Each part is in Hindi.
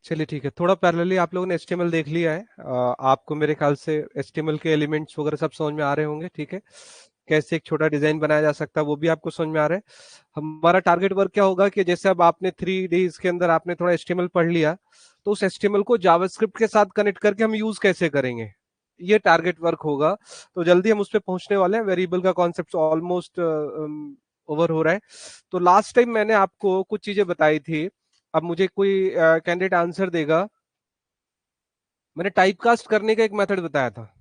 चलिए ठीक है, थोड़ा पैरेलली आप लोगों ने HTML देख लिया है। आपको मेरे ख्याल से HTML के एलिमेंट्स वगैरह सब समझ में आ रहे होंगे, ठीक है। कैसे एक छोटा डिजाइन बनाया जा सकता है वो भी आपको समझ में आ रहा है। हमारा टारगेट वर्क क्या होगा कि जैसे अब आपने 3 days के अंदर आपने थोड़ा HTML पढ़ लिया, तो उस HTML को जावास्क्रिप्ट के साथ कनेक्ट करके हम यूज कैसे करेंगे, ये टारगेट वर्क होगा। तो जल्दी हम उस पर पहुंचने वाले हैं। वेरिएबल का कॉन्सेप्ट ऑलमोस्ट ओवर हो रहा है। तो लास्ट टाइम मैंने आपको कुछ चीजें बताई थी। अब मुझे कोई कैंडिडेट आंसर देगा। मैंने टाइप कास्ट करने का एक मेथड बताया था।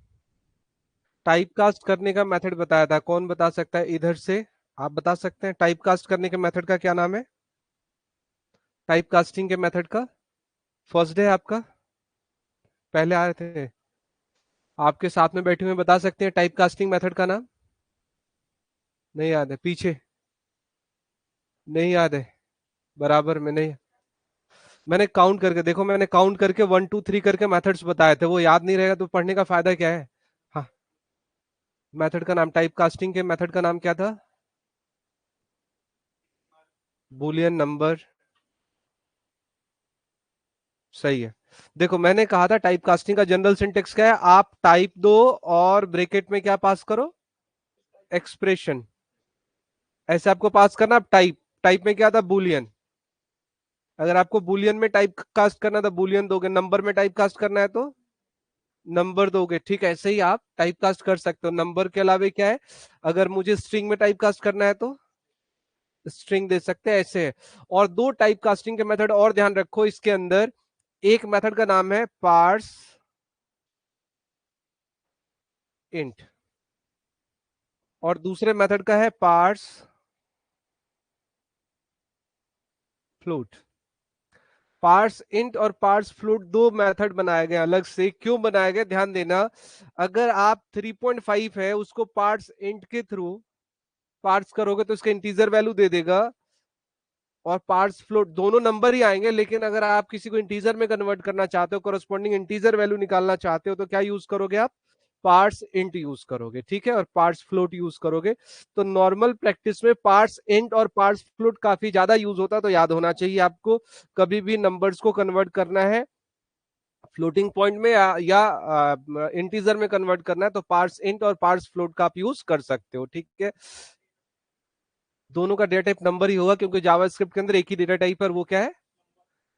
टाइप कास्ट करने का मेथड बताया था, कौन बता सकता है इधर से? आप बता सकते हैं टाइप कास्ट करने के मेथड का क्या नाम है? टाइप कास्टिंग के मेथड का फर्स्ट डे आपका पहले आए थे, आपके साथ में बैठे हुए बता सकते हैं टाइप कास्टिंग मेथड का नाम? नहीं याद है? पीछे नहीं याद है? बराबर में नहीं। मैंने काउंट करके देखो, मैंने काउंट करके 1 2 3 करके मेथड्स बताए थे, वो याद नहीं रहेगा तो पढ़ने का फायदा क्या है? हाँ, मेथड का नाम, टाइप कास्टिंग के मेथड का नाम क्या था? Boolean number. सही है। देखो मैंने कहा था टाइप कास्टिंग का जनरल सिंटेक्स क्या है, आप टाइप दो और ब्रैकेट में क्या पास करो? एक्सप्रेशन। ऐसे आपको पास करना। आप टाइप, टाइप में क्या था? बुलियन। अगर आपको बुलियन में टाइप कास्ट करना था बुलियन दोगे, नंबर में टाइप कास्ट करना है तो नंबर दोगे। ठीक है, ऐसे ही आप टाइप कास्ट कर सकते हो। नंबर के अलावा क्या है, अगर मुझे स्ट्रिंग में टाइप कास्ट करना है तो स्ट्रिंग दे सकते हैं, ऐसे है। और दो टाइप कास्टिंग के मेथड और ध्यान रखो इसके अंदर। एक मेथड का नाम है पार्स इंट, और दूसरे मेथड का है पार्स फ्लोट। पार्स इंट और पार्स फ्लोट दो मेथड बनाए गए अलग से। क्यों बनाए गए, ध्यान देना। अगर आप 3.5 है उसको पार्स इंट के थ्रू पार्स करोगे तो इसका इंटीजर वैल्यू दे देगा, और पार्स फ्लोट दोनों नंबर ही आएंगे। लेकिन अगर आप किसी को इंटीजर में कन्वर्ट करना चाहते हो, कोरस्पॉन्डिंग इंटीजर वैल्यू निकालना चाहते हो, तो क्या यूज करोगे आप? पार्स इंट यूज करोगे, ठीक है, और पार्स फ्लोट यूज करोगे। तो नॉर्मल प्रैक्टिस में पार्स इंट और पार्स फ्लोट काफी ज्यादा यूज होता है, तो याद होना चाहिए आपको। कभी भी नंबर्स को कन्वर्ट करना है फ्लोटिंग पॉइंट में या इंटीजर में कन्वर्ट करना है, तो पार्स इंट और पार्स फ्लोट का आप यूज कर सकते हो, ठीक है। दोनों का डेटा टाइप नंबर ही होगा, क्योंकि जावास्क्रिप्ट के अंदर एक ही डेटा टाइप है, वो क्या है?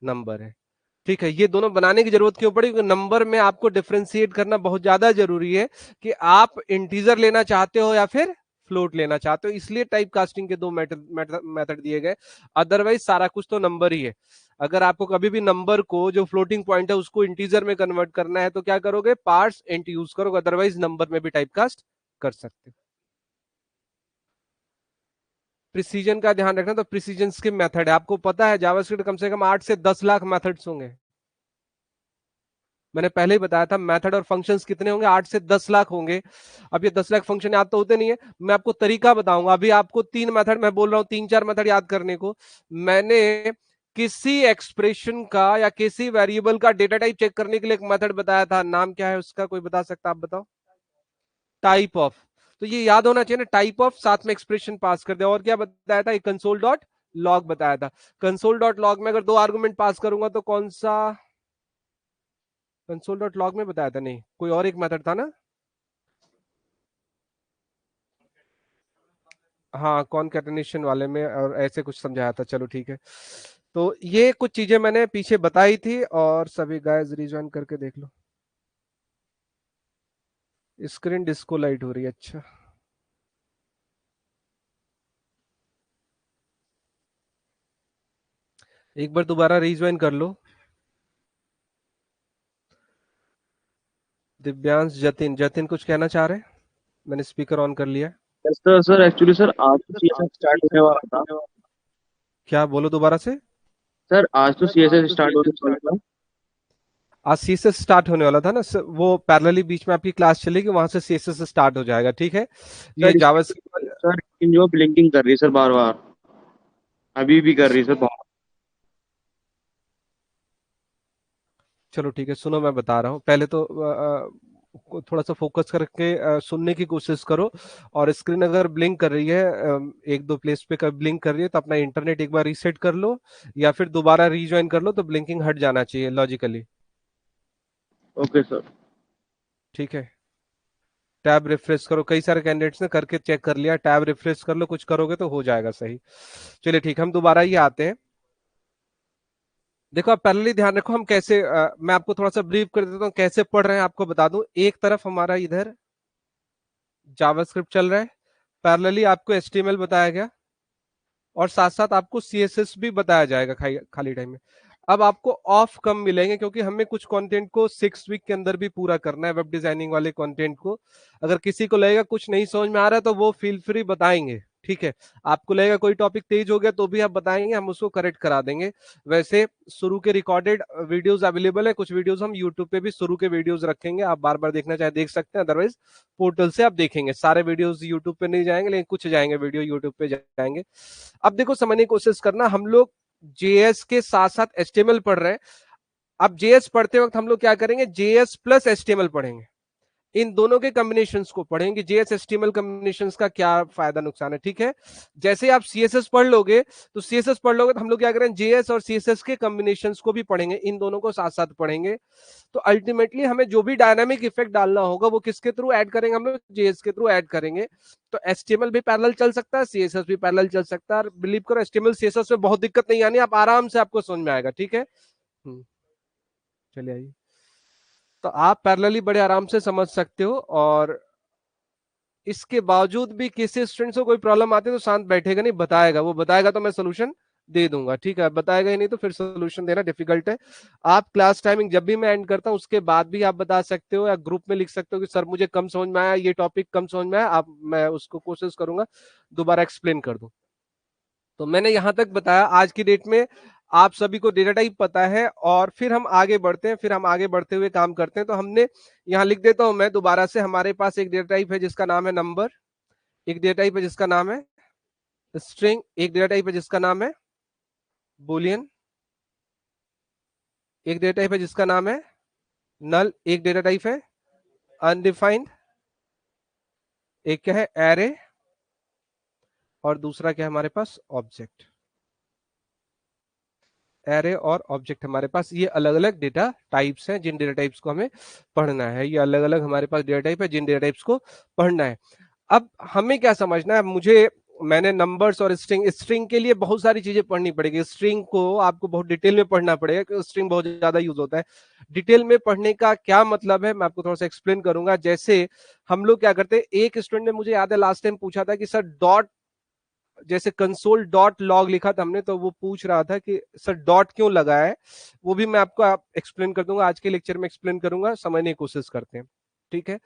नंबर है। ठीक है, ये दोनों बनाने की जरूरत क्यों पड़ी? क्योंकि नंबर में आपको डिफरेंशिएट करना बहुत ज्यादा जरूरी है कि आप इंटीजर लेना चाहते हो या फिर फ्लोट लेना चाहते हो, इसलिए टाइप कास्टिंग के दो मेथड मेथड दिए गए। अदरवाइज सारा कुछ तो नंबर ही है। अगर आपको कभी भी नंबर को जो फ्लोटिंग पॉइंट है उसको इंटीजर में कन्वर्ट करना है तो क्या करोगे? पार्स इंट यूज करोगे, अदरवाइज नंबर में भी टाइप कास्ट कर सकते हो। प्रिसीजन का ध्यान रखना, तो प्रिसीजन के मेथड है, आपको पता है जावास्क्रिप्ट कम से कम 8 से 10 लाख मेथड्स होंगे। मैंने पहले ही बताया था मेथड और फंक्शंस कितने होंगे, 8 से 10 लाख होंगे। अब ये 10 लाख फंक्शन याद तो होते नहीं है, मैं आपको तरीका बताऊंगा। अभी आपको 3 मेथड मैं बोल रहा हूँ, 3 4 मेथड याद करने को। मैंने किसी एक्सप्रेशन का या किसी वेरिएबल का डेटा टाइप चेक करने के लिए एक मेथड बताया था, नाम क्या है उसका? कोई बता सकता? आप बताओ। Type of. तो ये याद होना चाहिए ना, टाइप ऑफ साथ में एक्सप्रेशन पास कर दे। और क्या बताया था? कंसोल डॉट लॉग बताया था। कंसोल डॉट लॉग में अगर दो आर्गुमेंट पास करूंगा तो कौन सा? कंसोल डॉट लॉग में बताया था? नहीं, कोई और एक मेथड था ना। हाँ, कॉनकैटिनेशन वाले में और ऐसे कुछ समझाया था। चलो ठीक है। तो ये कुछ चीजें मैंने पीछे बताई थी, और सभी गाइस रिज्वाइन करके देख लो। स्क्रीन डिस्को लाइट हो रही है, अच्छा। एक बार दोबारा रिज्वाइन कर लो। दिव्यांश, जतिन, जतिन कुछ कहना चाह रहे हैं? मैंने स्पीकर ऑन कर लिया। सर सर एक्चुअली सर आज तो सीएसएस स्टार्ट होने वाला था। क्या बोलो दोबारा से? सर आज तो सीएसएस स्टार्ट होने वाला था। आज सीएसएस स्टार्ट होने वाला था ना वो पैरेलली बीच में आपकी क्लास चलेगी, वहां से सीएसएस स्टार्ट हो जाएगा, ठीक है। ये चाहे जावास्क्रिप्ट। सर इन जो ब्लिंकिंग कर रही है सर बार बार, अभी भी कर रही है सर बहुत। चलो ठीक है, सुनो मैं बता रहा हूँ पहले तो। थोड़ा सा फोकस करके सुनने की कोशिश करो। और स्क्रीन अगर ब्लिंक कर रही है, एक दो प्लेस पे ब्लिंक कर रही है, तो अपना इंटरनेट एक बार रीसेट कर लो या फिर दोबारा रीज्वाइन कर लो, तो ब्लिंकिंग हट जाना चाहिए लॉजिकली। Okay sir. ठीक है। टैब रिफ्रेश करो, कई सारे कैंडिडेट्स ने करके चेक कर लिया, टैब रिफ्रेश कर लो, कुछ करोगे तो हो जाएगा सही। चलिए ठीक है, हम दोबारा ये आते हैं। देखो आप पहले ध्यान रखो हम कैसे, मैं आपको थोड़ा सा ब्रीफ कर देता हूँ कैसे पढ़ रहे हैं, आपको बता दूं। एक तरफ हमारा इधर जावास्क्रिप्ट चल रहा है, पैरेलली आपको एचटीएमएल बताया गया, और साथ साथ आपको सीएसएस भी बताया जाएगा खाली टाइम में। अब आपको ऑफ कम मिलेंगे क्योंकि हमें कुछ कंटेंट को 6 वीक के अंदर भी पूरा करना है, वेब डिजाइनिंग वाले कंटेंट को। अगर किसी को लगेगा कुछ नहीं समझ में आ रहा है तो वो फील फ्री बताएंगे, ठीक है। आपको लगेगा कोई टॉपिक तेज हो गया तो भी आप बताएंगे, हम उसको करेक्ट करा देंगे। वैसे शुरू के रिकॉर्डेड वीडियोस अवेलेबल है, कुछ वीडियोस हम यूट्यूब पे भी शुरू के वीडियोस रखेंगे, आप बार बार देखना चाहे देख सकते हैं, अदरवाइज पोर्टल से आप देखेंगे। सारे वीडियोस यूट्यूब पे नहीं जाएंगे, लेकिन कुछ जाएंगे वीडियो यूट्यूब पे जाएंगे। अब देखो समझने की कोशिश करना, हम लोग जेएस के साथ साथ एचटीएमएल पढ़ रहे हैं। अब जेएस पढ़ते वक्त हम लोग क्या करेंगे, जेएस प्लस एचटीएमएल पढ़ेंगे, इन दोनों के कॉम्बिनेशंस को पढ़ेंगे, जेएस एचटीएमएल कॉम्बिनेशंस का क्या फायदा नुकसान है, ठीक है। जैसे आप सीएसएस पढ़ लोगे, तो सीएसएस पढ़ लोगे तो हम लोग क्या करेंगे, जेएस और सीएसएस के कॉम्बिनेशंस को भी पढ़ेंगे, इन दोनों को साथ साथ पढ़ेंगे। तो अल्टीमेटली हमें जो भी डायनामिक इफेक्ट डालना होगा वो किसके थ्रू ऐड करेंगे, हम लोग जेएस के थ्रू ऐड करेंगे। तो एचटीएमएल भी पैरेलल चल सकता है, सीएसएस भी पैरेलल चल सकता है, और बिलीव करो एचटीएमएल सीएसएस में बहुत दिक्कत नहीं आनी, आप आराम से आपको समझ में आएगा, ठीक है। चलिए आइए, तो आप पैरेलली बड़े आराम से समझ सकते हो। और इसके बावजूद भी किसी स्टूडेंट को कोई प्रॉब्लम आती है तो शांत बैठेगा नहीं, बताएगा, वो बताएगा तो मैं सोल्यूशन दे दूंगा, ठीक है। बताएगा ही नहीं तो फिर सोल्यूशन देना डिफिकल्ट है। आप क्लास टाइमिंग जब भी मैं एंड करता हूं उसके बाद भी आप बता सकते हो, या ग्रुप में लिख सकते हो कि सर मुझे कम समझ में आया, ये टॉपिक कम समझ में आया, आप मैं उसको कोशिश करूंगा दोबारा एक्सप्लेन कर दूं। तो मैंने यहां तक बताया, आज की डेट में आप सभी को डेटा टाइप पता है, और फिर हम आगे बढ़ते हैं, फिर हम आगे बढ़ते हुए काम करते हैं। तो हमने यहाँ लिख देता हूं मैं दोबारा से, हमारे पास एक डेटा टाइप है जिसका नाम है नंबर, एक डेटा टाइप है जिसका नाम है स्ट्रिंग, एक डेटा टाइप है जिसका नाम है बुलियन, एक डेटा टाइप है जिसका नाम है नल, एक डेटा टाइप है अनडिफाइंड, एक क्या है एरे, और दूसरा क्या है हमारे पास ऑब्जेक्ट। एरे और ऑब्जेक्ट हमारे पास ये अलग अलग डेटा टाइप्स हैं, जिन डेटा टाइप्स को हमें पढ़ना है। ये अलग अलग हमारे पास डेटा टाइप है जिन डेटा टाइप्स को पढ़ना है। अब हमें क्या समझना है, मुझे मैंने नंबर्स और स्ट्रिंग, स्ट्रिंग के लिए बहुत सारी चीजें पढ़नी पड़ेगी, स्ट्रिंग को आपको बहुत डिटेल में पढ़ना पड़ेगा क्योंकि स्ट्रिंग बहुत ज्यादा यूज होता है। डिटेल में पढ़ने का क्या मतलब है मैं आपको थोड़ा सा एक्सप्लेन करूंगा। जैसे हम लोग क्या करते हैं, एक स्टूडेंट ने मुझे याद है लास्ट टाइम पूछा था कि सर डॉट, जैसे कंसोल डॉट लॉग लिखा था हमने, तो वो पूछ रहा था कि सर डॉट क्यों लगा है, वो भी मैं आपको एक्सप्लेन कर दूंगा, आज के लेक्चर में एक्सप्लेन करूंगा, समझने की कोशिश करते हैं, ठीक है।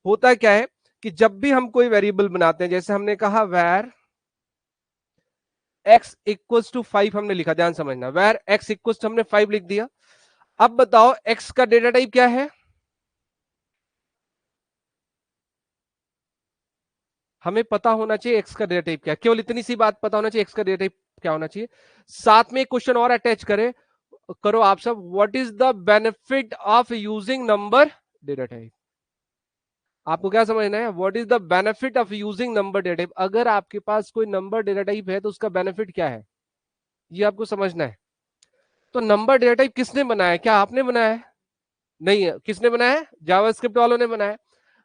होता क्या है कि जब भी हम कोई वेरिएबल बनाते हैं, जैसे हमने कहा वेर x इक्वल्स टू 5, हमने लिखा, ध्यान समझना, वेर x इक्वल्स टू हमने 5 लिख दिया। अब बताओ x का डेटा टाइप क्या है, हमें पता होना चाहिए x का डेटा टाइप क्या है, केवल इतनी सी बात पता होना चाहिए x का डेटा टाइप क्या होना चाहिए। साथ में एक क्वेश्चन और अटैच करो आप सब, what is the benefit of using number data type. आपको क्या समझना है, what is the benefit of using number data type, अगर आपके पास कोई नंबर डेटा टाइप है तो उसका बेनिफिट क्या है, ये आपको समझना है। तो नंबर डेटा टाइप किसने बनाया, क्या आपने बनाया है, नहीं है, किसने बनाया है, जावास्क्रिप्ट वालों ने बनाया है।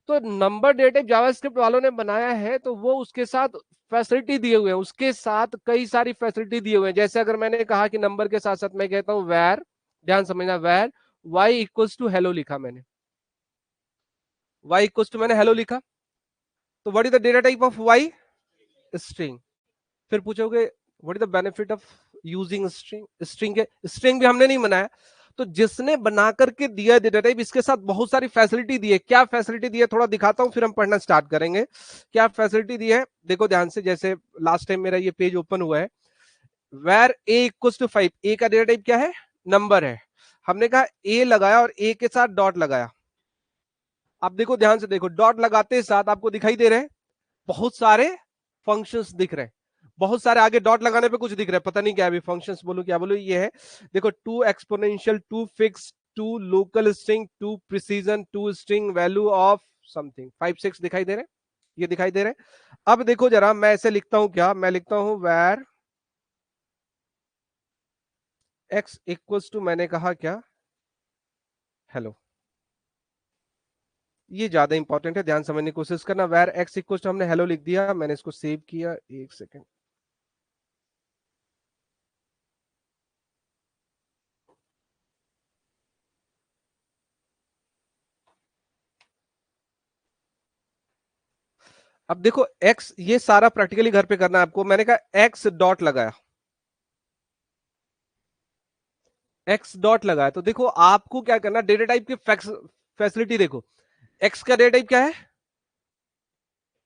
तो नंबर डेटा टाइप जावास्क्रिप्ट वालों ने बनाया है, तो वो उसके साथ फैसिलिटी दिए हुए हैं, उसके साथ कई सारी फैसिलिटी दिए हुए हैं। जैसे अगर मैंने कहा कि नंबर के साथ साथ मैं कहता हूं वेर, ध्यान समझना, var y equals to hello लिखा मैंने, वाई इक्वल्स टू मैंने हेलो लिखा, तो what is the data type of y, string. फिर पूछोगे what is the benefit of using string, string के स्ट्रिंग भी हमने नहीं बनाया, तो जिसने बना करके दिया डेटा टाइप, इसके साथ बहुत सारी फैसिलिटी दी है। क्या फैसिलिटी दी है थोड़ा दिखाता हूं, फिर हम पढ़ना स्टार्ट करेंगे। क्या फैसिलिटी दी है देखो ध्यान से, जैसे लास्ट टाइम मेरा ये पेज ओपन हुआ है, वेर ए इक्वल्स टू 5, ए का डेटा टाइप क्या है, नंबर है, हमने कहा ए लगाया और ए के साथ डॉट लगाया। अब देखो ध्यान से देखो, डॉट लगाते साथ आपको दिखाई दे रहे हैं बहुत सारे फंक्शंस दिख रहे हैं, बहुत सारे आगे डॉट लगाने पे कुछ दिख रहा है, पता नहीं क्या है, अभी फंक्शंस बोलूं क्या बोलूं, ये है देखो, 2 exponential 2 fix to locale string to precision to string value of something 5 6 दिखाई दे रहे हैं, ये दिखाई दे रहे हैं। अब देखो जरा, मैं ऐसे लिखता हूं, क्या मैं लिखता हूं, where x इक्वल्स टू, मैंने कहा क्या, हेलो। ये ज्यादा इंपॉर्टेंट है, ध्यान समझने की कोशिश करना। where x इक्वल्स टू, हमने हेलो लिख दिया, मैंने इसको सेव किया, एक सेकेंड। अब देखो x, ये सारा प्रैक्टिकली घर पे करना है आपको। मैंने कहा x डॉट लगाया, x डॉट लगाया, तो देखो आपको क्या करना, डेटा टाइप की फैसिलिटी देखो। x का डेटा टाइप क्या है,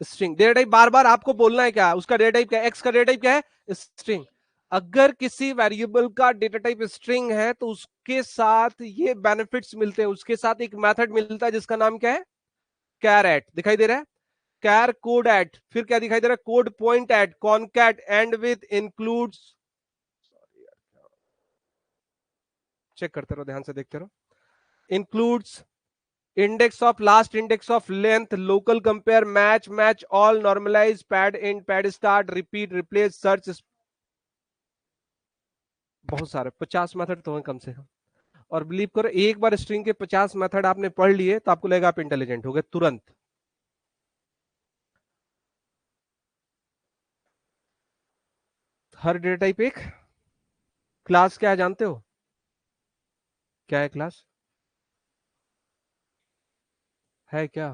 स्ट्रिंग। डेटा टाइप बार बार आपको बोलना है क्या, उसका डेटा टाइप क्या है, x का डेटा टाइप क्या है, स्ट्रिंग। अगर किसी वेरिएबल का डेटा टाइप स्ट्रिंग है तो उसके साथ ये बेनिफिट्स मिलते हैं, उसके साथ एक मेथड मिलता है जिसका नाम क्या है, कैर एट, दिखाई दे रहा है, कैर कोड एट, फिर क्या दिखाई दे रहा है, code point at, concat, end with, includes, check करते रहो, ध्यान से देखते रहो, includes, index of last, index of length, locale compare, match, match all, normalize, pad end, pad start, repeat, replace, search. बहुत सारे 50 मेथड तो हैं कम से कम। और बिलीव करो, एक बार स्ट्रिंग के 50 मेथड आपने पढ़ लिए तो आपको लगेगा आप इंटेलिजेंट हो गए तुरंत। हर डेटा टाइप एक क्लास, क्या है जानते हो, क्या है क्लास, है क्या?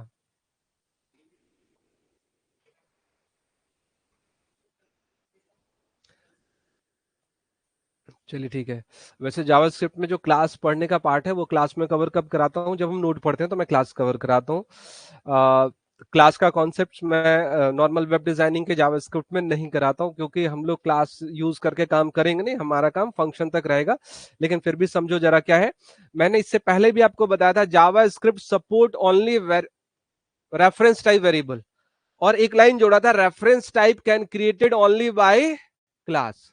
चलिए ठीक है। वैसे जावास्क्रिप्ट में जो क्लास पढ़ने का पार्ट है वो क्लास में कवर कब कराता हूँ, जब हम नोड पढ़ते हैं तो मैं क्लास कवर कराता हूँ। क्लास का कॉन्सेप्ट मैं नॉर्मल वेब डिजाइनिंग के जावास्क्रिप्ट में नहीं कराता हूँ, क्योंकि हम लोग क्लास यूज करके काम करेंगे नहीं, हमारा काम फंक्शन तक रहेगा। लेकिन फिर भी समझो जरा क्या है, मैंने इससे पहले भी आपको बताया था, JavaScript support only reference type variable, और एक लाइन जोड़ा था, reference type can created only by class.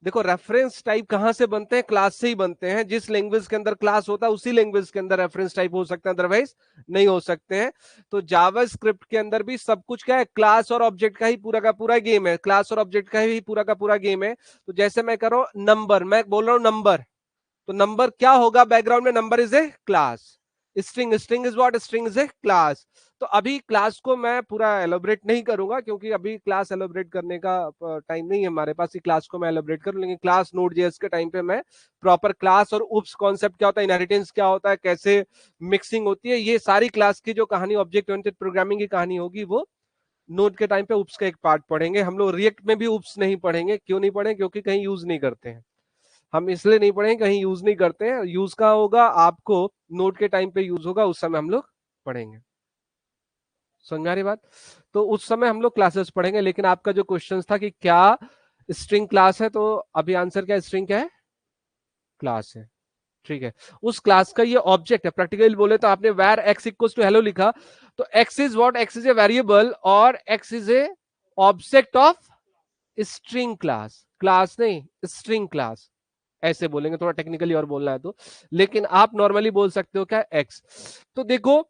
देखो रेफरेंस टाइप कहां से बनते हैं, क्लास से ही बनते हैं। जिस लैंग्वेज के अंदर क्लास होता है उसी लैंग्वेज के अंदर रेफरेंस टाइप हो सकता है, अदरवाइज नहीं हो सकते हैं। तो जावा स्क्रिप्ट के अंदर भी सब कुछ क्या है, क्लास और ऑब्जेक्ट का ही पूरा का पूरा गेम है, क्लास और ऑब्जेक्ट का ही पूरा का पूरा गेम है। तो जैसे मैं कर रहा हूं नंबर, मैं बोल रहा हूं नंबर, तो नंबर क्या होगा, बैकग्राउंड में number is a class. String, string is what, string is a class. तो अभी क्लास को मैं पूरा एलोबरेट नहीं करूंगा, क्योंकि अभी क्लास एलोबरेट करने का टाइम नहीं है हमारे पास, क्लास को मैं एलोबरेट करूं। लेकिन क्लास नोड जेएस के टाइम पे मैं प्रॉपर क्लास और उप्स कॉन्सेप्ट क्या होता है, इनहेरिटेंस क्या होता है, कैसे मिक्सिंग होती है, ये सारी क्लास की जो कहानी, ऑब्जेक्ट ओरिएंटेड प्रोग्रामिंग की कहानी होगी, वो नोड के टाइम पे उप्स का एक पार्ट पढ़ेंगे हम लोग। रिएक्ट में भी उप्स नहीं पढ़ेंगे, क्यों नहीं पढ़ेंगे, क्योंकि कहीं यूज नहीं करते हैं हम, इसलिए नहीं पढ़ेंगे, कहीं यूज नहीं करते हैं। यूज का होगा आपको नोट के टाइम पे यूज होगा, उस समय हम लोग पढ़ेंगे। समझ में आ रही बात? तो उस समय हम लोग क्लासेस पढ़ेंगे। लेकिन आपका जो क्वेश्चन था कि क्या स्ट्रिंग क्लास है, तो अभी आंसर क्या है, स्ट्रिंग क्या है, क्लास है। ठीक है, उस क्लास का ये ऑब्जेक्ट है। प्रैक्टिकली बोले तो आपने वैर एक्स इक्वल्स टू हेलो लिखा, तो x is what, x is a variable और x is a object of string class, class नहीं स्ट्रिंग क्लास, ऐसे बोलेंगे, थोड़ा टेक्निकली और बोलना है तो। लेकिन आप नॉर्मली बोल सकते हो क्या, एक्स। तो देखो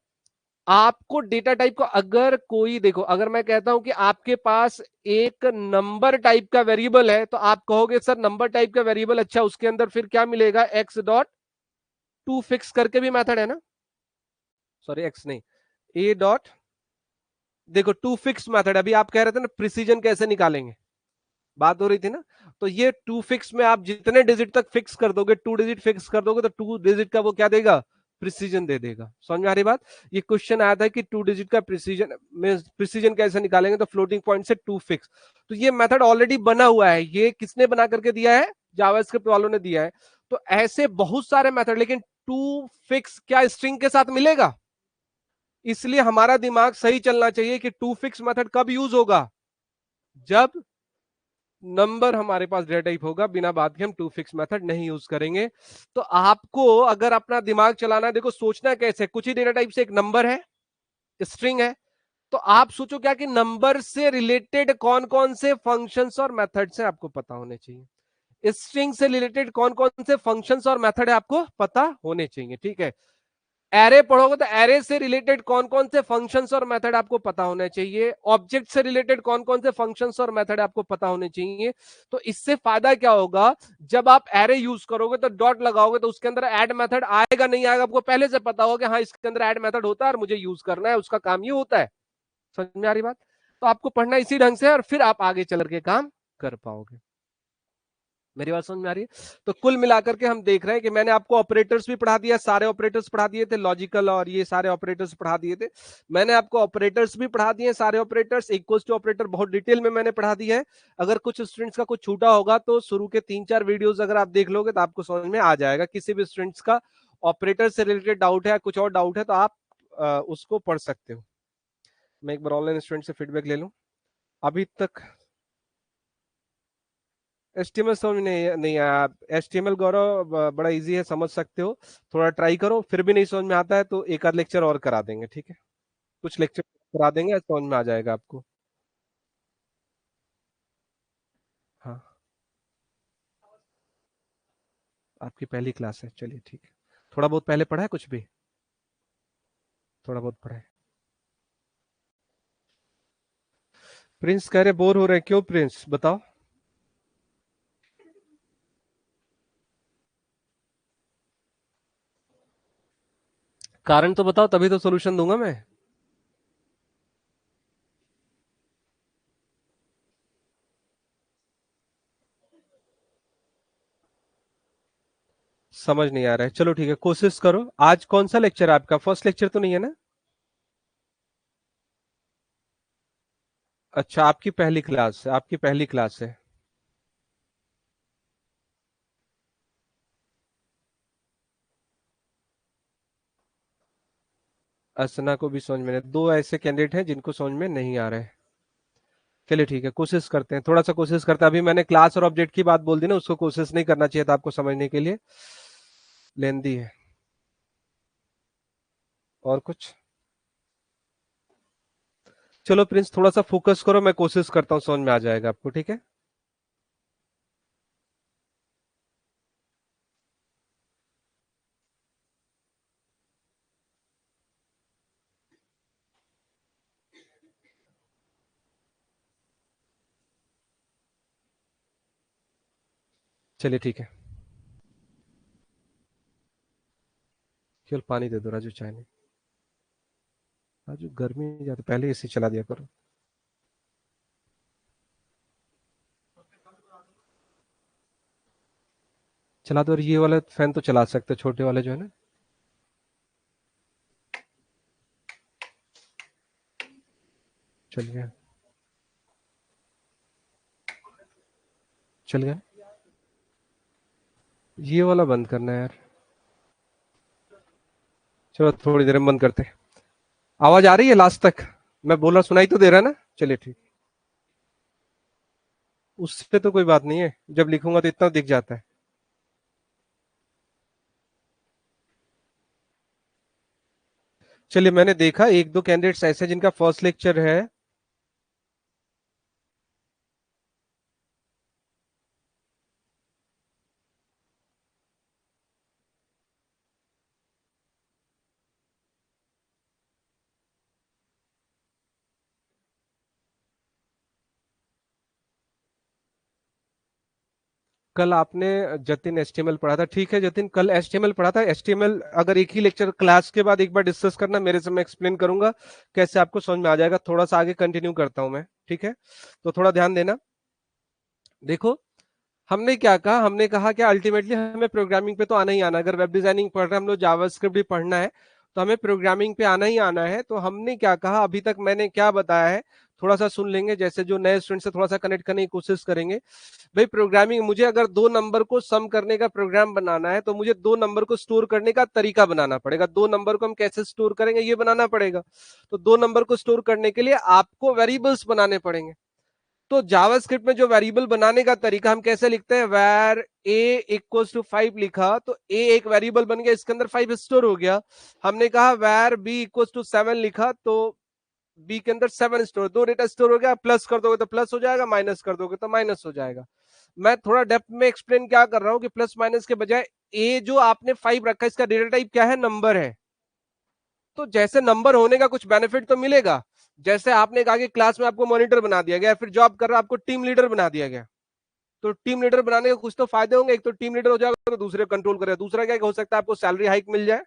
आपको डेटा टाइप को अगर कोई, देखो अगर मैं कहता हूं कि आपके पास एक नंबर टाइप का वेरिएबल है, तो आप कहोगे सर नंबर टाइप का वेरिएबल, अच्छा उसके अंदर फिर क्या मिलेगा, एक्स डॉट टू फिक्स करके भी मेथड है ना, सॉरी एक्स नहीं, ए डॉट, देखो टू फिक्स मेथड। अभी आप कह रहे थे ना प्रिसीजन कैसे निकालेंगे, बात हो रही थी ना। तो ये टू फिक्स में आप जितने डिजिट तक फिक्स कर दोगे, 2 डिजिट फिक्स कर दोगे, तो 2 डिजिट का वो क्या देगा, प्रिसीजन दे देगा। समझ में आ रही बात? ये क्वेश्चन आया था कि 2 डिजिट का प्रिसीजन में, प्रिसीजन कैसे निकालेंगे, तो फ्लोटिंग पॉइंट से 2 फिक्स। तो ये मेथड ऑलरेडी बना हुआ है, ये किसने बना करके दिया है, जावास्क्रिप्ट वालों ने दिया है। तो ऐसे बहुत सारे मेथड, लेकिन 2 फिक्स क्या स्ट्रिंग के साथ मिलेगा, इसलिए हमारा दिमाग सही चलना चाहिए कि 2 फिक्स मेथड कब यूज होगा, जब नंबर हमारे पास डेटा टाइप होगा। बिना बात के हम 2 फिक्स मेथड नहीं यूज करेंगे। तो आपको अगर अपना दिमाग चलाना है, देखो सोचना कैसे, कुछ ही डेटा टाइप से एक नंबर है, स्ट्रिंग है, तो आप सोचो क्या कि नंबर से रिलेटेड कौन कौन से फंक्शंस और मेथड्स हैं आपको पता होने चाहिए। स्ट्रिंग से रिलेटेड कौन कौन से फंक्शंस और मेथड है आपको पता होने चाहिए, ठीक है। एरे पढ़ोगे तो एरे से रिलेटेड कौन कौन से फंक्शंस और मेथड आपको पता होने चाहिए, ऑब्जेक्ट से रिलेटेड कौन कौन से फंक्शंस और मेथड आपको पता होने चाहिए। तो इससे फायदा क्या होगा, जब आप एरे यूज करोगे तो डॉट लगाओगे तो उसके अंदर ऐड मेथड आएगा नहीं आएगा आपको पहले से पता होगा कि हाँ इसके अंदर ऐड मेथड होता है और मुझे यूज करना है, उसका काम ये होता है। समझ में आ रही बात? तो आपको पढ़ना इसी ढंग से और फिर आप आगे चल के काम कर पाओगे। मेरी बात समझ में आ रही है? तो कुल मिलाकर के हम देख रहे हैं कि मैंने आपको ऑपरेटर्स भी पढ़ा दिया, सारे ऑपरेटर्स पढ़ा दिए थे, लॉजिकल और ये सारे ऑपरेटर्स पढ़ा दिए थे। मैंने आपको ऑपरेटर्स भी पढ़ा दिए, सारे ऑपरेटर्स, इक्वल्स टू ऑपरेटर बहुत डिटेल में मैंने पढ़ा दिया है। अगर कुछ स्टूडेंट्स का कुछ छूटा होगा तो शुरू के 3-4 वीडियोस अगर आप देख लोगे तो आपको समझ में आ जाएगा। किसी भी स्टूडेंट्स का ऑपरेटर से रिलेटेड डाउट है, कुछ और डाउट है तो आप उसको पढ़ सकते हो। मैं एक बार ऑनलाइन स्टूडेंट से फीडबैक ले लूं। अभी तक एचटीएमएल समझ में नहीं आया? एचटीएमएल गौरव बड़ा इजी है, समझ सकते हो, थोड़ा ट्राई करो। फिर भी नहीं समझ में आता है तो एक आध लेक्चर और करा देंगे, ठीक है? कुछ लेक्चर करा देंगे, समझ में आ जाएगा आपको। हाँ, आपकी पहली क्लास है, चलिए ठीक है। थोड़ा बहुत पहले पढ़ा है कुछ भी? थोड़ा बहुत पढ़ा है। प्रिंस कह रहे बोर हो रहे हैं, क्यों प्रिंस बताओ? कारण तो बताओ, तभी तो सोल्यूशन दूंगा मैं। समझ नहीं आ रहा है, चलो ठीक है, कोशिश करो। आज कौन सा लेक्चर है आपका? फर्स्ट लेक्चर तो नहीं है ना? अच्छा, आपकी पहली क्लास है, आपकी पहली क्लास है। असना को भी समझ में नहीं, दो ऐसे कैंडिडेट हैं जिनको समझ में नहीं आ रहा है। चलिए ठीक है, कोशिश करते हैं, थोड़ा सा कोशिश करते हैं। अभी मैंने क्लास और ऑब्जेक्ट की बात बोल दी ना, उसको कोशिश नहीं करना चाहिए था आपको समझने के लिए, लेंदी है। और कुछ? चलो प्रिंस थोड़ा सा फोकस करो, मैं कोशिश करता हूँ, समझ में आ जाएगा आपको, ठीक है? चलिए ठीक है। केवल पानी दे दो राजू, चाय नहीं। राजू गर्मी ज्यादा, पहले एसी चला दिया करो। चला दो, और ये वाला फैन तो चला सकते हो, छोटे वाले जो है ना। चल गया, चल गया। ये वाला बंद करना है यार। चलो थोड़ी देर में बंद करते हैं। आवाज आ रही है लास्ट तक? मैं बोल रहा सुनाई तो दे रहा है ना? चलिए ठीक। उससे तो कोई बात नहीं है, जब लिखूंगा तो इतना दिख जाता है। चलिए, मैंने देखा एक दो कैंडिडेट्स ऐसे जिनका फर्स्ट लेक्चर है। कल आपने जतिन एचटीएमएल पढ़ा था, ठीक है जतिन, कल एचटीएमएल पढ़ा था। एचटीएमएल अगर एक ही लेक्चर क्लास के बाद एक बार डिस्कस करना मेरे से, मैं एक्सप्लेन करूंगा कैसे आपको समझ में आ जाएगा। थोड़ा सा आगे कंटिन्यू करता हूं मैं, ठीक है? तो थोड़ा ध्यान देना। देखो, हमने क्या कहा, हमने कहा कि अल्टीमेटली हमें प्रोग्रामिंग पे तो आना ही आना है। अगर वेब डिजाइनिंग पढ़ रहे हैं हम लोग, जावास्क्रिप्ट भी पढ़ना है, तो हमें प्रोग्रामिंग पे आना ही आना है। तो हमने क्या कहा, अभी तक मैंने क्या बताया है थोड़ा सा सुन लेंगे, जैसे जो नए स्टूडेंट से थोड़ा सा कनेक्ट करने की कोशिश करेंगे। भाई प्रोग्रामिंग, मुझे अगर 2 नंबर को सम करने का प्रोग्राम बनाना है तो मुझे 2 नंबर को स्टोर करने का तरीका बनाना पड़ेगा। 2 नंबर को हम कैसे स्टोर करेंगे ये बनाना पड़ेगा। तो 2 नंबर को स्टोर करने के लिए आपको वेरिएबल्स बनाने पड़ेंगे। तो जावास्क्रिप्ट में जो वेरिएबल बनाने का तरीका हम कैसे लिखते हैं, वैर ए इक्वल्स टू 5 लिखा तो ए एक वेरिएबल बन गया, इसके अंदर 5 स्टोर हो गया। हमने कहा वैर बी इक्वल्स टू 7 लिखा तो बी के अंदर 7 स्टोर, 2 डेटा स्टोर हो गया। प्लस कर दोगे तो प्लस हो जाएगा, माइनस कर दोगे तो माइनस हो जाएगा। मैं थोड़ा डेप्थ में एक्सप्लेन क्या कर रहा हूं कि प्लस माइनस के बजाय ए जो आपने 5 रखा है इसका डेटा टाइप क्या है, नंबर है। तो जैसे नंबर होने का कुछ बेनिफिट तो मिलेगा, जैसे आपने कहा कि क्लास में आपको मॉनिटर बना दिया गया, फिर जॉब कर रहा आपको टीम लीडर बना दिया गया, तो टीम लीडर बनाने के कुछ तो फायदे होंगे, एक तो टीम लीडर हो जाएगा तो दूसरे कंट्रोल करेगा, दूसरा क्या हो सकता है आपको सैलरी हाइक मिल जाए।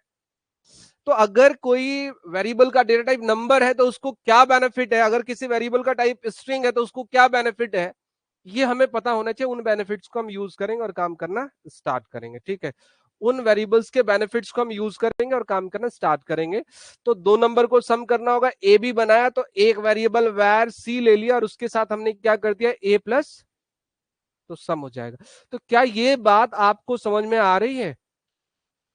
तो अगर कोई वेरिएबल का डेटा टाइप नंबर है तो उसको क्या बेनिफिट है, अगर किसी वेरिएबल का टाइप स्ट्रिंग है तो उसको क्या बेनिफिट है, ये हमें पता होना चाहिए। उन बेनिफिट्स को हम यूज करेंगे और काम करना स्टार्ट करेंगे, ठीक है। उन वेरिएबल्स के बेनिफिट्स को हम यूज करेंगे और काम करना स्टार्ट करेंगे। तो दो नंबर को सम करना होगा, ए भी बनाया तो एक वेरिएबल वैर सी ले लिया और उसके साथ हमने क्या कर दिया, ए प्लस, तो सम हो जाएगा। तो क्या ये बात आपको समझ में आ रही है,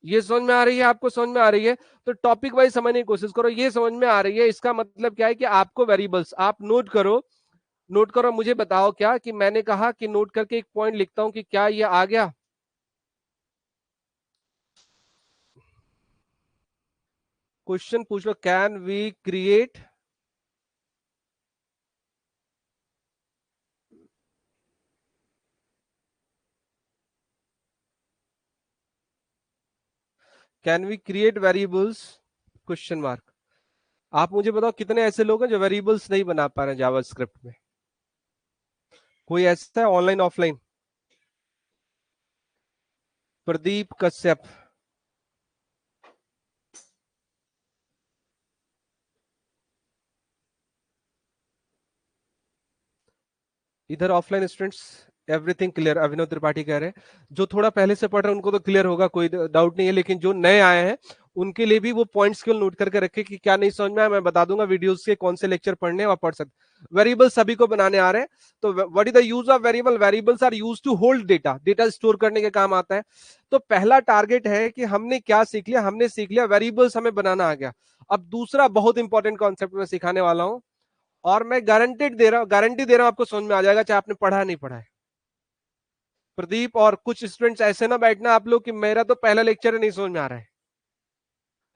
ये समझ में आ रही है, आपको समझ में आ रही है? तो टॉपिक वाइज समझने की कोशिश करो, ये समझ में आ रही है, इसका मतलब क्या है कि आपको वेरिएबल्स आप नोट करो, नोट करो, मुझे बताओ क्या कि मैंने कहा कि नोट करके एक पॉइंट लिखता हूं कि क्या ये आ गया। क्वेश्चन पूछ लो, can we create can we create variables, question mark. आप मुझे बताओ कितने ऐसे लोग हैं जो वेरिएबल्स नहीं बना पा रहे हैं जावास्क्रिप्ट में? कोई ऐसा है ऑनलाइन ऑफलाइन? प्रदीप कश्यप, इधर ऑफलाइन स्टूडेंट्स एवरीथिंग क्लियर, अभिनव त्रिपाठी कह रहे हैं। जो थोड़ा पहले से पढ़ रहे हैं उनको तो क्लियर होगा, कोई डाउट नहीं है, लेकिन जो नए आए हैं उनके लिए भी वो पॉइंट्स केवल नोट करके रखे कि क्या नहीं समझ में आया, मैं बता दूंगा वीडियोस के कौन से लेक्चर पढ़ने हैं और पढ़ सकते। वेरिएबल सभी को बनाने आ रहे हैं। तो what is the use of variable? Variables are used to hold data, data store करने के काम आता है। तो पहला टारगेट है कि हमने क्या सीख लिया, हमने सीख लिया वेरिएबल्स हमें बनाना आ गया। अब दूसरा बहुत इंपॉर्टेंट कॉन्सेप्ट मैं सिखाने वाला हूं, और मैं गारंटेड दे रहा हूं, गारंटी दे रहा हूं आपको समझ में आ जाएगा, चाहे आपने पढ़ा नहीं पढ़ा है। प्रदीप और कुछ स्टूडेंट्स ऐसे ना बैठना आप लोग कि मेरा तो पहला लेक्चर नहीं समझ में आ रहा है।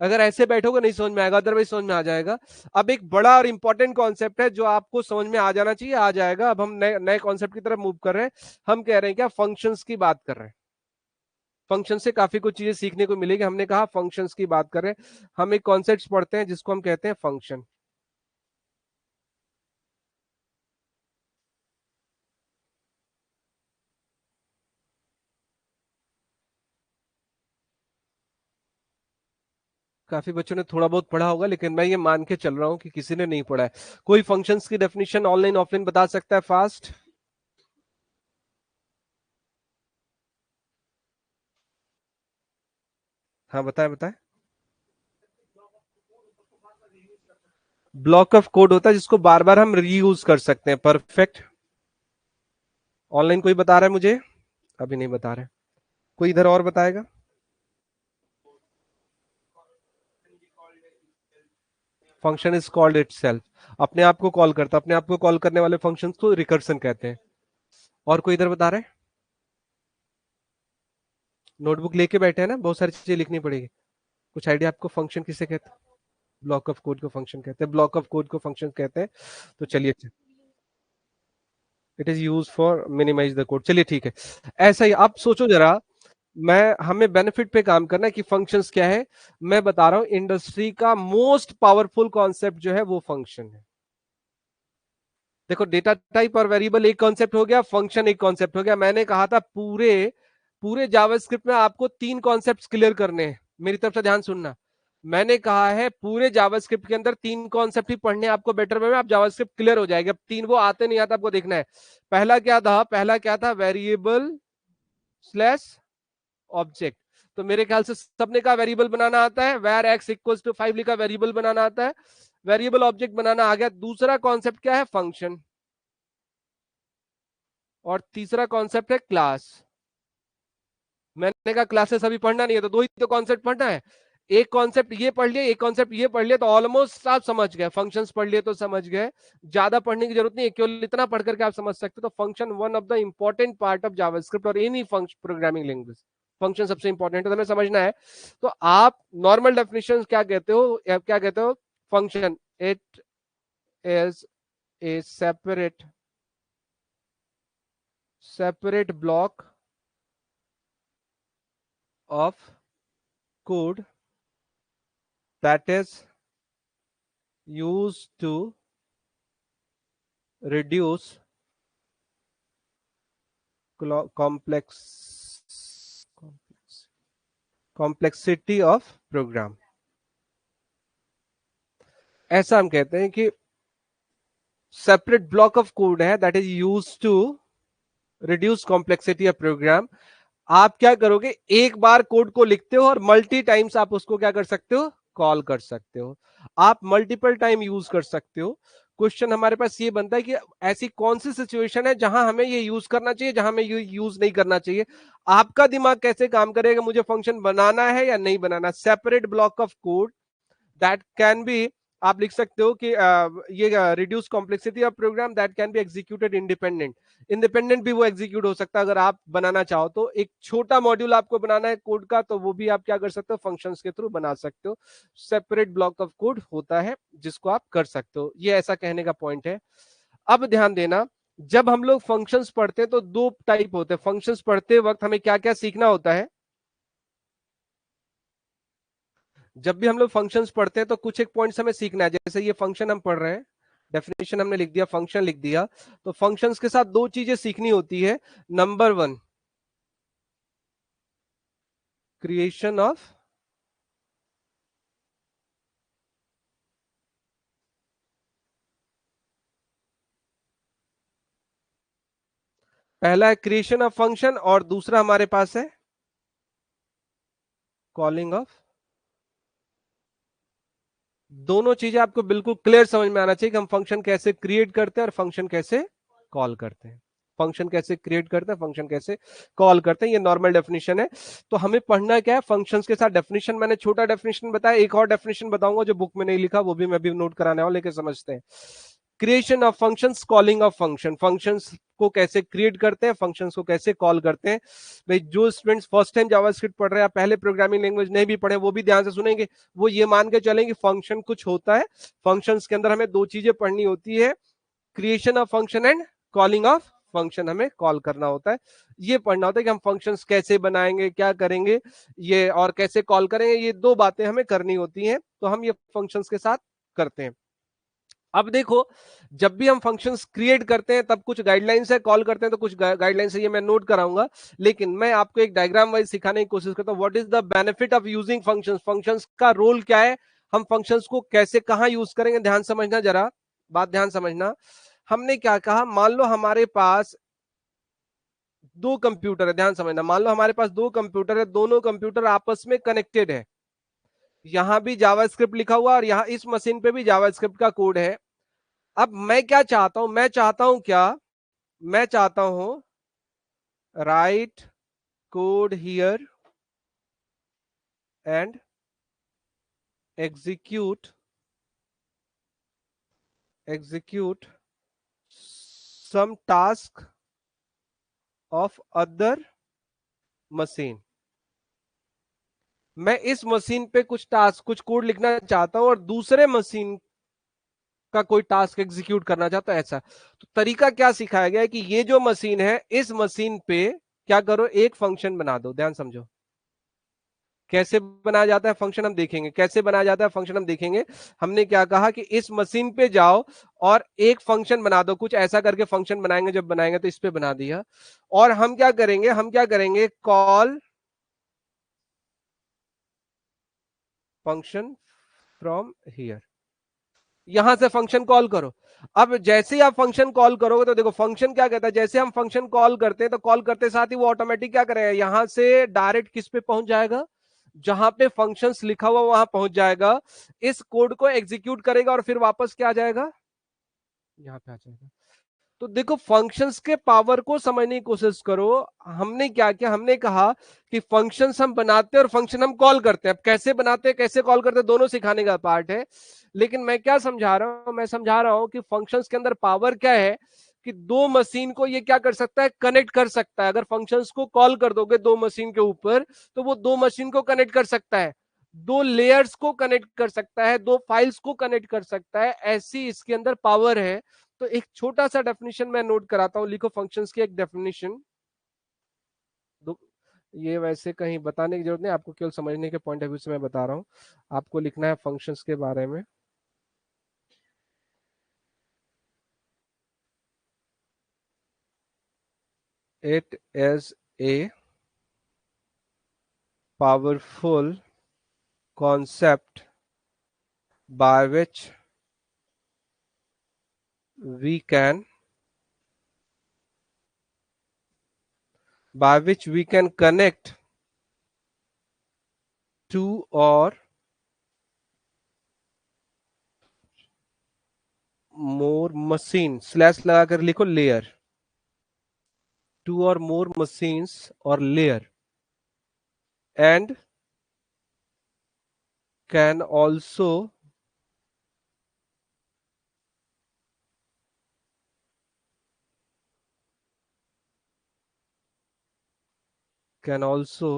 अगर ऐसे बैठोगे नहीं समझ में आएगा, अदरवाइज समझ में आ जाएगा। अब एक बड़ा और इंपॉर्टेंट कॉन्सेप्ट है जो आपको समझ में आ जाना चाहिए, आ जाएगा। अब हम नए नए कॉन्सेप्ट की तरफ मूव कर रहे हैं। हम कह रहे हैं क्या, फंक्शंस की बात कर रहे हैं। फंक्शन से काफी कुछ चीजें सीखने को मिलेगी, हमने कहा फंक्शंस की बात कर रहे हैं। हम एक कॉन्सेप्ट पढ़ते हैं जिसको हम कहते हैं फंक्शन। काफी बच्चों ने थोड़ा बहुत पढ़ा होगा, लेकिन मैं ये मान के चल रहा हूं कि किसी ने नहीं पढ़ा है। कोई फंक्शंस की डेफिनेशन ऑनलाइन ऑफलाइन बता सकता है फास्ट? हाँ बताएं बताएं। ब्लॉक ऑफ कोड होता है जिसको बार बार हम रीयूज कर सकते हैं, परफेक्ट। ऑनलाइन कोई बता रहा है मुझे? अभी नहीं बता रहे। कोई इधर और बताएगा? फंक्शन इज कॉल्ड इटसेल्फ, अपने आप को कॉल करता, अपने आप को कॉल करने वाले फंक्शन को रिकर्सन कहते हैं। और कोई इधर बता रहे हैं? नोटबुक लेके बैठे हैं ना, बहुत सारी चीजें लिखनी पड़ेगी। कुछ आइडिया आपको फंक्शन किसे कहते हैं? ब्लॉक ऑफ कोड को फंक्शन कहते हैं, ब्लॉक ऑफ कोड को फंक्शन कहते हैं। तो चलिए, it is use for minimize the code, चलिए ठीक है। ऐसा ही आप सोचो जरा, मैं हमें बेनिफिट पे काम करना है कि फंक्शंस क्या है। मैं बता रहा हूं, इंडस्ट्री का मोस्ट पावरफुल कॉन्सेप्ट जो है वो फंक्शन है। देखो, डेटा टाइप और वेरिएबल एक कॉन्सेप्ट हो गया, फंक्शन एक कॉन्सेप्ट हो गया। मैंने कहा था पूरे पूरे जावास्क्रिप्ट में आपको तीन कॉन्सेप्ट्स क्लियर करने हैं, मेरी तरफ से ध्यान सुनना। मैंने कहा है पूरे जावास्क्रिप्ट के अंदर तीन कॉन्सेप्ट ही पढ़ने आपको बेटर वे में, आप जावास्क्रिप्ट क्लियर हो जाएगा। अब तीन वो आते नहीं आता आपको देखना है। पहला क्या था, पहला क्या था, वेरिएबल स्लैश ऑब्जेक्ट। तो मेरे ख्याल से सबने कहा वेरिएबल बनाना आता है, वेर एक्स इक्वल्स टू 5 लिखा, वेरिएबल बनाना आता है, वेरिएबल ऑब्जेक्ट बनाना आ गया। दूसरा कॉन्सेप्ट क्या है, फंक्शन। और तीसरा कॉन्सेप्ट है क्लास। मैंने कहा क्लासेस अभी पढ़ना नहीं है, तो दो ही तो कॉन्सेप्ट पढ़ना है। एक कॉन्सेप्ट ये पढ़ लिया, एक कॉन्सेप्ट ये पढ़ लिया, तो ऑलमोस्ट आप समझ गए। फंक्शंस पढ़ लिए तो समझ गए, ज्यादा पढ़ने की जरूरत नहीं है, केवल इतना पढ़ करके आप समझ सकते हो। तो function one of the important part of JavaScript और any function programming language. Function सबसे इंपॉर्टेंट है, तो हमें समझना है। तो आप नॉर्मल डेफिनेशन क्या कहते हो, क्या कहते हो? Function, it is A separate separate block of code that is used to reduce complexity of program। ऐसा हम कहते हैं कि सेपरेट ब्लॉक ऑफ कोड है that is used to reduce complexity of program. आप क्या करोगे, एक बार कोड को लिखते हो और मल्टी टाइम्स आप उसको क्या कर सकते हो, कॉल कर सकते हो। आप मल्टीपल टाइम यूज कर सकते हो। क्वेश्चन हमारे पास ये बनता है कि ऐसी कौन सी सिचुएशन है जहां हमें ये यूज करना चाहिए, जहां हमें ये यूज नहीं करना चाहिए। आपका दिमाग कैसे काम करेगा, मुझे फंक्शन बनाना है या नहीं बनाना। Separate block of code that can be, आप लिख सकते हो कि ये reduce complexity of program that can be executed independent. Independent भी वो एग्जीक्यूट हो सकता है अगर आप बनाना चाहो तो। एक छोटा मॉड्यूल आपको बनाना है कोड का, तो वो भी आप क्या कर सकते हो, फंक्शंस के थ्रू बना सकते हो। सेपरेट ब्लॉक ऑफ कोड होता है जिसको आप कर सकते हो, ये ऐसा कहने का पॉइंट है। अब ध्यान देना, जब हम लोग फंक्शंस पढ़ते हैं तो दो टाइप होते हैं। फंक्शंस पढ़ते वक्त हमें क्या क्या सीखना होता है। जब भी हम लोग फंक्शंस पढ़ते हैं तो कुछ एक पॉइंट्स हमें सीखना है। जैसे ये फंक्शन हम पढ़ रहे हैं, डेफिनेशन हमने लिख दिया, फंक्शन लिख दिया, तो फंक्शंस के साथ दो चीजें सीखनी होती है। नंबर वन, क्रिएशन ऑफ पहला है क्रिएशन ऑफ फंक्शन और दूसरा हमारे पास है कॉलिंग ऑफ। दोनों चीजें आपको बिल्कुल क्लियर समझ में आना चाहिए कि हम फंक्शन कैसे क्रिएट करते हैं और फंक्शन कैसे कॉल करते हैं। फंक्शन कैसे क्रिएट करते हैं, फंक्शन कैसे कॉल करते हैं, ये नॉर्मल डेफिनेशन है। तो हमें पढ़ना क्या है, फंक्शंस के साथ डेफिनेशन। मैंने छोटा डेफिनेशन बताया, एक और डेफिनेशन बताऊंगा जो बुक में नहीं लिखा, वो भी मैं भी नोट कराने वाला, लेके समझते हैं। Creation of functions, calling of function. Functions को कैसे क्रिएट करते हैं, फंक्शंस को कैसे कॉल करते हैं। भाई जो स्टूडेंट्स फर्स्ट टाइम जावास्क्रिप्ट पढ़ रहे हैं, पहले प्रोग्रामिंग लैंग्वेज नहीं भी पढ़े, वो भी ध्यान से सुनेंगे। वो ये मान के चलेंगे फंक्शन कुछ होता है, फंक्शंस के अंदर हमें दो चीजें पढ़नी होती है, creation of function and calling of function. हमें कॉल करना होता है, ये पढ़ना होता है कि हम फंक्शंस कैसे बनाएंगे, क्या करेंगे ये, और कैसे कॉल करेंगे। ये दो बातें हमें करनी होती हैं, तो हम ये फंक्शंस के साथ करते हैं। अब देखो, जब भी हम फंक्शंस क्रिएट करते हैं तब कुछ गाइडलाइंस है, कॉल करते हैं तो कुछ गाइडलाइंस है, ये मैं नोट कराऊंगा। लेकिन मैं आपको एक डायग्राम वाइज सिखाने की कोशिश करता हूं। What is the benefit of using functions, functions का रोल क्या है, हम फंक्शंस को कैसे कहां यूज करेंगे। ध्यान समझना, जरा बात ध्यान समझना। हमने क्या कहा, मान लो हमारे पास दो कंप्यूटर है, ध्यान समझना। मान लो हमारे पास दो कंप्यूटर है, दोनों कंप्यूटर आपस में कनेक्टेड है। यहां भी जावास्क्रिप्ट लिखा हुआ और यहां इस मशीन पे भी जावास्क्रिप्ट का कोड है। अब मैं क्या चाहता हूं, मैं चाहता हूं क्या, मैं चाहता हूं write code here and execute execute some task of other machine. मैं इस मशीन पे कुछ टास्क, कुछ कोड लिखना चाहता हूं और दूसरे मशीन का कोई टास्क एग्जीक्यूट करना चाहता हूं, ऐसा। तो तरीका क्या सिखाया गया है कि ये जो मशीन है, इस मशीन पे क्या करो, एक फंक्शन बना दो। ध्यान समझो, कैसे बनाया जाता है फंक्शन हम देखेंगे, कैसे बनाया जाता है फंक्शन हम देखेंगे। हमने क्या कहा कि इस मशीन पे जाओ और एक फंक्शन बना दो, कुछ ऐसा करके फंक्शन बनाएंगे। जब बनाएंगे तो इस पे बना दिया, और हम क्या करेंगे, हम क्या करेंगे, कॉल फंक्शन फ्रॉम हियर। यहां से फंक्शन कॉल करो। अब जैसे ही आप फंक्शन कॉल करोगे तो देखो फंक्शन क्या कहता है, जैसे हम फंक्शन कॉल करते हैं तो कॉल करते साथ ही वो ऑटोमेटिक क्या करेगा, यहां से डायरेक्ट किस पे पहुंच जाएगा, जहां पे फंक्शंस लिखा हुआ वहां पहुंच जाएगा। इस कोड को एग्जीक्यूट करेगा और फिर वापस क्या आ जाएगा, यहां पे आ जाएगा। तो देखो फंक्शंस के पावर को समझने की कोशिश करो। हमने क्या किया, हमने कहा कि फंक्शंस हम बनाते हैं और फंक्शन हम कॉल करते हैं। अब कैसे बनाते हैं कैसे कॉल करते हैं दोनों सिखाने का पार्ट है। लेकिन मैं क्या समझा रहा हूं, मैं समझा रहा हूं कि फंक्शंस के अंदर पावर क्या है कि दो मशीन को ये क्या कर सकता है, कनेक्ट कर सकता है। अगर फंक्शंस को कॉल कर दोगे दो मशीन के ऊपर तो वो दो मशीन को कनेक्ट कर सकता है, दो लेयर्स को कनेक्ट कर सकता है, दो फाइल्स को कनेक्ट कर सकता है। ऐसी इसके अंदर पावर है। तो एक छोटा सा डेफिनेशन मैं नोट कराता हूं, लिखो फंक्शंस की एक डेफिनेशन। ये वैसे कहीं बताने की जरूरत नहीं, आपको केवल समझने के पॉइंट ऑफ व्यू से मैं बता रहा हूं। आपको लिखना है फंक्शंस के बारे में। It is a powerful concept by which we can connect two or more machine, slash लगाकर लिखो layer, two or more machines or layer, and can also can also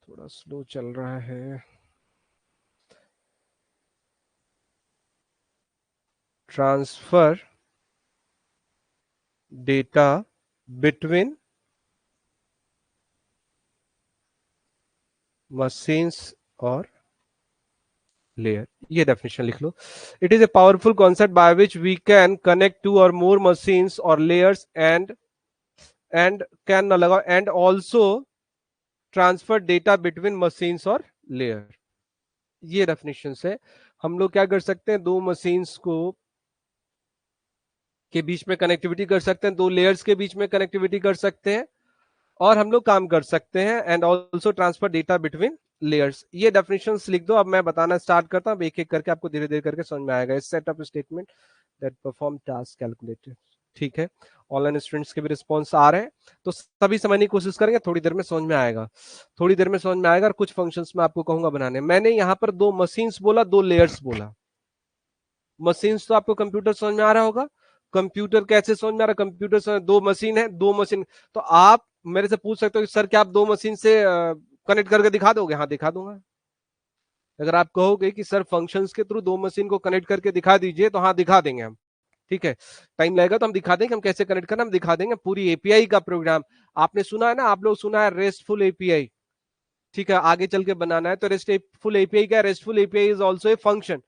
थोड़ा स्लो चल रहा है, ट्रांसफर डेटा बिटवीन मशीन्स और लेयर। ये डेफिनेशन लिख लो। It is a powerful concept by which we can connect two or more machines और लेयर्स एंड कैन ना लगाओ, and also transfer data between machines और लेयर। ये डेफिनेशन से हम लोग क्या कर सकते हैं, दो मशीन्स को के बीच में कनेक्टिविटी कर सकते हैं, दो लेयर्स के बीच में कनेक्टिविटी कर सकते हैं, और हम लोग काम कर सकते हैं and also transfer data between layers. ये डेफिनेशंस लिख दो। अब मैं बताना स्टार्ट करता हूं, एक एक करके आपको धीरे धीरे करके समझ में आएगा। Setup statement that perform task calculated. ठीक है, ऑनलाइन स्टूडेंट्स के भी रिस्पॉन्स आ रहे हैं, तो सभी समझने की कोशिश करेंगे, थोड़ी देर में समझ में आएगा, थोड़ी देर में समझ में आएगा। और कुछ फंक्शंस में आपको कहूंगा बनाने। मैंने यहां पर दो मशीन्स बोला, दो लेयर्स बोला। मशीन्स तो आपको कंप्यूटर समझ में आ रहा होगा। कंप्यूटर कैसे समझ में आ रहा है, कंप्यूटर समझ, दो मशीन है, दो मशीन। तो आप मेरे से पूछ सकते हो कि सर क्या आप दो मशीन से कनेक्ट करके दिखा दोगे? हाँ, दिखा दूंगा। अगर आप कहोगे कि सर फंक्शंस के थ्रू दो मशीन को कनेक्ट करके दिखा दीजिए, तो हाँ, दिखा देंगे हम। ठीक है, टाइम लगेगा तो हम दिखा देंगे, हम कैसे कनेक्ट करना हम दिखा देंगे, पूरी एपीआई का प्रोग्राम। आपने सुना है ना, आप लोग सुना है रेस्टफुल एपीआई। ठीक है, आगे चल के बनाना है तो रेस्टफुल एपीआई क्या है? Restful API is also a function.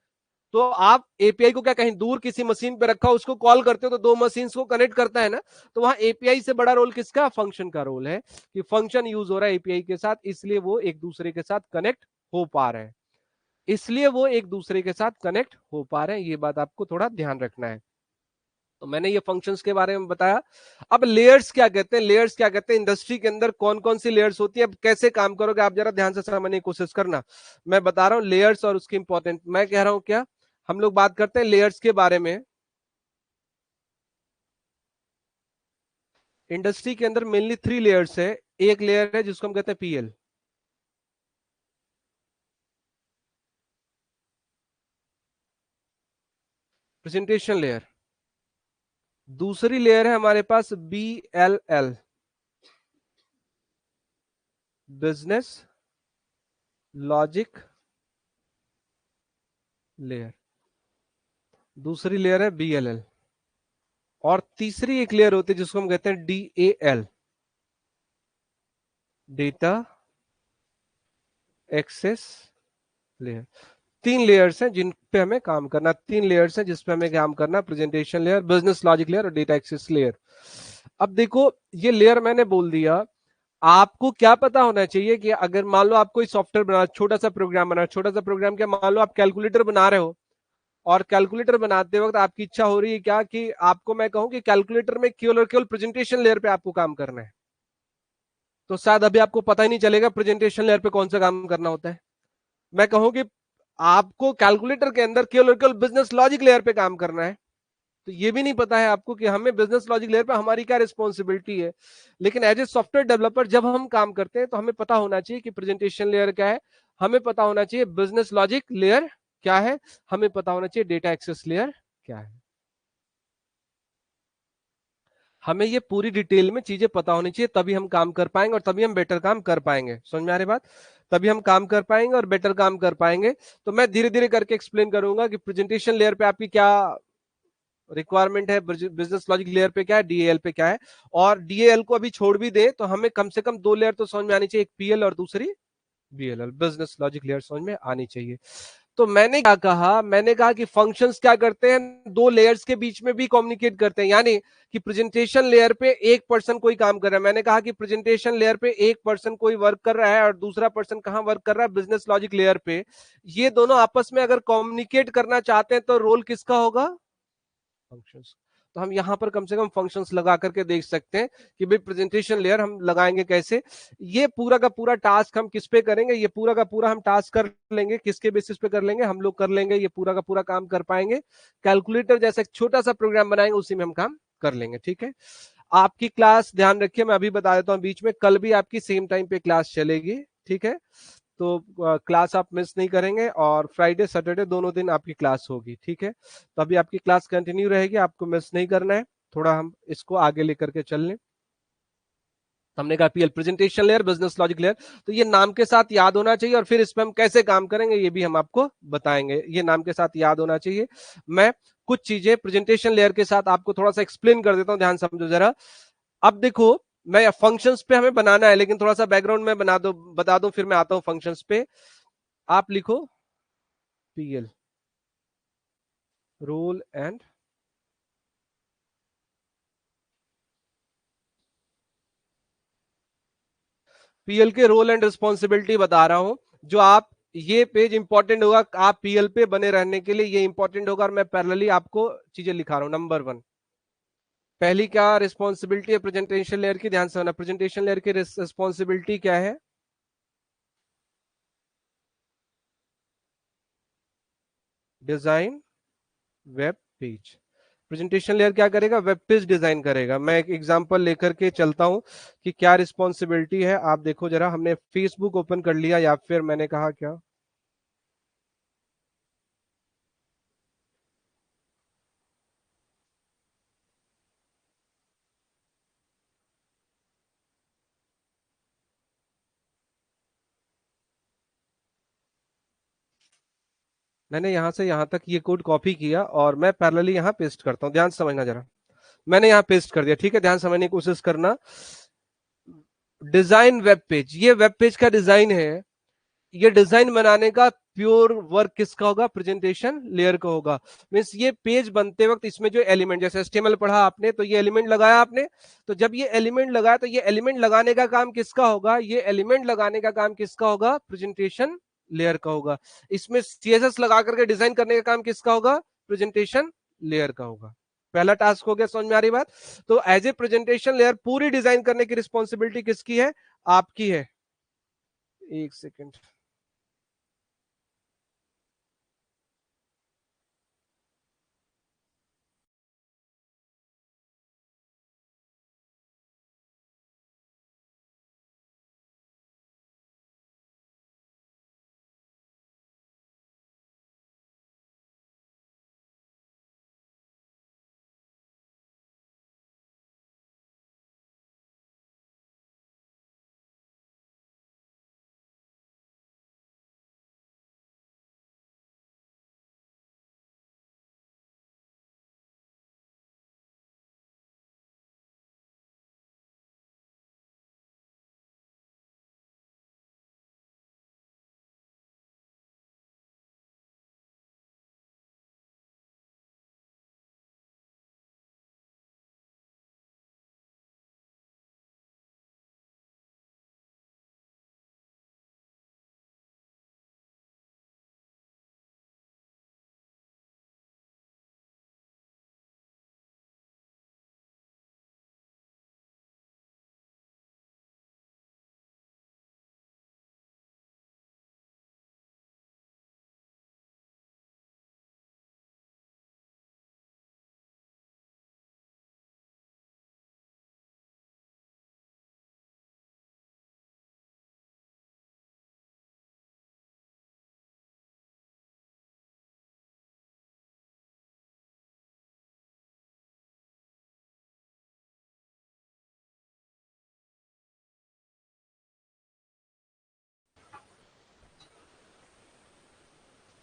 तो आप एपीआई को क्या कहीं दूर किसी मशीन पे रखा हो, उसको कॉल करते हो तो दो मशीन को कनेक्ट करता है ना। तो वहां एपीआई से बड़ा रोल किसका? फंक्शन का रोल है, कि फंक्शन यूज हो रहा है एपीआई के साथ, इसलिए वो एक दूसरे के साथ कनेक्ट हो पा रहे हैं, इसलिए वो एक दूसरे के साथ कनेक्ट हो पा रहे हैं। ये बात आपको थोड़ा ध्यान रखना है। तो मैंने ये फंक्शंस के बारे में बताया। अब लेयर्स क्या कहते हैं, लेयर्स क्या कहते हैं, इंडस्ट्री के अंदर कौन कौन सी लेयर्स होती है, अब कैसे काम करोगे आप जरा ध्यान से समझने की कोशिश करना। मैं बता रहा हूं लेयर्स और उसकी इंपॉर्टेंट। मैं कह रहा हूं क्या, हम लोग बात करते हैं लेयर्स के बारे में। इंडस्ट्री के अंदर मेनली थ्री लेयर्स है। एक लेयर है जिसको हम कहते हैं पीएल, प्रेजेंटेशन लेयर। दूसरी लेयर है हमारे पास बीएलएल, बिजनेस लॉजिक लेयर। दूसरी लेयर है बीएलएल। और तीसरी एक लेयर होती है जिसको हम कहते हैं डीएएल, डेटा एक्सेस लेयर। तीन लेयर्स हैं जिन पे हमें काम करना, तीन लेयर्स हैं जिस पे हमें काम करना, presentation layer, business logic layer और डेटा एक्सेस लेयर। अब देखो, ये लेयर मैंने बोल दिया। आपको क्या पता होना चाहिए कि अगर मान लो आप कोई सॉफ्टवेयर बना, छोटा सा प्रोग्राम बना, छोटा सा प्रोग्राम क्या, मान लो आप कैलकुलेटर बना रहे हो, और कैलकुलेटर बनाते वक्त आपकी इच्छा हो रही है क्या कि आपको मैं कहूं कि कैलकुलेटर में केवल और केवल प्रेजेंटेशन लेयर पे आपको काम करना है, तो शायद अभी आपको पता ही नहीं चलेगा प्रेजेंटेशन लेयर पे कौन सा काम करना होता है। मैं कहूं कि आपको कैलकुलेटर के अंदर केवल और केवल बिजनेस लॉजिक लेयर पे काम करना है, तो ये भी नहीं पता है आपको कि हमें बिजनेस लॉजिक लेयर पे हमारी क्या रिस्पॉन्सिबिलिटी है। लेकिन एज ए सॉफ्टवेयर डेवलपर जब हम काम करते हैं तो हमें पता होना चाहिए कि प्रेजेंटेशन लेयर क्या है, हमें पता होना चाहिए बिजनेस लॉजिक लेयर क्या है, हमें पता होना चाहिए डेटा एक्सेस लेयर क्या है। हमें ये पूरी डिटेल में चीजें पता होनी चाहिए, तभी हम काम कर पाएंगे और तभी हम बेटर काम कर पाएंगे। समझ में आ रही बात? तभी हम काम कर पाएंगे और बेटर काम कर पाएंगे। तो मैं धीरे धीरे करके एक्सप्लेन करूंगा कि प्रेजेंटेशन लेयर पे आपकी क्या रिक्वायरमेंट है, बिजनेस लॉजिक लेयर पे क्या है, डीएल पे क्या है। और डीएल को अभी छोड़ भी दे तो हमें कम से कम दो लेयर तो समझ में आनी चाहिए, एक पीएल और दूसरी बीएलएल, बिजनेस लॉजिक लेयर समझ में आनी चाहिए। तो मैंने क्या कहा, मैंने कहा कि फंक्शंस क्या करते हैं, दो लेयर्स के बीच में भी कम्युनिकेट करते हैं। यानी कि प्रेजेंटेशन लेयर पे एक पर्सन कोई काम कर रहा है, मैंने कहा कि प्रेजेंटेशन लेयर पे एक पर्सन कोई वर्क कर रहा है और दूसरा पर्सन कहां वर्क कर रहा है, बिजनेस लॉजिक लेयर पे। ये दोनों आपस में अगर कम्युनिकेट करना चाहते हैं तो रोल किसका होगा, फंक्शंस। तो हम यहां पर कम से कम फंक्शंस लगा करके देख सकते हैं कि भाई प्रेजेंटेशन लेयर हम लगाएंगे कैसे। ये पूरा का पूरा टास्क हम किस पे करेंगे, ये पूरा का पूरा हम टास्क कर लेंगे, किसके बेसिस पे कर लेंगे, हम लोग कर लेंगे, ये पूरा का पूरा काम कर पाएंगे। कैलकुलेटर जैसा एक छोटा सा प्रोग्राम बनाएंगे, उसी में हम काम कर लेंगे। ठीक है, आपकी क्लास ध्यान रखिए, मैं अभी बता देता हूँ बीच में, कल भी आपकी सेम टाइम पे क्लास चलेगी। ठीक है, तो क्लास आप मिस नहीं करेंगे और फ्राइडे सैटरडे दोनों दिन आपकी क्लास होगी। ठीक है, तो अभी आपकी क्लास कंटिन्यू रहेगी, आपको मिस नहीं करना है। थोड़ा हम इसको आगे लेकर के चल लें। हमने कहा PL presentation layer, business logic layer, तो ये नाम के साथ याद होना चाहिए और फिर इस पर हम कैसे काम करेंगे ये भी हम आपको बताएंगे। ये नाम के साथ याद होना चाहिए। मैं कुछ चीजें प्रेजेंटेशन लेयर के साथ आपको थोड़ा सा एक्सप्लेन कर देता हूं, ध्यान समझो जरा। अब देखो, मैं फंक्शंस पे हमें बनाना है, लेकिन थोड़ा सा बैकग्राउंड में बता दो, फिर मैं आता हूं फंक्शंस पे। आप लिखो पीएल, रोल एंड, पीएल के रोल एंड रिस्पॉन्सिबिलिटी बता रहा हूं। जो आप, ये पेज इंपॉर्टेंट होगा, आप पीएल पे बने रहने के लिए ये इंपॉर्टेंट होगा, और मैं पैरेलली आपको चीजें लिखा रहा हूं। नंबर वन, पहली क्या रिस्पॉन्सिबिलिटी है प्रेजेंटेशन लेयर की, ध्यान से सुनना। प्रेजेंटेशन लेयर की रिस्पॉन्सिबिलिटी क्या है, design web page. Presentation layer क्या करेगा, वेब पेज डिजाइन करेगा। मैं एक एग्जांपल लेकर के चलता हूं कि क्या रिस्पॉन्सिबिलिटी है। आप देखो जरा, हमने फेसबुक ओपन कर लिया, या फिर मैंने कहा क्या, मैंने यहां से यहां तक ये कोड कॉपी किया और मैं पैरेलली यहां पेस्ट करता हूं, ध्यान से समझना जरा। मैंने यहां पेस्ट कर दिया, ठीक है, ध्यान समझने की कोशिश करना। डिजाइन वेब पेज, ये वेब पेज का डिजाइन है। ये डिजाइन बनाने का प्योर वर्क किसका होगा, प्रेजेंटेशन लेयर का होगा। मीन्स ये पेज बनते वक्त इसमें जो एलिमेंट, जैसे एचटीएमएल पढ़ा आपने तो ये एलिमेंट लगाया आपने, तो जब ये एलिमेंट लगाया तो ये एलिमेंट लगाने का काम किसका होगा, ये एलिमेंट लगाने का काम किसका होगा, प्रेजेंटेशन लेयर का होगा। इसमें सीएसएस लगा करके डिजाइन करने का काम किसका होगा, प्रेजेंटेशन लेयर का होगा। पहला टास्क हो गया, समझ में आ रही बात? तो एज ए प्रेजेंटेशन लेयर पूरी डिजाइन करने की रिस्पॉन्सिबिलिटी किसकी है, आपकी है। एक second,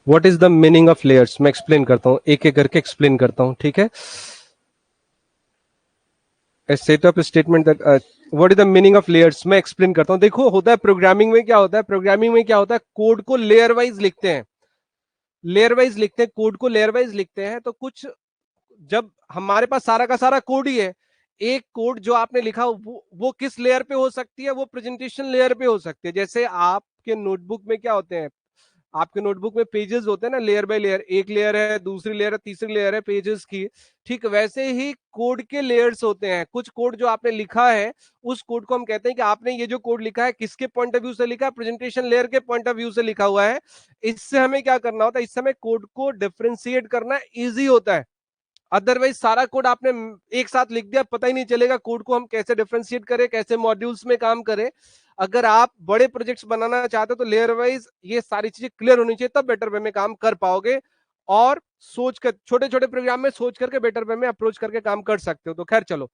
what is the meaning of layers, मैं एक्सप्लेन करता हूं, एक एक करके एक्सप्लेन करता हूं, ठीक है। Set up statement that what is the meaning of layers, मैं एक्सप्लेन करता हूं। देखो होता है प्रोग्रामिंग में क्या होता है, प्रोग्रामिंग में क्या होता है, कोड को लेयर वाइज लिखते हैं, लेयर वाइज लिखते हैं, कोड को लेयर वाइज लिखते हैं। तो कुछ, जब हमारे पास सारा का सारा कोड ही है, एक कोड जो आपने लिखा वो किस लेयर पे हो सकती है, वो प्रेजेंटेशन लेयर पे हो सकती है। जैसे आपके नोटबुक में क्या होते हैं, आपके नोटबुक में पेजेस होते हैं ना, लेयर बाय लेयर, एक लेयर है, दूसरी लेयर है, तीसरी लेयर है पेजेस की। ठीक वैसे ही कोड के लेयर्स होते हैं। कुछ कोड जो आपने लिखा है, उस कोड को हम कहते हैं कि आपने ये जो कोड लिखा है किसके पॉइंट ऑफ व्यू से लिखा है, प्रेजेंटेशन लेयर के पॉइंट ऑफ व्यू से लिखा हुआ है। इससे हमें क्या करना होता है, इस समय कोड को डिफरेंशिएट करना ईजी होता है। अदरवाइज सारा कोड आपने एक साथ लिख दिया, पता ही नहीं चलेगा कोड को हम कैसे डिफरेंशिएट करें, कैसे मॉड्यूल्स में काम करें। अगर आप बड़े प्रोजेक्ट्स बनाना चाहते हो तो लेयर वाइज ये सारी चीजें क्लियर होनी चाहिए, तब बेटर वे में काम कर पाओगे। और सोच कर, छोटे छोटे प्रोग्राम में सोच करके बेटर वे में अप्रोच करके काम कर सकते हो। तो खैर चलो,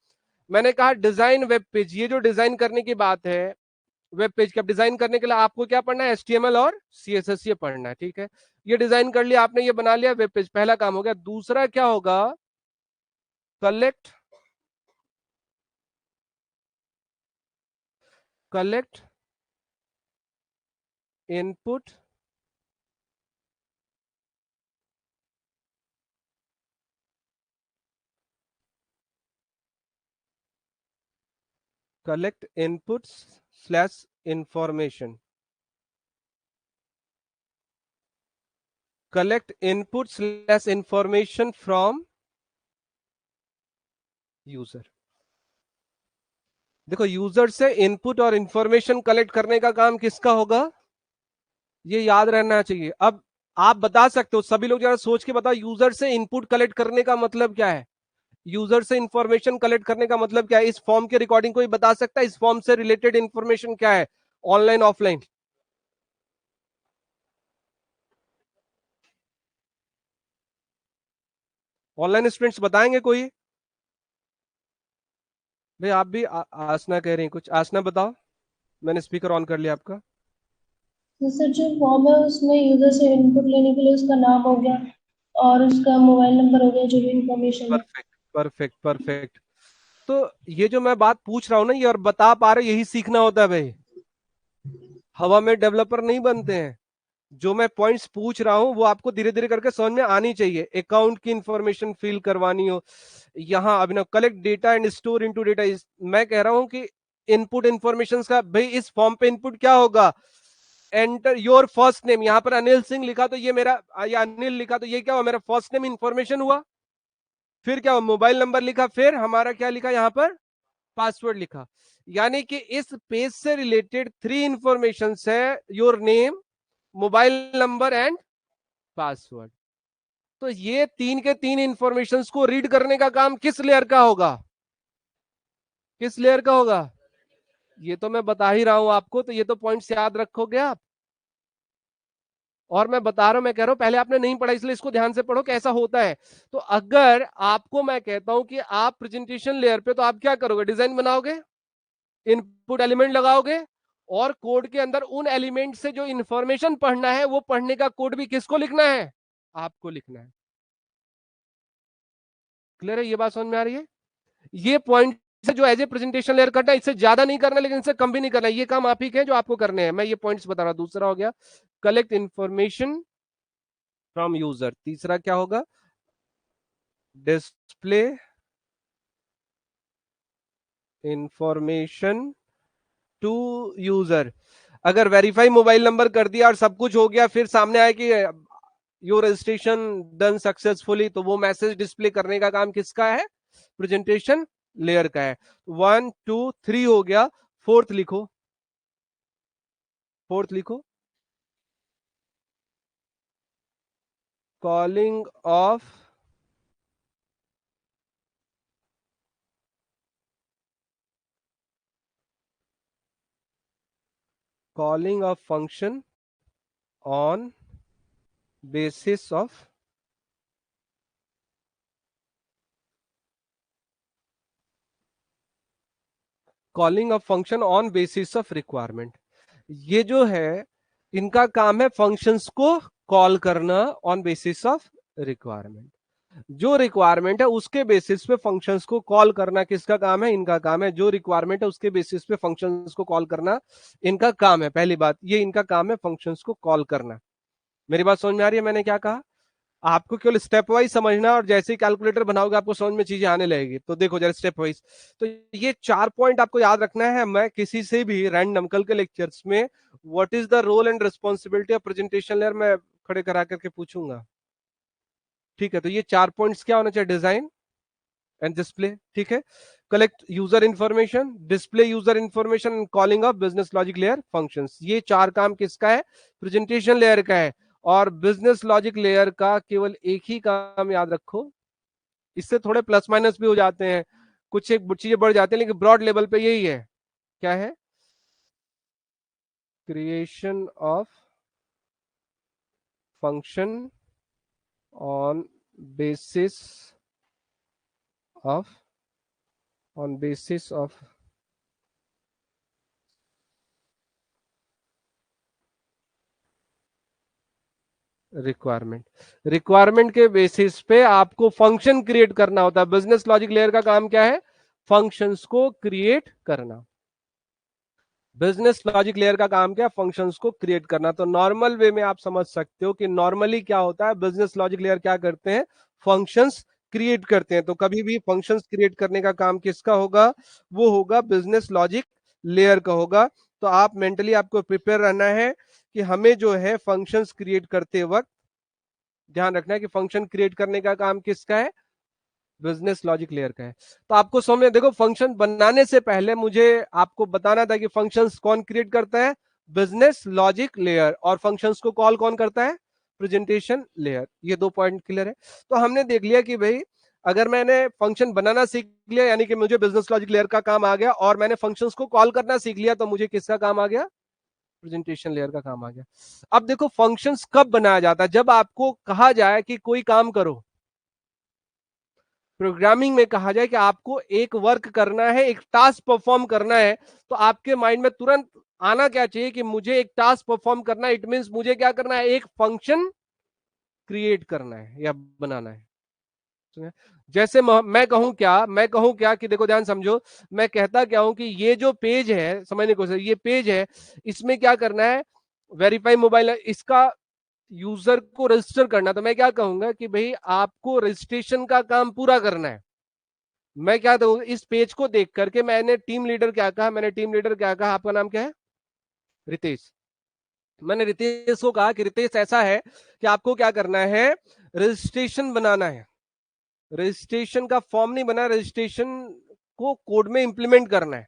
मैंने कहा डिजाइन वेब पेज, ये जो डिजाइन करने की बात है, वेब पेज का डिजाइन करने के लिए आपको क्या पढ़ना है, एचटीएमएल और सीएसएस ये पढ़ना है, ठीक है। ये डिजाइन कर लिया आपने, ये बना लिया वेब पेज, पहला काम हो गया। दूसरा क्या होगा, collect collect input collect inputs slash information, collect input slash information from user. देखो, यूजर से इनपुट और इंफॉर्मेशन कलेक्ट करने का काम किसका होगा, ये याद रहना चाहिए। अब आप बता सकते हो, सभी लोग जरा सोच के बताओ, यूजर से इनपुट कलेक्ट करने का मतलब क्या है, यूजर से इंफॉर्मेशन कलेक्ट करने का मतलब क्या है। इस फॉर्म के रिकॉर्डिंग कोई बता सकता है, इस फॉर्म से रिलेटेड इंफॉर्मेशन क्या है, ऑनलाइन ऑफलाइन। ऑनलाइन स्टूडेंट्स बताएंगे कोई, भाई आप भी आसना कह रही हैं कुछ, आसना बताओ। मैंने स्पीकर ऑन कर लिया आपका। तो सर जो फॉर्म है उसमें यूजर से इनपुट लेने के लिए उसका नाम हो गया और उसका मोबाइल नंबर हो गया, जो भी इंफॉर्मेशन है। Perfect perfect perfect. तो ये जो मैं बात पूछ रहा हूँ ना, ये और बता पा रहे, यही सीखना होता है भाई। हवा में डेवलपर नहीं बनते हैं। जो मैं पॉइंट्स पूछ रहा हूं वो आपको धीरे धीरे करके समझ में आनी चाहिए। अकाउंट की इंफॉर्मेशन फिल करवानी हो, यहाँ Abhinav collect data and store into data. मैं कह रहा हूं कि इनपुट इंफॉर्मेशन का, भाई इस फॉर्म पे इनपुट क्या होगा, एंटर योर फर्स्ट नेम। यहाँ पर अनिल सिंह लिखा तो ये मेरा, या अनिल लिखा तो ये क्या हुआ, मेरा फर्स्ट नेम इंफॉर्मेशन हुआ। फिर क्या हुआ, मोबाइल नंबर लिखा, फिर हमारा क्या लिखा यहाँ पर, पासवर्ड लिखा। यानी कि इस पेज से रिलेटेड थ्री इंफॉर्मेशन है, your name, mobile number and password. तो ये तीन के तीन इंफॉर्मेशंस को रीड करने का काम किस लेयर का होगा, किस लेयर का होगा, ये तो मैं बता ही रहा हूं आपको। तो ये तो पॉइंट्स याद रखोगे आप। और मैं बता रहा हूं, मैं कह रहा हूं पहले आपने नहीं पढ़ा, इसलिए इसको ध्यान से पढ़ो कैसा होता है। तो अगर आपको मैं कहता हूं कि आप प्रेजेंटेशन लेयर पे, तो आप क्या करोगे, डिजाइन बनाओगे, इनपुट एलिमेंट लगाओगे, और कोड के अंदर उन एलिमेंट से जो इंफॉर्मेशन पढ़ना है, वो पढ़ने का कोड भी किसको लिखना है, आपको लिखना है। क्लियर है, ये बात समझ में आ रही है। ये पॉइंट से जो एज ए प्रेजेंटेशन लेयर करना है, इससे ज्यादा नहीं करना लेकिन इससे कम भी नहीं करना, ये काम आप ही के हैं जो आपको करने हैं। मैं ये पॉइंट्स बता रहा हूं। दूसरा हो गया कलेक्ट इंफॉर्मेशन फ्रॉम यूजर। तीसरा क्या होगा, डिस्प्ले इंफॉर्मेशन टू यूजर। अगर वेरीफाई मोबाइल नंबर कर दिया और सब कुछ हो गया, फिर सामने आया कि योर रजिस्ट्रेशन डन सक्सेसफुली, तो वो मैसेज डिस्प्ले करने का काम किसका है, प्रेजेंटेशन लेयर का है। 1 2 3 हो गया, फोर्थ लिखो, फोर्थ लिखो, calling of calling of function on basis of calling of function on basis of requirement. ये जो है, इनका काम है फंक्शंस को कॉल करना ऑन बेसिस ऑफ रिक्वायरमेंट। जो रिक्वायरमेंट है उसके बेसिस पे फंक्शंस को कॉल करना किसका काम है? इनका काम है। जो रिक्वायरमेंट है उसके बेसिस पे फंक्शंस को कॉल करना इनका काम है। पहली बात ये इनका काम है फंक्शंस को कॉल करना। मेरी बात समझ में आ रही है? मैंने क्या कहा? आपको केवल स्टेप वाइज समझना, और जैसे ही कैलकुलेटर बनाओगे आपको समझ में चीजें आने लगेगी। तो देखो जरा स्टेप वाइज। तो ये 4 पॉइंट आपको याद रखना है। मैं किसी से भी रैंडम कल के लेक्चर्स में what is the role and responsibility of presentation layer मैं खड़े करा करके पूछूंगा। ठीक है, तो ये 4 पॉइंट्स क्या होना चाहिए? डिजाइन एंड डिस्प्ले, ठीक है, collect user information, display user information, calling of business logic layer functions. ये 4 काम किसका है? प्रेजेंटेशन लेयर का है। और बिजनेस लॉजिक लेयर का केवल एक ही काम याद रखो, इससे थोड़े प्लस माइनस भी हो जाते हैं, कुछ एक चीजें बढ़ जाती हैं, लेकिन ब्रॉड लेवल पे यही है। क्या है? Creation of function on basis of requirement के बेसिस पे आपको फंक्शन क्रिएट करना होता है। बिजनेस लॉजिक लेयर का काम क्या है? फंक्शंस को क्रिएट करना। बिजनेस लॉजिक लेयर का काम क्या? फंक्शंस को क्रिएट करना। तो नॉर्मल वे में आप समझ सकते हो कि नॉर्मली क्या होता है, बिजनेस लॉजिक लेयर क्या करते हैं? फंक्शंस क्रिएट करते हैं। तो कभी भी फंक्शंस क्रिएट करने का काम किसका होगा? वो होगा बिजनेस लॉजिक लेयर का होगा। तो आप मेंटली आपको प्रिपेयर रहना है कि हमें जो है फंक्शंस क्रिएट करते वक्त ध्यान रखना है कि फंक्शन क्रिएट करने का काम किसका है? बिजनेस लॉजिक लेयर का है। तो आपको समझ, देखो फंक्शन बनाने से पहले मुझे आपको बताना था कि फंक्शंस कौन क्रिएट करता है? Business logic layer. और फंक्शंस को कॉल कौन करता है? Presentation layer. ये 2 पॉइंट क्लियर है। तो हमने देख लिया कि भाई अगर मैंने फंक्शन बनाना सीख लिया यानी कि मुझे बिजनेस लॉजिक लेयर का काम आ गया, और मैंने फंक्शंस को कॉल करना सीख लिया तो मुझे किसका काम आ गया? प्रेजेंटेशन लेयर का काम आ गया। अब देखो फंक्शंस कब बनाया जाता है? जब आपको कहा जाए कि कोई काम करो, प्रोग्रामिंग में कहा जाए कि आपको एक वर्क करना है, एक टास्क परफॉर्म करना है, तो आपके माइंड में तुरंत आना क्या चाहिए कि मुझे एक टास्क परफॉर्म करना है, इट मींस मुझे क्या करना है? एक फंक्शन क्रिएट करना है या बनाना है। जैसे मैं कहूं क्या कि देखो ध्यान समझो, मैं कहता क्या हूं कि ये जो पेज है, समझने को ये पेज है, इसमें क्या करना है? वेरीफाई मोबाइल, इसका यूजर को रजिस्टर करना। तो मैं क्या कहूंगा कि भाई आपको रजिस्ट्रेशन का काम पूरा करना है। मैं क्या कहूँ, इस पेज को देख करके मैंने टीम लीडर क्या कहा? आपका नाम क्या है? रितेश। मैंने रितेश को कहा कि रितेश ऐसा है कि आपको क्या करना है? रजिस्ट्रेशन बनाना है। रजिस्ट्रेशन का फॉर्म नहीं बना, रजिस्ट्रेशन को कोड में इंप्लीमेंट करना है।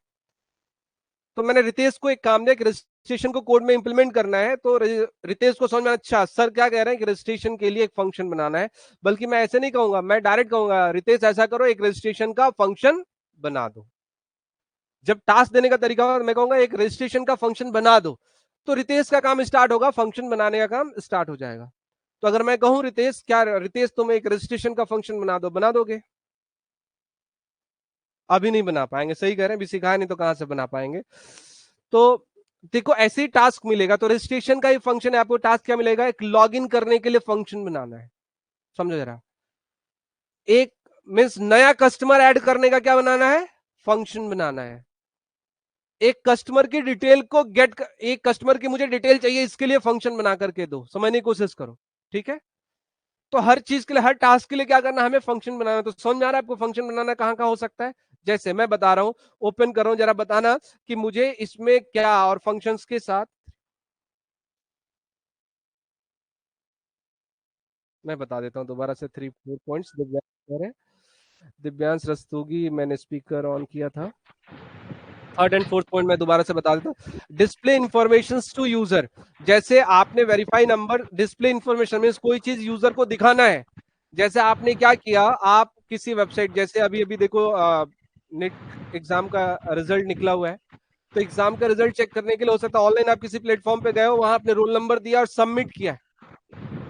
तो मैंने रितेश को एक काम दिया कि रजिस्ट्रेशन को कोड में इंप्लीमेंट करना है। तो रितेश को समझ में, अच्छा सर क्या कह रहे हैं कि रजिस्ट्रेशन के लिए एक फंक्शन बनाना है। बल्कि मैं ऐसे नहीं कहूंगा, मैं डायरेक्ट कहूंगा रितेश ऐसा करो, एक रजिस्ट्रेशन का फंक्शन बना दो। जब टास्क देने का तरीका होगा मैं कहूंगा एक रजिस्ट्रेशन का फंक्शन बना दो, तो रितेश का काम स्टार्ट होगा, फंक्शन बनाने का काम स्टार्ट हो जाएगा। तो अगर मैं कहूं रितेश तुम एक रजिस्ट्रेशन का फंक्शन बना दो, बना दोगे? अभी नहीं बना पाएंगे, सही कह रहे हैं, अभी सिखाया नहीं तो कहां से बना पाएंगे। तो देखो ऐसे ही टास्क मिलेगा। तो रजिस्ट्रेशन का ही फंक्शन है, आपको टास्क क्या मिलेगा? एक लॉगिन करने के लिए फंक्शन बनाना है। समझो जरा, एक मीन्स नया कस्टमर ऐड करने का क्या बनाना है? फंक्शन बनाना है। एक कस्टमर की डिटेल को एक कस्टमर की मुझे डिटेल चाहिए, इसके लिए फंक्शन बना करके दो, समझने की कोशिश करो। ठीक है, तो हर चीज के लिए, हर टास्क के लिए क्या करना? हमें फंक्शन बनाना। तो समझ में आ रहा है आपको फंक्शन बनाना कहां कहां हो सकता है? जैसे मैं बता रहा हूं, ओपन कर रहा हूं, जरा बताना कि मुझे इसमें क्या, और फंक्शंस के साथ मैं बता देता हूं दोबारा से 3-4 पॉइंट्स। दिव्यांश रस्तोगी, मैंने स्पीकर ऑन किया था। 3rd एंड 4th पॉइंट मैं दोबारा से बता देता हूं। Display information to user. जैसे आपने verify number, display information means कोई चीज यूजर को दिखाना है। जैसे आपने क्या किया, आप किसी वेबसाइट, जैसे अभी अभी देखो नेट एग्जाम का रिजल्ट निकला हुआ है, तो एग्जाम का रिजल्ट चेक करने के लिए हो सकता है ऑनलाइन आप किसी प्लेटफॉर्म पे गए हो, वहां आपने रोल नंबर दिया और सबमिट किया।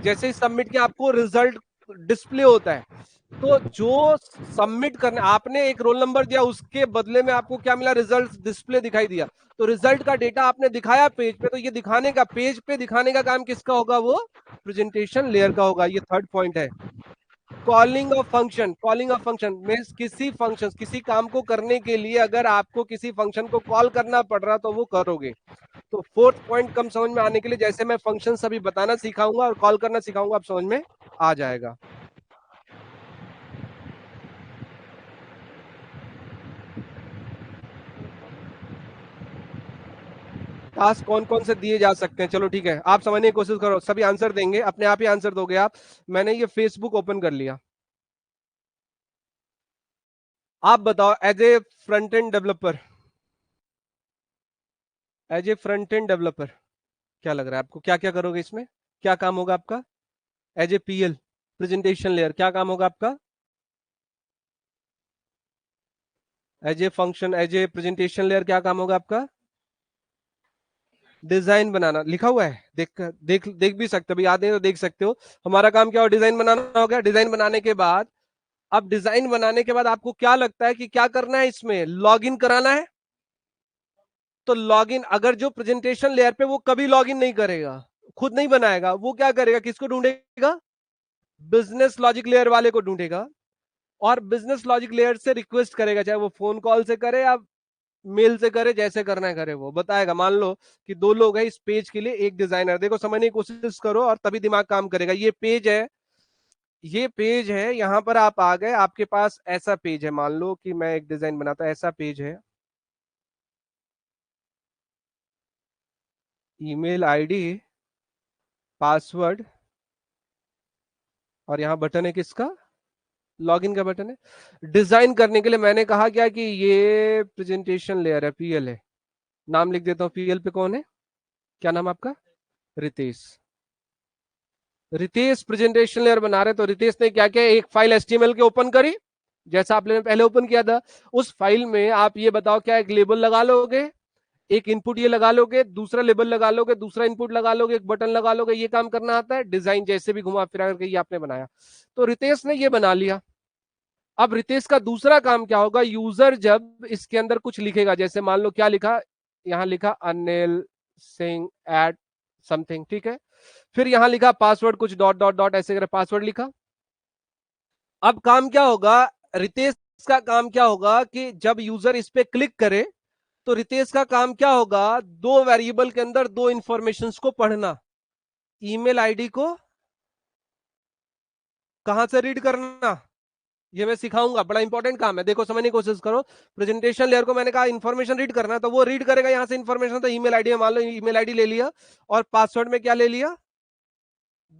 जैसे ही सबमिट किया आपको रिजल्ट डिस्प्ले होता है। तो जो सबमिट करने आपने एक रोल नंबर दिया, उसके बदले में आपको क्या मिला? रिजल्ट डिस्प्ले दिखाई दिया। तो रिजल्ट का डेटा आपने दिखाया पेज पे, तो ये दिखाने का, पेज पे दिखाने का काम किसका होगा? वो प्रेजेंटेशन लेयर का होगा, ये थर्ड पॉइंट है। Calling of function, calling of function means किसी फंक्शन, किसी काम को करने के लिए अगर आपको किसी फंक्शन को कॉल करना पड़ रहा तो वो करोगे। तो फोर्थ पॉइंट कम समझ में आने के लिए जैसे मैं फंक्शन अभी बताना सिखाऊंगा और कॉल करना सिखाऊंगा, आप समझ में आ जाएगा। टास्क कौन कौन से दिए जा सकते हैं, चलो ठीक है, आप समझने की कोशिश करो, सभी आंसर देंगे, अपने आप ही आंसर दोगे आप। मैंने ये फेसबुक ओपन कर लिया, आप बताओ as a front end developer, as a front end developer क्या लग रहा है आपको, क्या क्या करोगे इसमें, क्या काम होगा आपका? As a PL presentation layer क्या काम होगा आपका? As a function, as a presentation layer क्या काम होगा आपका? डिजाइन बनाना, लिखा हुआ है, देख भी सकते हो, अभी याद नहीं तो देख सकते हो। हमारा काम क्या हो, डिजाइन बनाना हो गया। डिजाइन बनाने के बाद, अब डिजाइन बनाने के बाद आपको क्या लगता है कि क्या करना है, इसमें लॉगिन कराना है। तो लॉगिन, अगर जो प्रेजेंटेशन लेयर पे, वो कभी लॉगिन नहीं करेगा, खुद नहीं बनाएगा, वो क्या करेगा, किसको ढूंढेगा? बिजनेस लॉजिक लेयर वाले को ढूंढेगा, और बिजनेस लॉजिक लेयर से रिक्वेस्ट करेगा, चाहे वो फोन कॉल से करे या मेल से करे, जैसे करना है करे, वो बताएगा। मान लो कि दो लोग हैं इस पेज के लिए, एक डिजाइनर, देखो समझने की कोशिश करो और तभी दिमाग काम करेगा। ये पेज है, ये पेज है, यहां पर आप आ गए, आपके पास ऐसा पेज है, मान लो कि मैं एक डिजाइन बनाता, ऐसा पेज है, ईमेल आईडी, पासवर्ड, और यहां बटन है किसका, लॉगिन का बटन है। डिजाइन करने के लिए मैंने कहा क्या कि ये प्रेजेंटेशन लेयर है, पीएल है, नाम लिख देता हूं, पीएल पे कौन है, क्या नाम आपका? रितेश। रितेश प्रेजेंटेशन लेयर बना रहे, तो रितेश ने क्या किया, एक फाइल एचटीएमएल के ओपन करी, जैसा आपने पहले ओपन किया था। उस फाइल में आप ये बताओ, क्या एक लेबल लगा लोगे, एक इनपुट ये लगा लोगे, दूसरा लेबल लगा लोगे, दूसरा इनपुट लगा लोगे, एक बटन लगा लोगे, ये काम करना आता है। डिजाइन जैसे भी घुमा फिरा करके ये आपने बनाया, तो रितेश ने ये बना लिया। अब रितेश का दूसरा काम क्या होगा, यूजर जब इसके अंदर कुछ लिखेगा, जैसे मान लो क्या लिखा, यहां लिखा अनिल सिंह एट समथिंग, ठीक है, फिर यहां लिखा पासवर्ड कुछ डॉट डॉट डॉट ऐसे कर पासवर्ड लिखा। अब काम क्या होगा, रितेश का काम क्या होगा कि जब यूजर इस पे क्लिक करे, तो रितेश का काम क्या होगा, दो वेरिएबल के अंदर दो इंफॉर्मेशंस को पढ़ना, ईमेल आईडी को कहां से रीड करना, ये मैं सिखाऊंगा, बड़ा इंपॉर्टेंट काम है, देखो समझने की कोशिश करो। प्रेजेंटेशन लेयर को मैंने कहा इंफॉर्मेशन रीड करना, तो वो रीड करेगा यहां से इंफॉर्मेशन, तो ईमेल आईडी, मान लो ईमेल आईडी ले लिया, और पासवर्ड में क्या ले लिया,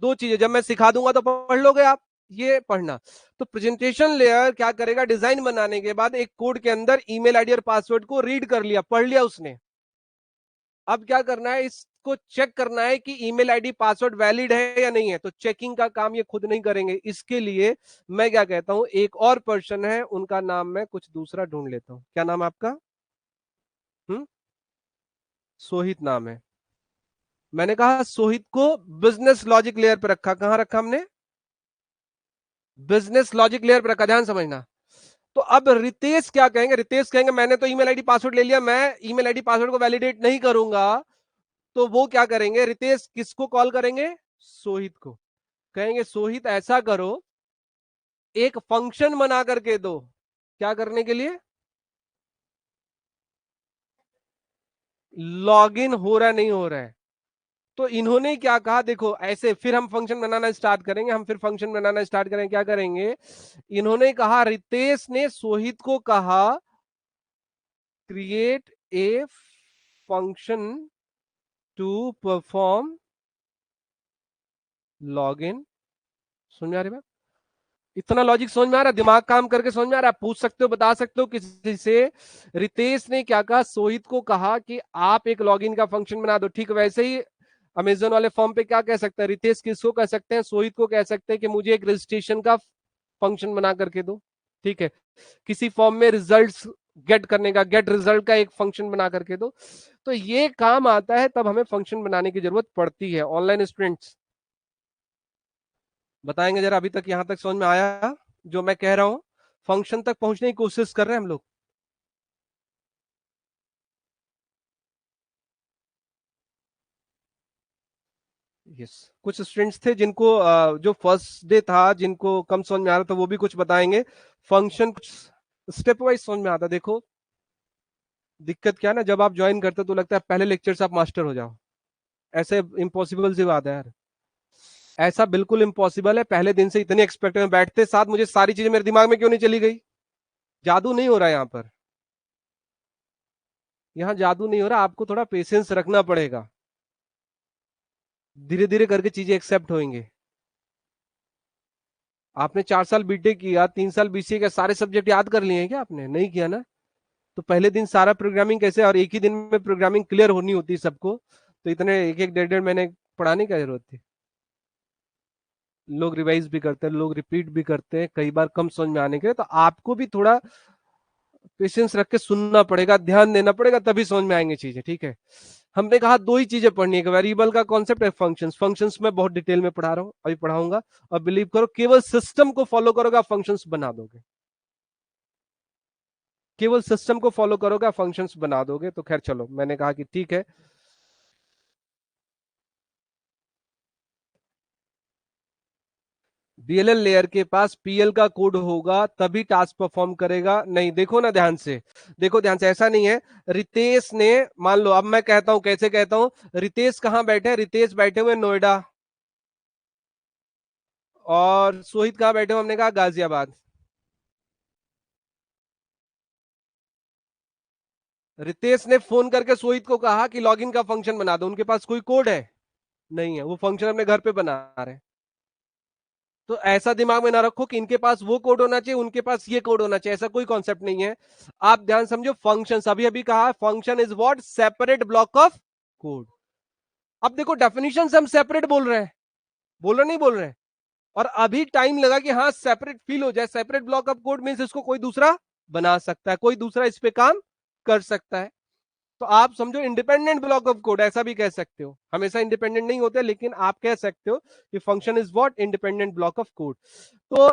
दो चीजें, जब मैं सिखा दूंगा तो पढ़ लोगे आप, ये पढ़ना। तो प्रेजेंटेशन लेयर क्या करेगा, डिजाइन बनाने के बाद एक कोड के अंदर ईमेल आईडी और पासवर्ड को रीड कर लिया, पढ़ लिया उसने। अब क्या करना है, इसको चेक करना है कि ईमेल आईडी पासवर्ड वैलिड है या नहीं है, तो चेकिंग का काम ये खुद नहीं करेंगे, इसके लिए मैं क्या कहता हूं, एक और पर्सन है, उनका नाम मैं कुछ दूसरा ढूंढ लेता हूं। क्या नाम आपका? हम्म, सोहित नाम है। मैंने कहा सोहित को बिजनेस लॉजिक लेयर पर रखा, कहां रखा हमने, बिजनेस लॉजिक लेयर पर रखा, ध्यान समझना। तो अब रितेश क्या कहेंगे, रितेश कहेंगे मैंने तो ईमेल आईडी पासवर्ड ले लिया, मैं ईमेल आईडी पासवर्ड को वैलिडेट नहीं करूंगा। तो वो क्या करेंगे, रितेश किसको कॉल करेंगे, सोहित को, कहेंगे सोहित ऐसा करो, एक फंक्शन बना करके दो, क्या करने के लिए, लॉगिन हो रहा नहीं हो रहा है। तो इन्होंने क्या कहा, देखो ऐसे, फिर हम फंक्शन बनाना स्टार्ट करेंगे, हम फिर फंक्शन बनाना स्टार्ट करेंगे, क्या करेंगे, इन्होंने कहा, रितेश ने सोहित को कहा, create a function to perform login. समझ में आ रही बात, इतना लॉजिक समझ में आ रहा है, दिमाग काम करके समझ में आ रहा है, पूछ सकते हो, बता सकते हो किसी से। रितेश ने क्या कहा, सोहित को कहा कि आप एक लॉगिन का फंक्शन बना दो, ठीक वैसे ही अमेजन वाले फॉर्म पे क्या कह सकते हैं, रितेश किसको कह सकते हैं, सोहित को कह सकते हैं कि मुझे एक रजिस्ट्रेशन का फंक्शन बना करके दो, ठीक है, किसी फॉर्म में रिजल्ट्स गेट करने का, गेट रिजल्ट का एक फंक्शन बना करके दो। तो ये काम आता है, तब हमें फंक्शन बनाने की जरूरत पड़ती है। ऑनलाइन स्टूडेंट्स बताएंगे जरा, अभी तक यहां तक समझ में आया जो मैं कह रहा हूं, फंक्शन तक पहुंचने की कोशिश कर रहे हैं हम लोग। यस, कुछ स्टूडेंट्स थे जिनको जो फर्स्ट डे था जिनको कम समझ में आ रहा था वो भी कुछ बताएंगे। फंक्शन कुछ स्टेप वाइज समझ में आता। देखो दिक्कत क्या है ना, जब आप ज्वाइन करते हो तो लगता है पहले लेक्चर से आप मास्टर हो जाओ। ऐसे इम्पॉसिबल सी बात है यार, ऐसा बिल्कुल इम्पॉसिबल है। पहले दिन से इतने एक्सपेक्ट में बैठते साथ मुझे सारी चीजें मेरे दिमाग में क्यों नहीं चली गई? जादू नहीं हो रहा है यहाँ पर, यहाँ जादू नहीं हो रहा। आपको थोड़ा पेशेंस रखना पड़ेगा, धीरे धीरे करके चीजें एक्सेप्ट होंगे। आपने 4 साल बीटेक किया, 3 साल बीसीए का, सारे सब्जेक्ट याद कर लिए हैं क्या? आपने नहीं किया ना। तो पहले दिन सारा प्रोग्रामिंग कैसे, और एक ही दिन में प्रोग्रामिंग क्लियर होनी होती है सबको, तो इतने एक एक डेढ़ डेढ़ महीने पढ़ाने की जरूरत थी? लोग रिवाइज भी करते हैं, लोग रिपीट भी करते हैं कई बार कम समझ में आने के लिए। तो आपको भी थोड़ा पेशेंस रख के सुनना पड़ेगा, ध्यान देना पड़ेगा, तभी समझ में आएंगे चीजें। ठीक है, हमने कहा दो ही चीजें पढ़नी है, वेरिएबल का कॉन्सेप्ट है, फंक्शंस। फंक्शंस में बहुत डिटेल में पढ़ा रहा हूं, अभी पढ़ाऊंगा। और बिलीव करो केवल सिस्टम को फॉलो करोगे आप फंक्शंस बना दोगे। केवल सिस्टम को फॉलो करोगे आप फंक्शंस बना दोगे। तो खैर चलो, मैंने कहा कि ठीक है। डीएलएल लेयर के पास पीएल का कोड होगा तभी टास्क परफॉर्म करेगा। नहीं, देखो ना ध्यान से, देखो ध्यान से, ऐसा नहीं है। रितेश ने, मान लो अब मैं कहता हूं, कैसे कहता हूं, रितेश कहां बैठे हैं? रितेश बैठे हुए नोएडा, और सोहित कहां बैठे हुए? हमने कहा गाजियाबाद। रितेश ने फोन करके सोहित को कहा कि लॉगिन का फंक्शन बना दो। उनके पास कोई कोड है? नहीं है, वो फंक्शन अपने घर पे बना रहे हैं। तो ऐसा दिमाग में ना रखो कि इनके पास वो कोड होना चाहिए, उनके पास ये कोड होना चाहिए, ऐसा कोई कॉन्सेप्ट नहीं है। आप ध्यान समझो, फंक्शन अभी अभी कहा, function is what? Separate block of code. अब देखो डेफिनेशन से हम सेपरेट बोल रहे हैं, बोल रहे नहीं बोल रहे हैं? और अभी टाइम लगा कि हाँ सेपरेट फील हो जाए। Separate block of code means इसको कोई दूसरा बना सकता है, कोई दूसरा इस पे काम कर सकता है। तो आप समझो इंडिपेंडेंट ब्लॉक ऑफ कोड, ऐसा भी कह सकते हो। हमेशा इंडिपेंडेंट नहीं होते, लेकिन आप कह सकते हो कि function is what? Independent block of code. तो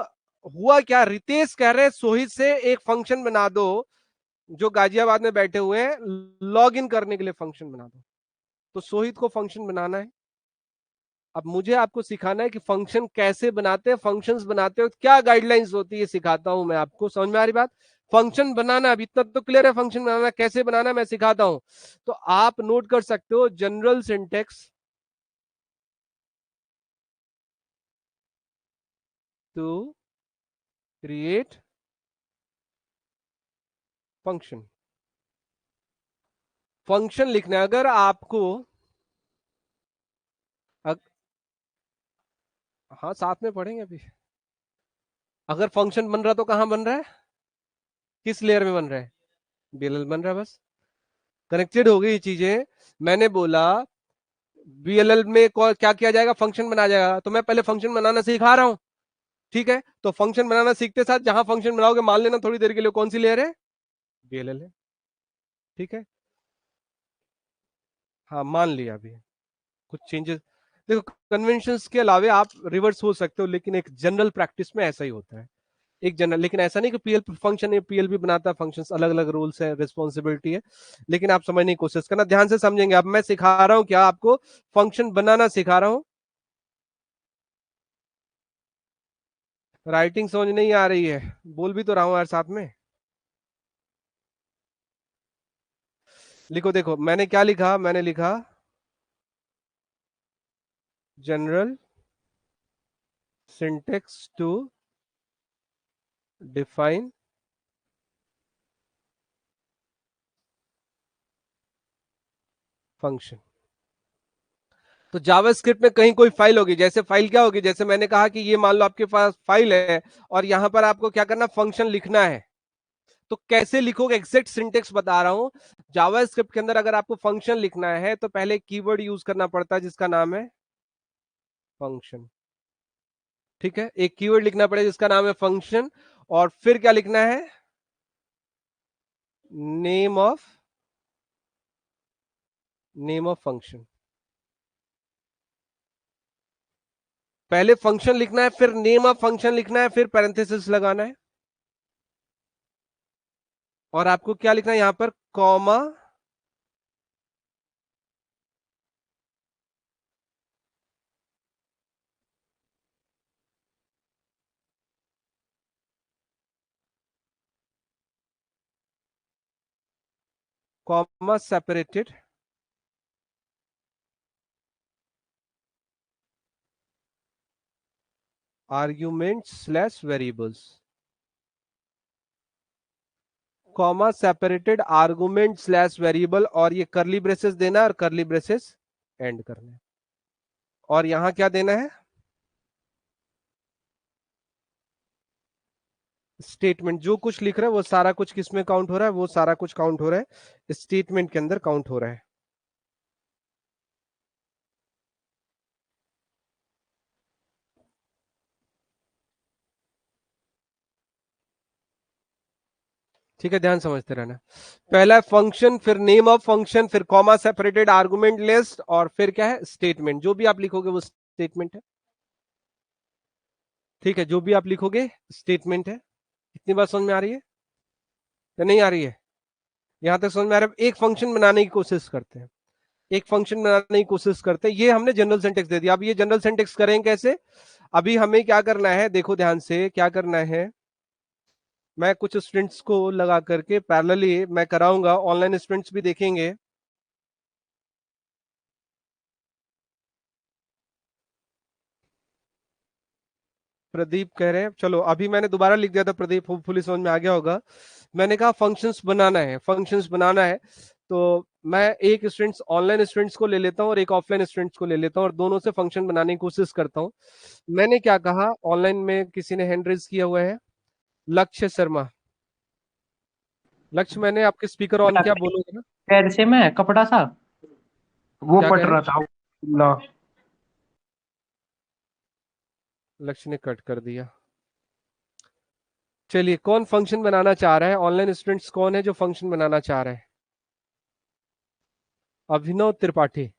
हुआ क्या, रितेश कह रहे हैं सोहित से एक फंक्शन बना दो, जो गाजियाबाद में बैठे हुए हैं, लॉग इन करने के लिए फंक्शन बना दो। तो सोहित को फंक्शन बनाना है। अब मुझे आपको सिखाना है कि फंक्शन कैसे बनाते हैं, फंक्शंस बनाते हो क्या गाइडलाइंस होती है, सिखाता हूं मैं आपको। समझ में आ रही बात? फंक्शन बनाना, अभी इतना तो क्लियर है, फंक्शन बनाना कैसे बनाना मैं सिखाता हूं। तो आप नोट कर सकते हो, general syntax to create function. Function लिखना है अगर आपको, अग, हाँ साथ में पढ़ेंगे अभी। अगर फंक्शन बन रहा तो कहां बन रहा है, किस लेयर में बन रहा है? बीएलएल बन रहा है, बस कनेक्टेड हो गई ये चीजें। मैंने बोला बीएलएल में क्या किया जाएगा? फंक्शन बनाया जाएगा। तो मैं पहले फंक्शन बनाना सिखा रहा हूं, ठीक है? तो फंक्शन बनाना सीखते साथ जहां फंक्शन बनाओगे, मान लेना थोड़ी देर के लिए कौन सी लेयर है? बीएलएल है, ठीक है? हाँ मान लिया अभी, कुछ चेंजेस। देखो कन्वेंशंस के अलावे आप रिवर्स हो सकते हो, लेकिन एक जनरल प्रैक्टिस में ऐसा ही होता है, एक जनरल। लेकिन ऐसा नहीं कि पीएल फंक्शन है, पीएल भी बनाता है फंक्शंस, अलग अलग रूल्स है, रिस्पॉन्सिबिलिटी है। लेकिन आप समझने की कोशिश करना, ध्यान से समझेंगे। अब मैं सिखा रहा हूं क्या आपको? फंक्शन बनाना सिखा रहा हूं। राइटिंग समझ नहीं आ रही है? बोल भी तो रहा हूं यार साथ में। लिखो, देखो मैंने क्या लिखा, मैंने लिखा general syntax to define function. तो जावास्क्रिप्ट में कहीं कोई फाइल होगी, जैसे फाइल क्या होगी, जैसे मैंने कहा कि ये मान लो आपके पास फाइल है, और यहां पर आपको क्या करना, फंक्शन लिखना है। तो कैसे लिखोगे, एग्जैक्ट सिंटेक्स बता रहा हूं। जावास्क्रिप्ट के अंदर अगर आपको फंक्शन लिखना है तो पहले कीवर्ड यूज करना पड़ता है जिसका नाम है फंक्शन, ठीक है? एक कीवर्ड लिखना पड़ेगा जिसका नाम है फंक्शन, और फिर क्या लिखना है? Name of, name of function. पहले फंक्शन लिखना है, फिर नेम ऑफ फंक्शन लिखना है, फिर पैरेंथेसिस लगाना है। और आपको क्या लिखना है यहां पर? Comma, comma separated arguments slash variables, comma separated argument slash variable, और ये करली ब्रेसेस देना है और करली ब्रेसेस एंड करना है, और यहां क्या देना है, स्टेटमेंट। जो कुछ लिख रहा है वो सारा कुछ किसमें काउंट हो रहा है, वो सारा कुछ काउंट हो रहा है स्टेटमेंट के अंदर काउंट हो रहा है। ठीक है, ध्यान समझते रहना। पहला फंक्शन, फिर नेम ऑफ फंक्शन, फिर कॉमा सेपरेटेड आर्गुमेंट लिस्ट, और फिर क्या है, स्टेटमेंट। जो भी आप लिखोगे वो स्टेटमेंट है। ठीक है, जो भी आप लिखोगे स्टेटमेंट है। इतनी बात समझ में आ रही है या नहीं आ रही है? यहां तक समझ में आ रहा है? एक फंक्शन बनाने की कोशिश करते हैं, एक फंक्शन बनाने की कोशिश करते हैं। ये हमने जनरल सिंटेक्स दे दिया। अब ये जनरल सिंटेक्स करें कैसे? अभी हमें क्या करना है, देखो ध्यान से क्या करना है। मैं कुछ स्टूडेंट्स को लगा करके पैरेलली मैं कराऊंगा, ऑनलाइन स्टूडेंट्स भी देखेंगे। प्रदीप कह रहे हैं, चलो अभी मैंने दोबारा लिख दिया था प्रदीप, होपफुली समझ में आ गया होगा। मैंने कहा फंक्शंस बनाना है, फंक्शंस बनाना है। तो मैं एक स्टूडेंट्स, ऑनलाइन स्टूडेंट्स को ले लेता हूँ और एक ऑफलाइन स्टूडेंट्स को ले लेता हूँ और दोनों से फंक्शन बनाने की कोशिश करता हूँ। मैंने क्या कहा, ऑनलाइन में किसी ने हैंड रेज किया हुआ है, लक्ष्य शर्मा। लक्ष्य, मैंने आपके स्पीकर ऑन किया, बोलोगे ना? कैसे में कपड़ा सा वो क्या पट कहे? रहा था ला। लक्ष्य ने कट कर दिया। चलिए, कौन फंक्शन बनाना चाह रहा है? ऑनलाइन स्टूडेंट्स कौन है जो फंक्शन बनाना चाह रहे हैं? अभिनव त्रिपाठी,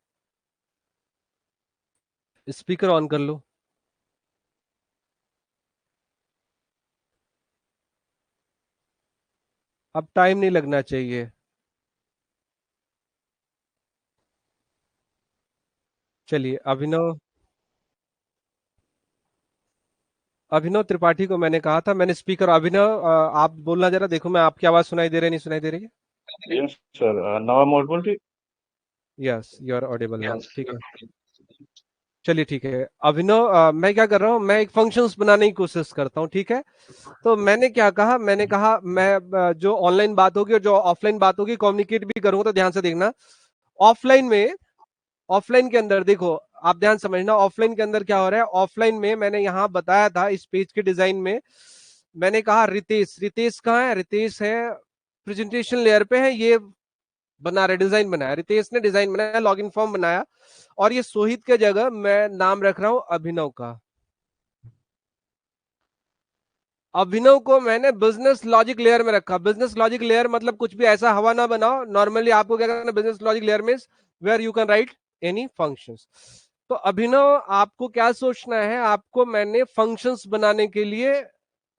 स्पीकर ऑन कर लो। अब टाइम नहीं लगना चाहिए। चलिए, अभिनव, अभिनव त्रिपाठी को मैंने कहा था, मैंने स्पीकर। अभिनव, आप बोलना जरा, देखो मैं आपकी आवाज सुनाई दे रही है, नहीं सुनाई दे रही है? Yes, sir. Now I'm audible to you? Yes, you are audible now. Yes. ठीक है, चलिए ठीक है। अभिनव, मैं क्या कर रहा हूँ, मैं एक फंक्शंस बनाने की कोशिश करता हूँ, ठीक है? तो मैंने क्या कहा, मैंने कहा मैं जो ऑनलाइन बात होगी और जो ऑफलाइन बात होगी कम्युनिकेट भी करूंगा, तो ध्यान से देखना। ऑफलाइन में, ऑफलाइन के अंदर देखो, आप ध्यान समझना, ऑफलाइन के अंदर क्या हो रहा है। ऑफलाइन में मैंने यहां बताया था इस पेज के डिजाइन में, मैंने कहा रितेश, रितेश कहाँ है? रितेश है प्रेजेंटेशन लेयर पे है, ये बना रहे, डिजाइन बनाया, रितेश ने डिजाइन बनाया, लॉगिन फॉर्म बनाया, और ये सोहित के जगह मैं नाम रख रहा हूं अभिनव का। अभिनव को मैंने बिजनेस लॉजिक लेयर में रखा। बिजनेस लॉजिक लेयर मतलब कुछ भी ऐसा हवा ना बनाओ। नॉर्मली आपको क्या करना, बिजनेस लॉजिक लेयर में where you can write any functions. तो अभिनव, आपको क्या सोचना है, आपको मैंने फंक्शंस बनाने के लिए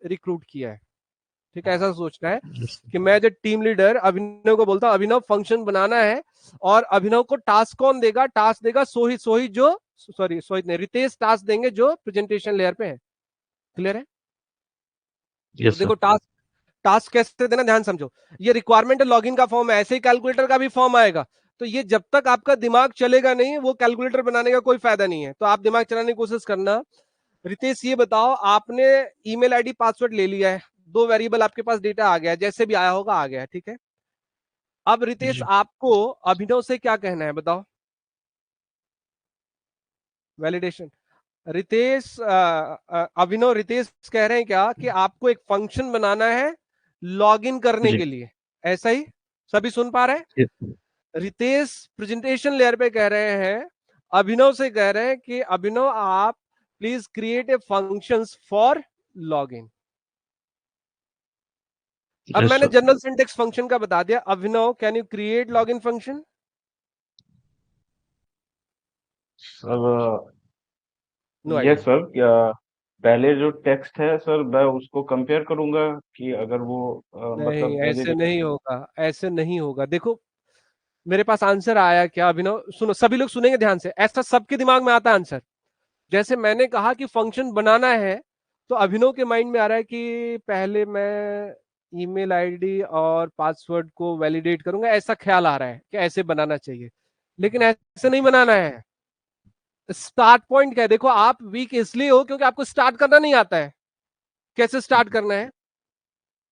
रिक्रूट किया है, ठीक है? ऐसा सोचना है कि मैं जो टीम लीडर अभिनव को बोलता हूं, अभिनव फंक्शन बनाना है, और अभिनव को टास्क कौन देगा? टास्क देगा सोहित। सोहित जो, सॉरी सोहित नहीं, रितेश टास्क देंगे जो प्रेजेंटेशन लेयर पे है। क्लियर है? तो Yes, sir. देखो, टास्क, टास्क कैसे देना, ध्यान समझो। ये रिक्वायरमेंट लॉगिन का फॉर्म है, ऐसे ही कैलकुलेटर का भी फॉर्म आएगा। तो ये जब तक आपका दिमाग चलेगा नहीं, वो कैलकुलेटर बनाने का कोई फायदा नहीं है। तो आप दिमाग चलाने की कोशिश करना। रितेश, ये बताओ, आपने ईमेल आईडी पासवर्ड ले लिया है, दो वेरिएबल आपके पास डेटा आ गया है, जैसे भी आया होगा आ गया है, ठीक है? अब रितेश, जी। आपको अभिनव से क्या कहना है, बताओ? वैलिडेशन। रितेश, अभिनव, रितेश कह रहे हैं क्या कि आपको एक फंक्शन बनाना है लॉगिन करने जी। के लिए, ऐसा ही? सभी सुन पा रहे हैं? Yes. रितेश प्रेजेंटेशन लेयर पे कह रहे हैं, अभिनव से कह रहे हैं कि अभिनव आप please create a functions for login. अब Yes, मैंने sir. जनरल सिंटेक्स फंक्शन का बता दिया। Abhinav, can you create login function? Sir no yes idea. Sir, क्या पहले जो टेक्स्ट है सर मैं उसको कंपेयर करूंगा कि अगर वो नहीं, मतलब पहले ऐसे जो नहीं होगा, ऐसे नहीं होगा। देखो, मेरे पास आंसर आया क्या अभिनव? सुनो, सभी लोग सुनेंगे ध्यान से, ऐसा सबके दिमाग में आता है आंसर। जैसे मैंने कहा कि फंक्शन बनाना है, तो अभिनव के माइंड में आ रहा है कि पहले मैं ईमेल आईडी और पासवर्ड को वैलिडेट करूंगा, ऐसा ख्याल आ रहा है कि ऐसे बनाना चाहिए, लेकिन ऐसे नहीं बनाना है। स्टार्ट पॉइंट क्या है? देखो, आप वीक इसलिए हो क्योंकि आपको स्टार्ट करना नहीं आता है। कैसे स्टार्ट करना है?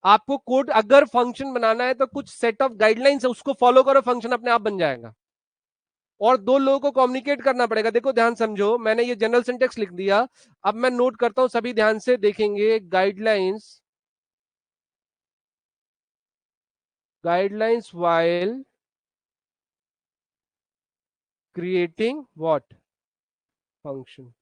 आपको कोड, अगर फंक्शन बनाना है तो कुछ सेट ऑफ गाइडलाइंस है, उसको फॉलो करो, फंक्शन अपने आप बन जाएगा। और दो लोगों को कम्युनिकेट करना पड़ेगा। देखो ध्यान समझो, मैंने ये जनरल सिंटेक्स लिख दिया, अब मैं नोट करता हूं, सभी ध्यान से देखेंगे। Guidelines, guidelines while creating what function.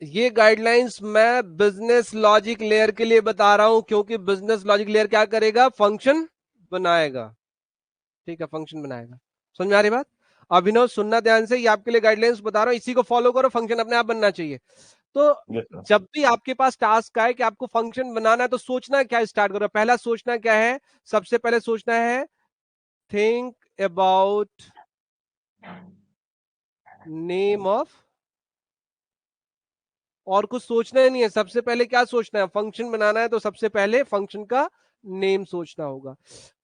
ये गाइडलाइंस मैं बिजनेस लॉजिक लेयर के लिए बता रहा हूं, क्योंकि बिजनेस लॉजिक लेयर क्या करेगा? फंक्शन बनाएगा। ठीक है, फंक्शन बनाएगा। समझ में आ रही बात? अभिनव सुनना ध्यान से, ये आपके लिए गाइडलाइंस बता रहा हूं, इसी को फॉलो करो, फंक्शन अपने आप बनना चाहिए। तो यस सर। जब भी आपके पास टास्क आए कि आपको फंक्शन बनाना है, तो सोचना क्या स्टार्ट करो। पहला सोचना क्या है? सबसे पहले सोचना है थिंक अबाउट नेम ऑफ, और कुछ सोचना ही नहीं है। सबसे पहले क्या सोचना है? फंक्शन बनाना है तो सबसे पहले फंक्शन का नेम सोचना होगा।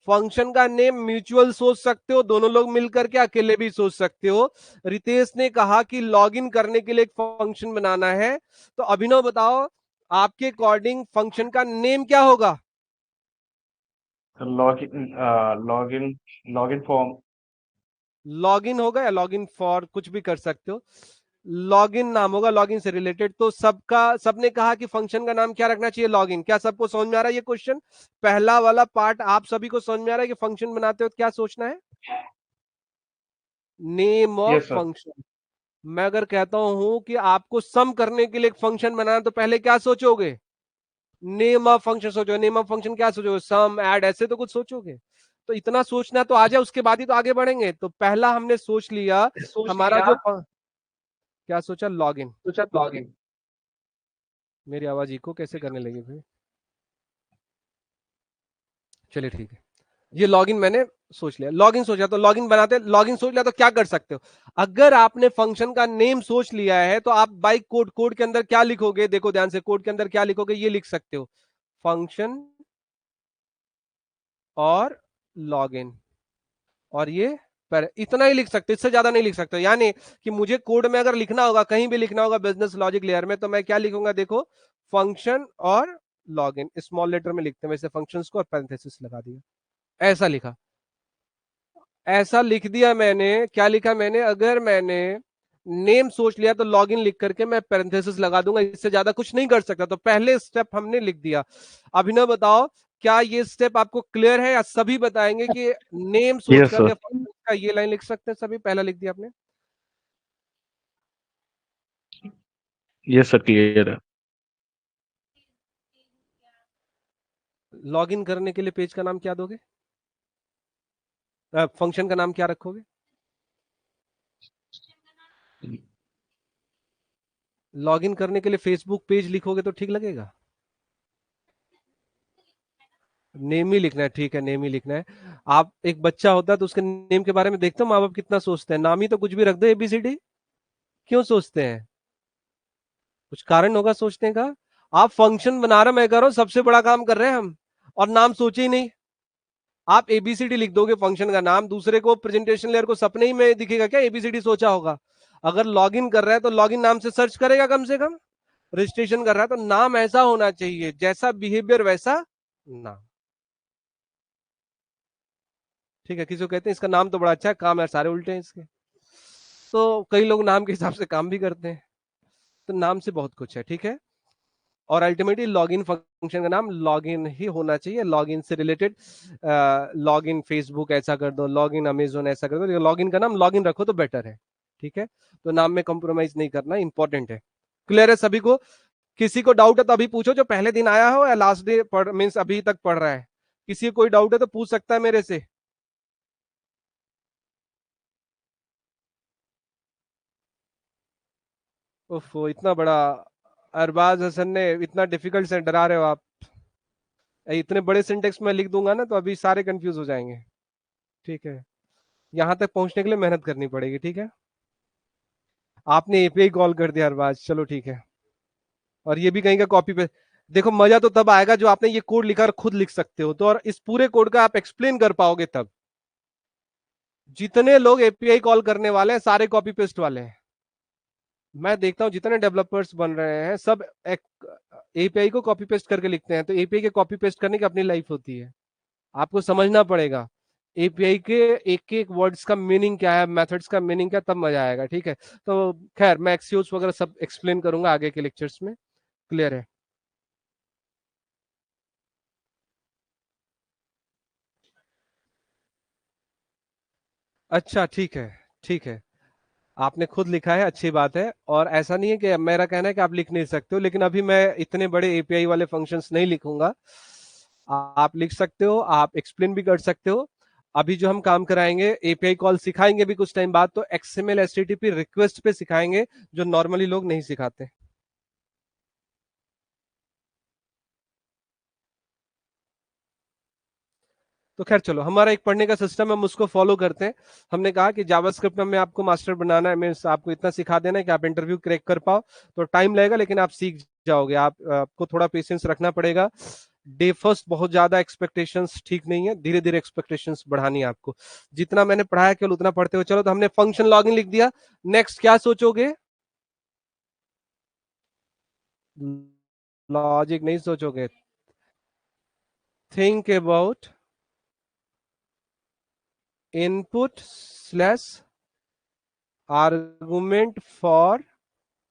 फंक्शन का नेम म्यूचुअल सोच सकते हो, दोनों लोग मिलकर के, अकेले भी सोच सकते हो। रितेश ने कहा कि लॉगिन करने के लिए एक फंक्शन बनाना है, तो अभिनव बताओ आपके अकॉर्डिंग फंक्शन का नेम क्या होगा? Login login login form. Login होगा या लॉगिन फॉर, कुछ भी कर सकते हो। लॉगिन नाम होगा, लॉगिन से रिलेटेड। तो सबने कहा कि फंक्शन का नाम क्या रखना चाहिए? लॉगिन। क्या सबको समझ में आ रहा है ये क्वेश्चन? पहला वाला पार्ट आप सभी को समझ में आ रहा है कि फंक्शन बनाते हो क्या सोचना है? Name of yes sir. Function. मैं अगर कहता हूं कि आपको सम करने के लिए एक फंक्शन बनाना, तो पहले क्या सोचोगे? नेम ऑफ फंक्शन सोचोगे। नेम ऑफ फंक्शन क्या सोचोगे? सम, ऐड, ऐसे तो कुछ सोचोगे। तो इतना सोचना तो आ जाए, उसके बाद ही तो आगे बढ़ेंगे। तो पहला हमने सोच लिया, हमारा जो क्या सोचा? लॉगिन। लॉगिन। मेरी आवाज इको कैसे करने लगी भाई? चलिए ठीक है, ये लॉगिन मैंने सोच लिया। लॉगिन सोचा तो लॉगिन बनाते, लॉगिन सोच लिया तो क्या कर सकते हो? अगर आपने फंक्शन का नेम सोच लिया है तो आप बाई कोड, कोड के अंदर क्या लिखोगे? देखो ध्यान से, कोड के अंदर क्या लिखोगे? ये लिख सकते हो, फंक्शन और लॉगिन, और ये पर इतना ही लिख सकते, इससे ज्यादा नहीं लिख सकते। यानी कि मुझे कोड में अगर लिखना होगा, कहीं भी लिखना होगा बिजनेस लॉजिक लेयर में, तो मैं क्या लिखूंगा? देखो, फंक्शन और लॉगिन स्मॉल लेटर में लिखते हैं वैसे फंक्शंस को, और पैरेंथेसिस लगा दिया, ऐसा लिखा। ऐसा लिख दिया मैंने। क्या लिखा मैंने? अगर मैंने नेम सोच लिया तो लॉगिन लिख करके मैं पैरेंथेसिस लगा दूंगा, इससे ज्यादा कुछ नहीं कर सकता। तो पहले स्टेप हमने लिख दिया। अभिनव बताओ, क्या ये स्टेप आपको क्लियर है, या सभी बताएंगे कि नेम सोच यस सर। करके फंक्शन का ये लाइन लिख सकते हैं? सभी पहला लिख दिया आपने? यस सर, क्लियर है। लॉगिन करने के लिए पेज का नाम क्या दोगे? फंक्शन का नाम क्या रखोगे? लॉगिन करने के लिए फेसबुक पेज लिखोगे तो ठीक लगेगा? नेम ही लिखना है, ठीक है, नेम ही लिखना है। आप, एक बच्चा होता है तो उसके नेम के बारे में देखते हो माँ बाप कितना सोचते हैं। नाम ही तो कुछ भी रख दो, एबीसीडी। क्यों सोचते हैं? कुछ कारण होगा सोचने का। आप फंक्शन बना रहे, मैं कह रहा हूं सबसे बड़ा काम कर रहे हैं हम, और नाम सोचे ही नहीं। आप एबीसीडी लिख दोगे फंक्शन का नाम, दूसरे को प्रेजेंटेशन लेयर को सपने ही में दिखेगा क्या एबीसीडी सोचा होगा? अगर लॉगिन कर रहा है तो लॉगिन नाम से सर्च करेगा कम से कम। रजिस्ट्रेशन कर रहा है तो नाम ऐसा होना चाहिए, जैसा बिहेवियर वैसा नाम। ठीक है, किसी को कहते हैं इसका नाम तो बड़ा अच्छा है, काम है सारे उल्टे हैं इसके। तो कई लोग नाम के हिसाब से काम भी करते हैं। तो नाम से बहुत कुछ है, ठीक है। और अल्टीमेटली लॉगिन फंक्शन का नाम लॉगिन ही होना चाहिए, लॉगिन से रिलेटेड। लॉगिन फेसबुक ऐसा कर दो, लॉगिन अमेजोन ऐसा कर दो, लॉगिन का नाम लॉगिन रखो तो बेटर है। ठीक है, तो नाम में कॉम्प्रोमाइज नहीं करना, इंपॉर्टेंट है। क्लियर है सभी को? किसी को डाउट है तो अभी पूछो, जो पहले दिन आया हो या लास्ट डे पढ़ मीन्स अभी तक पढ़ रहा है। किसी को कोई डाउट है तो पूछ सकता है मेरे से। उफ, इतना बड़ा अरबाज हसन ने इतना डिफिकल्ट से डरा रहे हो आप। इतने बड़े सिंटेक्स में लिख दूंगा ना तो अभी सारे कंफ्यूज हो जाएंगे। ठीक है, यहां तक पहुंचने के लिए मेहनत करनी पड़ेगी। ठीक है, आपने एपीआई कॉल कर दिया अरबाज, चलो ठीक है। और ये भी कहीं का कॉपी पे, देखो मजा तो तब आएगा जो आपने ये कोड लिखा और खुद लिख सकते हो, तो और इस पूरे कोड का आप एक्सप्लेन कर पाओगे तब। जितने लोग एपीआई कॉल करने वाले हैं सारे कॉपी पेस्ट वाले हैं। मैं देखता हूं जितने डेवलपर्स बन रहे हैं सब एपीआई को कॉपी पेस्ट करके लिखते हैं, तो एपीआई के कॉपी पेस्ट करने की अपनी लाइफ होती है। आपको समझना पड़ेगा एपीआई के एक एक वर्ड्स का मीनिंग क्या है, मेथड्स का मीनिंग क्या, तब मजा आएगा। ठीक है, तो खैर मैं एक्सियोस वगैरह सब एक्सप्लेन करूंगा आगे के लेक्चर्स में। क्लियर है? अच्छा ठीक है, ठीक है। आपने खुद लिखा है, अच्छी बात है। और ऐसा नहीं है कि मेरा कहना है कि आप लिख नहीं सकते हो, लेकिन अभी मैं इतने बड़े एपीआई वाले फंक्शंस नहीं लिखूंगा। आप लिख सकते हो, आप एक्सप्लेन भी कर सकते हो। अभी जो हम काम कराएंगे एपीआई कॉल सिखाएंगे भी कुछ टाइम बाद, तो एक्सएमएल एचटीटीपी रिक्वेस्ट पे सिखाएंगे जो नॉर्मली लोग नहीं सिखाते। तो खैर चलो, हमारा एक पढ़ने का सिस्टम हम उसको फॉलो करते हैं। हमने कहा कि जावास्क्रिप्ट में आपको मास्टर बनाना है, मीन्स आपको इतना सिखा देना है कि आप इंटरव्यू क्रैक कर पाओ। तो टाइम लगेगा लेकिन आप सीख जाओगे। आपको थोड़ा पेशेंस रखना पड़ेगा। डे फर्स्ट बहुत ज्यादा एक्सपेक्टेशंस ठीक नहीं है, धीरे धीरे एक्सपेक्टेशंस बढ़ानी है आपको। जितना मैंने पढ़ाया केवल उतना पढ़ते हो चलो। तो हमने फंक्शन लॉगिन लिख दिया। नेक्स्ट क्या सोचोगे? लॉजिक नहीं सोचोगे? Think about input slash argument for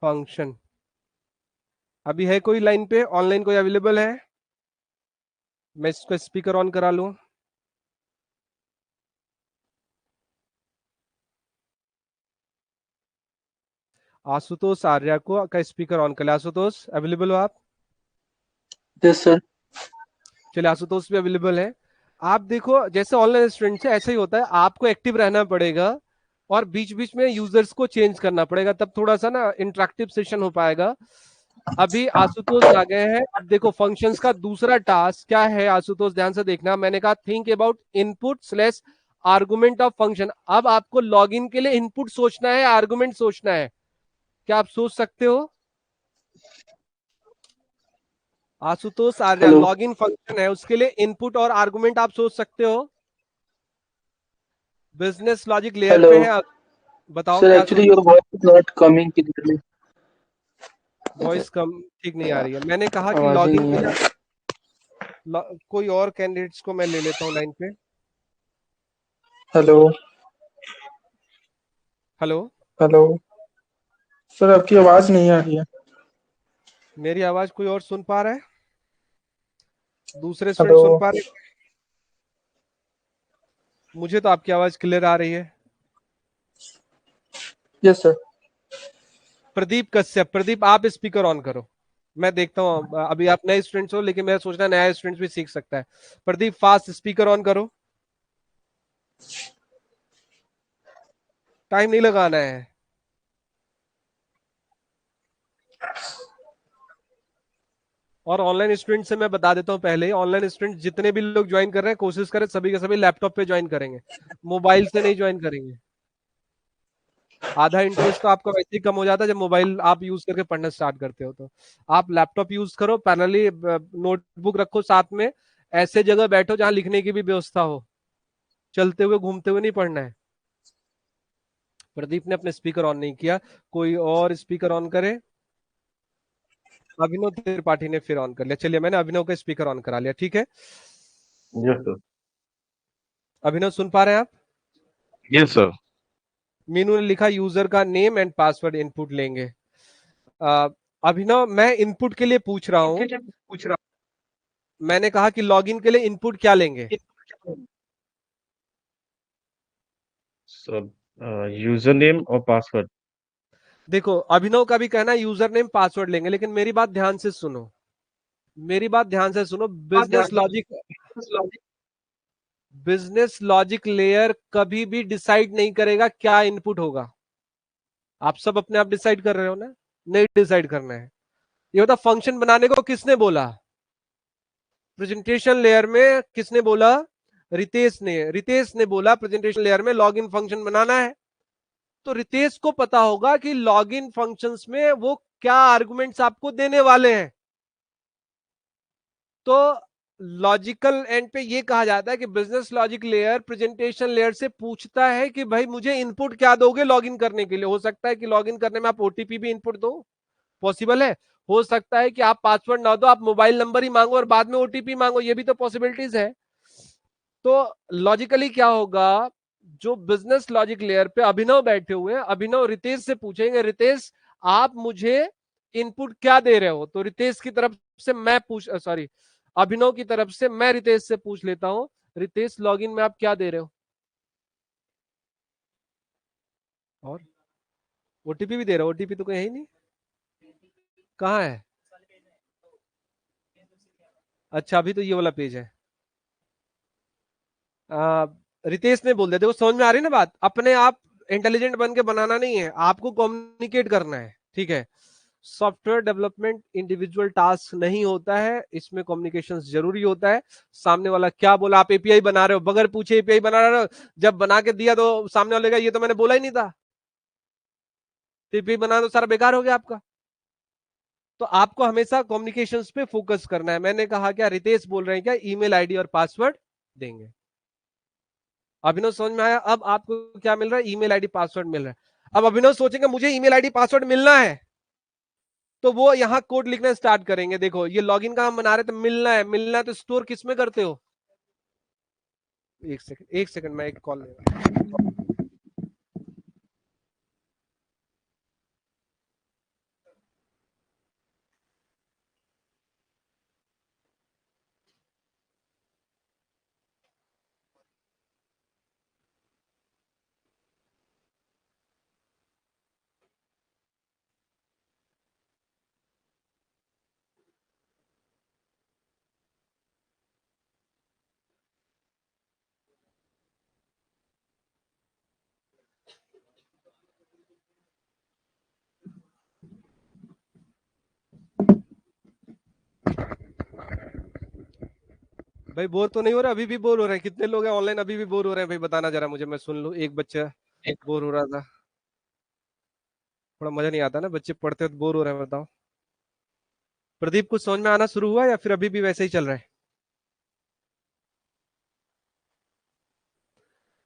function. अभी है कोई लाइन पे? ऑनलाइन कोई अवेलेबल है? मैं इसको स्पीकर ऑन करा लूं। आशुतोष आर्या को का स्पीकर ऑन कर ले। आशुतोष अवेलेबल हो आप? Yes sir. चलिए, आशुतोष भी अवेलेबल है। आप देखो जैसे ऑनलाइन स्टूडेंट से ऐसा ही होता है, आपको एक्टिव रहना पड़ेगा और बीच बीच में यूजर्स को चेंज करना पड़ेगा, तब थोड़ा सा ना इंटरेक्टिव सेशन हो पाएगा। अभी आशुतोष आ गए हैं। अब देखो फंक्शंस का दूसरा टास्क क्या है, आशुतोष ध्यान से देखना। मैंने कहा think about input slash argument of function. अब आपको लॉगिन के लिए इनपुट सोचना है, आर्गुमेंट सोचना है। क्या आप सोच सकते हो? Ashutosh Arya, hello login function है, उसके लिए इनपुट और आर्गुमेंट आप सोच सकते हो? बिजनेस लॉजिक लेयर हेलो पे है। बताओ सर, क्या एक्चुअली सोच। Your voice is not coming clearly. Voice कम ठीक नहीं आ रही है। मैंने कहा कि आवाज ही लॉगिन नहीं के आ लिए रही। कोई और कैंडिडेट्स को मैं ले लेता हूँ लाइन पे। हेलो हेलो, हेलो सर, आपकी आवाज नहीं आ रही है। मेरी आवाज कोई और सुन पा रहा है? दूसरे स्टूडेंट हेलो सुन पा रहे हैं? मुझे तो आपकी आवाज क्लियर आ रही है। Yes sir. प्रदीप कश्यप, प्रदीप आप स्पीकर ऑन करो। मैं देखता हूँ, अभी आप नए स्टूडेंट्स हो लेकिन मेरा सोचना नया स्टूडेंट भी सीख सकता है। प्रदीप फास्ट स्पीकर ऑन करो। टाइम नहीं लगाना है। और ऑनलाइन स्टूडेंट से मैं बता देता हूँ पहले ही, ऑनलाइन स्टूडेंट जितने भी लोग ज्वाइन कर रहे हैं कोशिश करें सभी के सभी लैपटॉप पे ज्वाइन करेंगे, मोबाइल से नहीं ज्वाइन करेंगे। आधा इंटरेस्ट तो आपका वैसे ही कम हो जाता है जब मोबाइल आप यूज करके पढ़ना स्टार्ट करते हो। तो आप लैपटॉप यूज करो, पैरेलली नोटबुक रखो साथ में। ऐसे जगह बैठो जहां लिखने की भी व्यवस्था हो। चलते हुए घूमते हुए नहीं पढ़ना है। प्रदीप ने अपने स्पीकर ऑन नहीं किया। कोई और स्पीकर ऑन करे? अभिनव त्रिपाठी ने फिर ऑन कर लिया। चलिए, मैंने अभिनव का स्पीकर ऑन करा लिया। ठीक है, यस सर। अभिनव सुन पा रहे हैं आप? Yes sir. मीनू ने लिखा यूजर का नेम एंड पासवर्ड इनपुट लेंगे। अ, अभिनव मैं इनपुट के लिए पूछ रहा हूँ। मैंने कहा कि लॉगिन के लिए इनपुट क्या लेंगे? सर यूजर नेम और पासवर्ड। देखो अभिनव का भी कहना है यूजर नेम पासवर्ड लेंगे, लेकिन मेरी बात ध्यान से सुनो। मेरी बात ध्यान से सुनो। बिजनेस लॉजिक लेयर कभी भी डिसाइड नहीं करेगा क्या इनपुट होगा। आप सब अपने आप डिसाइड कर रहे हो ना? नहीं डिसाइड करना है। ये बता फंक्शन बनाने को किसने बोला? प्रेजेंटेशन लेयर में किसने बोला? रितेश ने। रितेश ने बोला प्रेजेंटेशन लेयर में लॉगिन फंक्शन बनाना है। तो रितेश को पता होगा कि लॉगिन फंक्शंस में वो क्या आर्गुमेंट्स आपको देने वाले हैं। तो लॉजिकल एंड पे ये कहा जाता है कि business logic layer presentation layer से पूछता है कि भाई मुझे इनपुट क्या दोगे लॉगिन करने के लिए। हो सकता है कि लॉगिन करने में आप ओटीपी भी इनपुट दो, पॉसिबल है। हो सकता है कि आप पासवर्ड ना दो, आप मोबाइल नंबर ही मांगो और बाद में ओटीपी मांगो, ये भी तो पॉसिबिलिटीज है। तो लॉजिकली क्या होगा, जो बिजनेस लॉजिक लेयर पे अभिनव बैठे हुए हैं, अभिनव रितेश से पूछेंगे, रितेश आप मुझे इनपुट क्या दे रहे हो। तो रितेश की तरफ से मैं सॉरी अभिनव की तरफ से मैं रितेश से पूछ लेता हूं, रितेश लॉगिन में आप क्या दे रहे हो। और ओटीपी भी दे रहे हो? ओटीपी तो कोई है ही नहीं, कहाँ है? अच्छा अभी तो ये वाला पेज है। रितेश ने बोल दिया, देखो समझ में आ रही है ना बात। अपने आप इंटेलिजेंट बन के बनाना नहीं है, आपको कम्युनिकेट करना है, ठीक है। सॉफ्टवेयर डेवलपमेंट इंडिविजुअल टास्क नहीं होता है, इसमें कम्युनिकेशन जरूरी होता है। सामने वाला क्या बोला, आप एपीआई बना रहे हो, बगैर पूछे एपीआई बना रहे हो, जब बना के दिया तो सामने वाले का ये तो मैंने बोला ही नहीं था, एपीआई बना तो सारा बेकार हो गया आपका। तो आपको हमेशा कम्युनिकेशंस पे फोकस करना है। मैंने कहा क्या, रितेश बोल रहे हैं क्या ईमेल आईडी और पासवर्ड देंगे। अभिनव समझ में आया? अब आपको क्या मिल रहा है, ईमेल आईडी पासवर्ड मिल रहा है। अब अभिनव सोचेंगे मुझे ईमेल आईडी पासवर्ड मिलना है, तो वो यहां कोड लिखना स्टार्ट करेंगे। देखो ये लॉगिन का हम बना रहे, तो मिलना है, मिलना है तो स्टोर किस में करते हो। एक सेकंड मैं एक कॉल ले रहा हूं। भाई बोर तो नहीं हो रहा? अभी भी बोर हो रहे हैं? कितने लोग हैं ऑनलाइन अभी भी बोर हो रहे हैं भाई, बताना जरा मुझे, मैं सुन लूं। एक बच्चा बोर हो रहा था, थोड़ा मजा नहीं आता ना, बच्चे पढ़ते हो तो बोर हो रहे हैं, बताओ। प्रदीप कुछ समझ में आना शुरू हुआ या फिर अभी भी वैसे ही चल रहा है?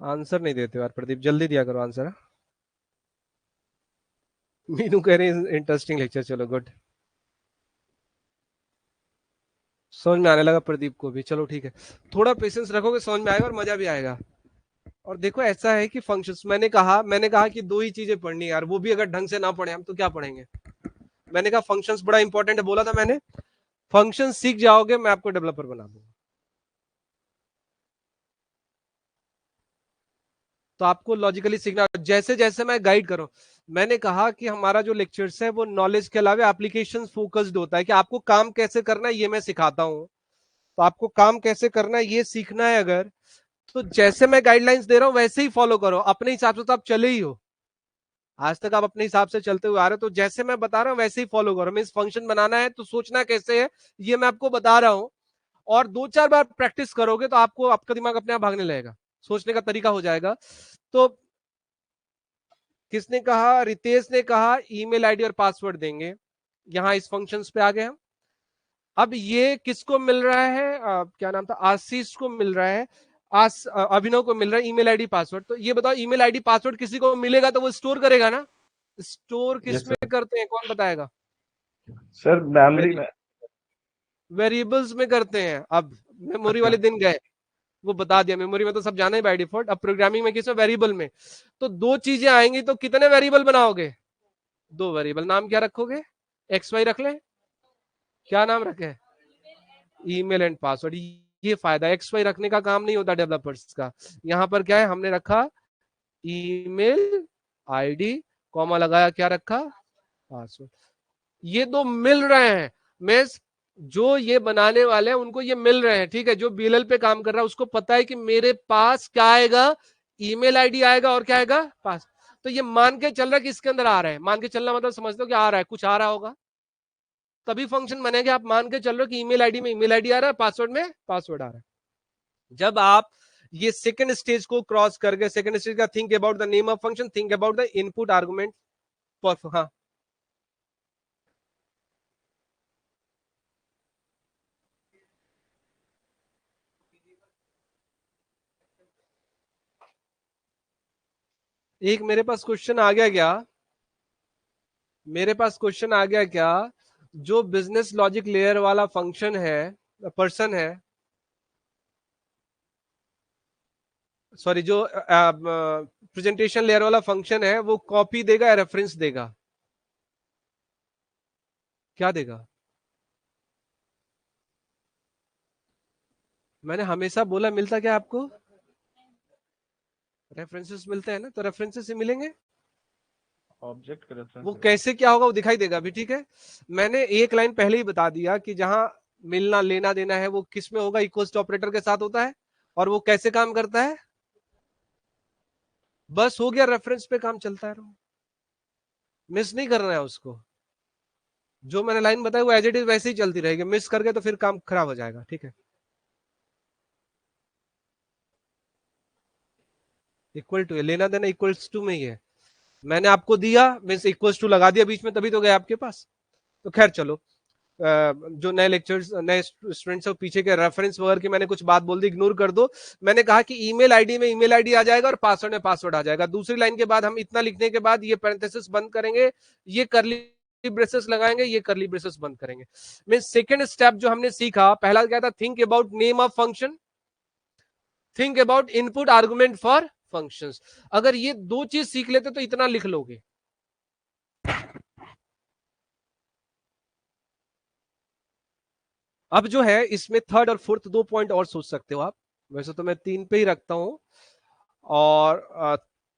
आंसर नहीं देते हो यार प्रदीप, जल्दी दिया करो आंसर, हाँ? मीनू कह रही इंटरेस्टिंग लेक्चर, चलो गुड। समझ में आने लगा प्रदीप को भी, चलो ठीक है। थोड़ा पेशेंस रखोगे समझ में आएगा और मजा भी आएगा। और देखो ऐसा है कि फंक्शंस, मैंने कहा कि दो ही चीजें पढ़नी है यार, वो भी अगर ढंग से ना पढ़े हम तो क्या पढ़ेंगे। मैंने कहा फंक्शंस बड़ा इंपॉर्टेंट है, बोला था मैंने। फंक्शन सीख जाओगे मैं आपको डेवलपर बना दूंगा। तो आपको लॉजिकली सीखना, जैसे जैसे मैं गाइड करूं। मैंने कहा कि हमारा जो लेक्चर्स है वो नॉलेज के अलावा एप्लीकेशन फोकस्ड होता है, कि आपको काम कैसे करना है ये मैं सिखाता हूं। तो आपको काम कैसे करना है ये सीखना है अगर, तो जैसे मैं गाइडलाइंस दे रहा हूं वैसे ही फॉलो करो। अपने हिसाब से तो आप चले ही हो, आज तक आप अपने हिसाब से चलते हुए आ रहे हो, तो जैसे मैं बता रहा हूं वैसे ही फॉलो करो। मींस फंक्शन बनाना है तो सोचना कैसे है ये मैं आपको बता रहा हूं। और दो चार बार प्रैक्टिस करोगे तो आपको आपका दिमाग अपने आप भागने लगेगा, सोचने का तरीका हो जाएगा। तो किसने कहा, रितेश ने कहा ईमेल आईडी और पासवर्ड देंगे। यहां इस फंक्शंस पे आ गए हम। अब ये किसको मिल रहा है, क्या नाम था, आशीष को मिल रहा है, अभिनव को मिल रहा है ईमेल आईडी पासवर्ड। तो ये बताओ ईमेल आईडी पासवर्ड किसी को मिलेगा तो वो स्टोर करेगा ना। स्टोर यस किस में सर। करते हैं कौन बताएगा? सर मेमोरी में। वेरिएबल्स में करते हैं। अब मेमोरी अच्छा। वाले दिन गए, वो बता दिया, मेमोरी में तो सब जाना है बाय डिफॉल्ट। अब प्रोग्रामिंग में किसमें, वेरिएबल में। तो दो चीजें आएंगी तो कितने वेरिएबल बनाओगे? दो वेरिएबल। नाम क्या रखोगे? एक्स वाई रख ले। क्या नाम रखे? Email and password. ये फायदा, एक्स वाई रखने का काम नहीं होता डेवलपर्स का। यहां पर क्या है, हमने रखा ईमेल आईडी, कॉमा लगाया, क्या रखा, पासवर्ड। ये दो मिल रहे हैं। मैं जो ये बनाने वाले हैं उनको ये मिल रहे हैं, ठीक है। जो बीएलएल पे काम कर रहा है उसको पता है कि मेरे पास क्या आएगा, ईमेल आईडी आएगा और क्या आएगा, पास। तो ये मान के चल रहा है कि इसके अंदर आ रहा है। मान के चलना मतलब समझते हो कि आ रहा है, कुछ आ रहा होगा तभी फंक्शन बनेगा। आप मान के चल रहे हो कि ईमेल आईडी में ईमेल आईडी आ रहा है, पासवर्ड में पासवर्ड आ रहा है। जब आप ये सेकंड स्टेज को क्रॉस कर गए, सेकंड स्टेज का think about the name of function, think about the input argument. हाँ एक मेरे पास क्वेश्चन आ गया क्या, मेरे पास क्वेश्चन आ गया क्या, जो बिजनेस लॉजिक लेयर वाला फंक्शन है, पर्सन है, सॉरी जो प्रेजेंटेशन लेयर वाला फंक्शन है, वो कॉपी देगा या रेफरेंस देगा? क्या देगा? मैंने हमेशा बोला मिलता क्या आपको? रेफरेंसेस मिलते हैं ना, तो रेफरेंसेस से मिलेंगे। ऑब्जेक्ट का रेफरेंस वो कैसे क्या होगा वो दिखाई देगा अभी, ठीक है। मैंने एक लाइन पहले ही बता दिया कि जहां मिलना लेना देना है वो किस में होगा, इक्वल्स टू ऑपरेटर के साथ होता है। और वो कैसे काम करता है? बस हो गया, रेफरेंस पे काम चलता है, मिस नहीं करना है उसको। जो मैंने लाइन बताई वो एज इट इज वैसे ही चलती रहेगी, मिस करके तो फिर काम खराब हो जाएगा, ठीक है। इक्वल टू, लेना देना इक्वल्स टू में ही है। मैंने आपको दिया, मीन्स इक्वल्स टू लगा दिया बीच में, तभी तो गया आपके पास। तो खैर चलो, जो नए लेक्चर्स नए स्टूडेंट्स हैं पीछे के रेफरेंस वगैरह की मैंने कुछ बात बोल दी, इग्नोर कर दो। मैंने कहा कि ईमेल आईडी में ईमेल आईडी आ जाएगा और पासवर्ड में पासवर्ड आ जाएगा। दूसरी लाइन के बाद हम इतना लिखने के बाद ये पैरेंथेसिस बंद करेंगे, ये करली ब्रेसेस लगाएंगे, ये करली ब्रेसेस बंद करेंगे। मीन सेकंड स्टेप जो हमने सीखा, पहला क्या था, think about name of function, think about input argument for functions. अगर ये दो चीज सीख लेते तो इतना लिख लोगे। अब जो है इसमें थर्ड और फोर्थ दो पॉइंट और सोच सकते हो आप, वैसे तो मैं तीन पे ही रखता हूं। और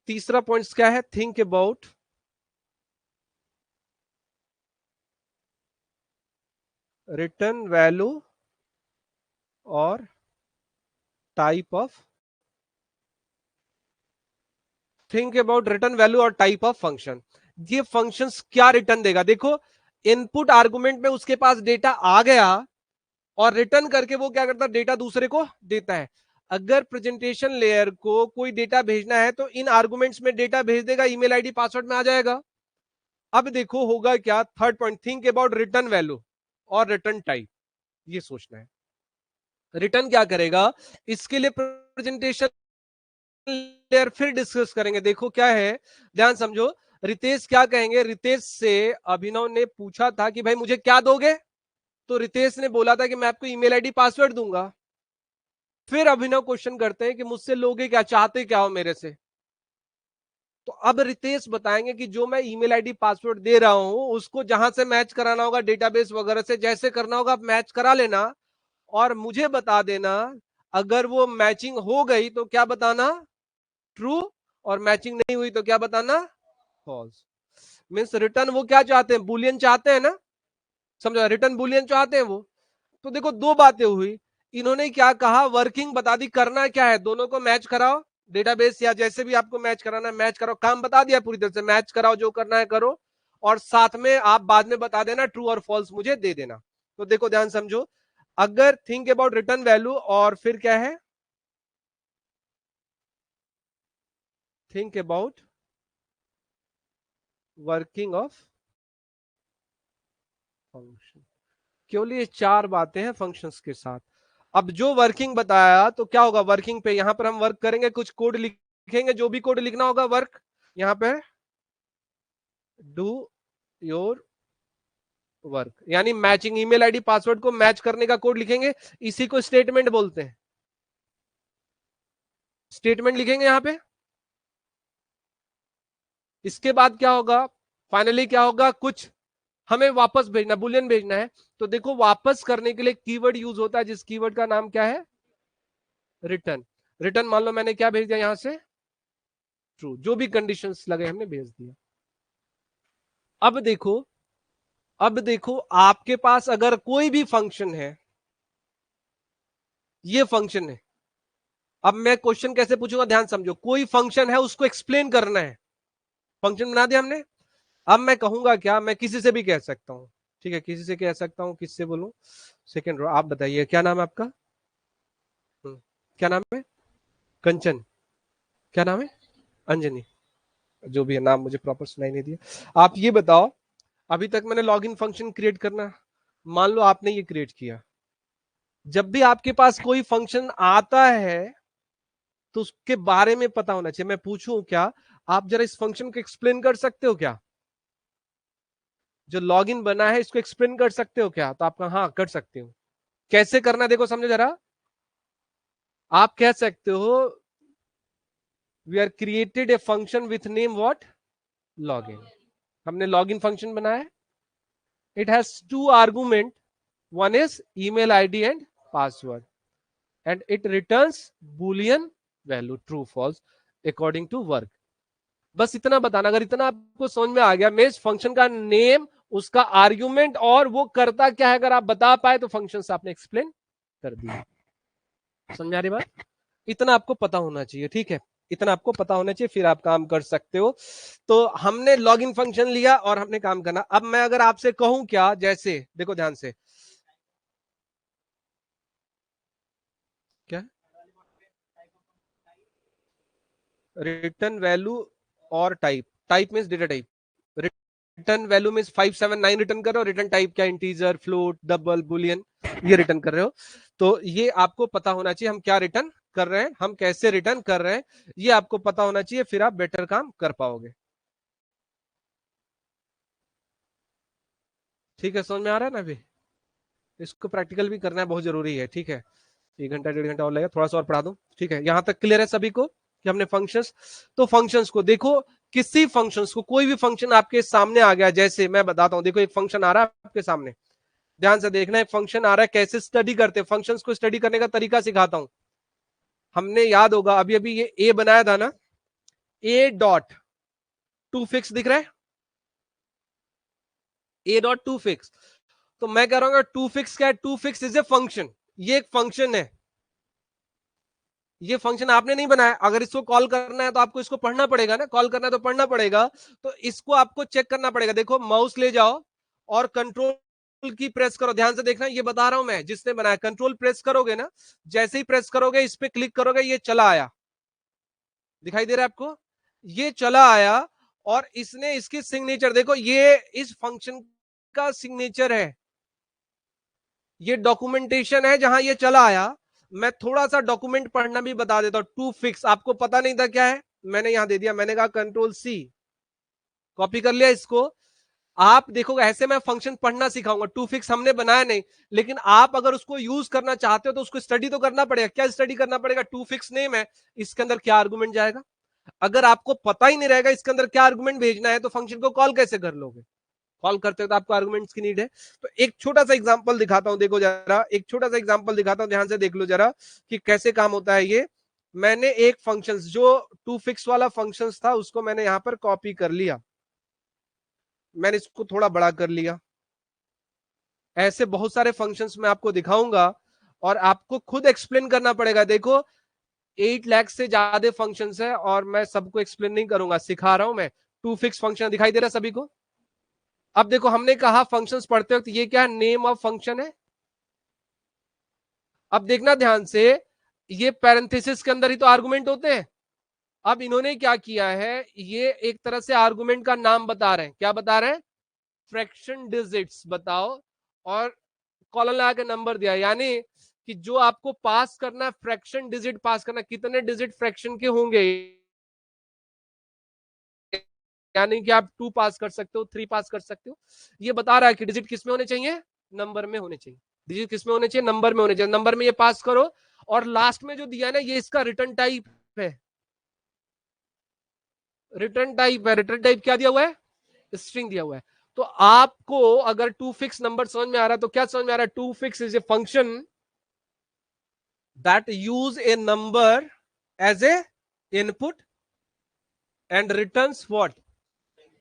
तीसरा पॉइंट क्या है, थिंक अबाउट रिटर्न वैल्यू और type of, think about return value और टाइप ऑफ फंक्शन। ये फंक्शंस क्या रिटर्न देगा? देखो, इनपुट आर्गुमेंट में उसके पास डेटा आ गया और रिटर्न करके वो क्या करता है, डेटा दूसरे को देता है। अगर प्रेजेंटेशन लेयर को कोई डेटा भेजना है तो इन आर्गुमेंट्स में डेटा भेज देगा, ईमेल आईडी पासवर्ड में आ जाएगा। अब देखो होगा क्या, third point, think about return value और रिटर्न टाइप। ये सोचना है रिटर्न क्या करेगा। इसके लिए प्रेजेंटेशन लेयर फिर डिस्कस करेंगे। देखो क्या है, ध्यान समझो। रितेश क्या कहेंगे, रितेश से अभिनव ने पूछा था कि भाई मुझे क्या दोगे, तो रितेश ने बोला था कि मैं आपको ईमेल आईडी पासवर्ड दूंगा। फिर अभिनव क्वेश्चन करते हैं कि मुझसे लोगे क्या, चाहते क्या हो मेरे से। तो अब रितेश बताएंगे कि जो मैं ईमेल आईडी पासवर्ड दे रहा हूं उसको जहां से मैच कराना होगा डेटाबेस वगैरह से, जैसे करना होगा आप मैच करा लेना और मुझे बता देना। अगर वो मैचिंग हो गई तो क्या बताना, ट्रू, और मैचिंग नहीं हुई तो क्या बताना, फॉल्स। मीन्स रिटर्न वो क्या चाहते हैं, बुलियन चाहते हैं ना, समझो, रिटर्न बुलियन चाहते हैं वो। तो देखो दो बातें हुई, इन्होंने क्या कहा, वर्किंग बता दी, करना क्या है, दोनों को मैच कराओ, डेटाबेस या जैसे भी आपको मैच कराना है मैच कराओ, काम बता दिया पूरी तरह से, मैच कराओ, जो करना है करो, और साथ में आप बाद में बता देना ट्रू और फॉल्स मुझे दे देना। तो देखो ध्यान समझो, अगर थिंक अबाउट रिटर्न वैल्यू और फिर क्या है, think about working of function, केवल ये चार बातें हैं फंक्शंस के साथ। अब जो वर्किंग बताया तो क्या होगा, वर्किंग पे यहां पर हम वर्क करेंगे, कुछ कोड लिखेंगे, जो भी कोड लिखना होगा वर्क, यहां पे डू योर वर्क, यानी मैचिंग, ईमेल आईडी पासवर्ड को मैच करने का कोड लिखेंगे, इसी को स्टेटमेंट बोलते हैं। स्टेटमेंट लिखेंगे यहां पे। इसके बाद क्या होगा, फाइनली क्या होगा, कुछ हमें वापस भेजना, बुलियन भेजना है। तो देखो वापस करने के लिए कीवर्ड यूज होता है, जिस कीवर्ड का नाम क्या है, रिटर्न। रिटर्न मान लो मैंने क्या भेज दिया यहां से, ट्रू, जो भी कंडीशंस लगे हमने भेज दिया। अब देखो, अब देखो आपके पास अगर कोई भी फंक्शन है, ये फंक्शन है, अब मैं क्वेश्चन कैसे पूछूंगा, ध्यान समझो, कोई फंक्शन है उसको एक्सप्लेन करना है, फंक्शन बना दिया हमने। अब मैं कहूंगा क्या, मैं किसी से भी कह सकता हूं, ठीक है, किसी से कह सकता हूं, किससे बोलूं, सेकेंड रो, आप बताइए क्या नाम है आपका, क्या नाम है, कंचन, क्या नाम है, अंजनी, जो भी है नाम मुझे प्रॉपर सुनाई नहीं दिया। आप ये बताओ, अभी तक मैंने लॉगिन फंक्शन क्रिएट करना, मान लो आपने ये क्रिएट किया, जब भी आपके पास कोई फंक्शन आता है तो उसके बारे में पता होना चाहिए। मैं पूछूं क्या, आप जरा इस फंक्शन को एक्सप्लेन कर सकते हो क्या? जो लॉगिन बना है इसको एक्सप्लेन कर सकते हो क्या? तो आपका हाँ कर सकते हो। कैसे करना है देखो समझो जरा। आप कह सकते हो we are created a function with name what, login. हमने लॉगिन फंक्शन बनाया है। It has two argument, one is email ID and password, and it returns boolean value true false according to work. बस इतना बताना। अगर इतना आपको समझ में आ गया, मेज फंक्शन का नेम, उसका आर्ग्यूमेंट और वो करता क्या है, अगर आप बता पाए तो फंक्शन आपने एक्सप्लेन कर दिया। समझ आ रही बात? इतना आपको पता होना चाहिए, ठीक है? इतना आपको पता होना चाहिए, फिर आप काम कर सकते हो। तो हमने लॉगिन फंक्शन लिया और हमने काम करना। अब मैं अगर आपसे कहूं क्या, जैसे देखो ध्यान से, क्या रिटर्न वैल्यू और type, type means data type, return value means 579 return कर रहे हो, रिटर्न टाइप क्या, इंटीजर, फ्लोट, डबल, बुलियन, ये रिटर्न कर रहे हो। तो ये आपको पता होना चाहिए हम क्या रिटर्न कर रहे हैं, हम कैसे रिटर्न कर रहे हैं, ये आपको पता होना चाहिए, फिर आप बेटर काम कर पाओगे। ठीक है, समझ में आ रहा है ना? अभी इसको प्रैक्टिकल भी करना है, बहुत जरूरी है, ठीक है? 1 घंटा 1.5 घंटा और लगेगा, थोड़ा सा और पढ़ा दूं, ठीक है? यहां तक क्लियर है सभी को कि हमने फंक्शंस, तो फंक्शंस को देखो, किसी फंक्शंस को, कोई भी फंक्शन आपके सामने आ गया, जैसे मैं बताता हूं, देखो एक फंक्शन आ रहा है आपके सामने, ध्यान से देखना, एक फंक्शन आ रहा है, कैसे स्टडी करते हैं फंक्शंस को, स्टडी करने का तरीका सिखाता हूं। हमने याद होगा अभी अभी ये ए बनाया था ना, ए डॉट टू फिक्स दिख रहा है, ए डॉट टू फिक्स। तो मैं कह रहा हूं टू फिक्स क्या है, to fix is a function, ये एक फंक्शन है। ये फंक्शन आपने नहीं बनाया, अगर इसको कॉल करना है तो आपको इसको पढ़ना पड़ेगा ना, कॉल करना है तो पढ़ना पड़ेगा, तो इसको आपको चेक करना पड़ेगा। देखो माउस ले जाओ और कंट्रोल की प्रेस करो, ध्यान से देखना, ये बता रहा हूं मैं, जिसने बनाया, कंट्रोल प्रेस करोगे ना, जैसे ही प्रेस करोगे इस पे क्लिक करोगे, ये चला आया, दिखाई दे रहा है आपको, ये चला आया, और इसने इसकी सिग्नेचर देखो, ये इस फंक्शन का सिग्नेचर है, ये डॉक्यूमेंटेशन है जहां ये चला आया। मैं थोड़ा सा डॉक्यूमेंट पढ़ना भी बता देता हूं। टू फिक्स आपको पता नहीं था क्या है, मैंने यहां दे दिया, मैंने कहा कंट्रोल सी, कॉपी कर लिया इसको। आप देखोगे ऐसे मैं फंक्शन पढ़ना सिखाऊंगा, टू फिक्स हमने बनाया नहीं, लेकिन आप अगर उसको यूज करना चाहते हो तो उसको स्टडी तो करना पड़ेगा। क्या स्टडी करना पड़ेगा? टू फिक्स नेम है, इसके अंदर क्या आर्गुमेंट जाएगा। अगर आपको पता ही नहीं रहेगा इसके अंदर क्या आर्गुमेंट भेजना है, तो फंक्शन को कॉल कैसे कर लोगे? कॉल करते हो तो आपको आर्गुमेंट्स की नीड है। तो एक छोटा सा एग्जांपल दिखाता हूं, देखो जरा, एक छोटा सा एग्जांपल दिखाता हूं, ध्यान से देख लो जरा कि कैसे काम होता है ये। मैंने एक फंक्शन जो टू फिक्स वाला फंक्शन था उसको मैंने यहां पर कॉपी कर लिया, मैंने इसको थोड़ा बड़ा कर लिया। ऐसे बहुत सारे फंक्शंस मैं आपको दिखाऊंगा और आपको खुद एक्सप्लेन करना पड़ेगा। देखो 8 लाख से ज्यादा फंक्शंस है और मैं सबको एक्सप्लेन नहीं करूंगा, सिखा रहा हूं मैं। टू फिक्स फंक्शन दिखाई दे रहा है सभी को? अब देखो हमने कहा फंक्शंस पढ़ते वक्त ये क्या नेम ऑफ फंक्शन है। अब देखना ध्यान से, ये पैरेंथेसिस के अंदर ही तो आर्गुमेंट होते हैं। अब इन्होंने क्या किया है, ये एक तरह से आर्गुमेंट का नाम बता रहे हैं। क्या बता रहे हैं? फ्रैक्शन डिजिट्स बताओ, और कॉलन लगा के नंबर दिया, यानी कि जो आपको पास करना है, फ्रैक्शन डिजिट पास करना, कितने डिजिट फ्रैक्शन के होंगे, यानी कि आप 2 पास कर सकते हो, 3 पास कर सकते हो। ये बता रहा है कि डिजिट किस में होने चाहिए, नंबर में होने चाहिए। डिजिट किस में होने चाहिए, नंबर में होने चाहिए। नंबर में ये पास करो, और लास्ट में जो दिया है ना, ये इसका रिटर्न टाइप है। रिटर्न टाइप है, रिटर्न टाइप क्या दिया हुआ है, स्ट्रिंग दिया हुआ है। तो आपको अगर टू फिक्स नंबर समझ में आ रहा है तो क्या समझ में आ रहा है, to fix is a function that use a number as a input and returns what,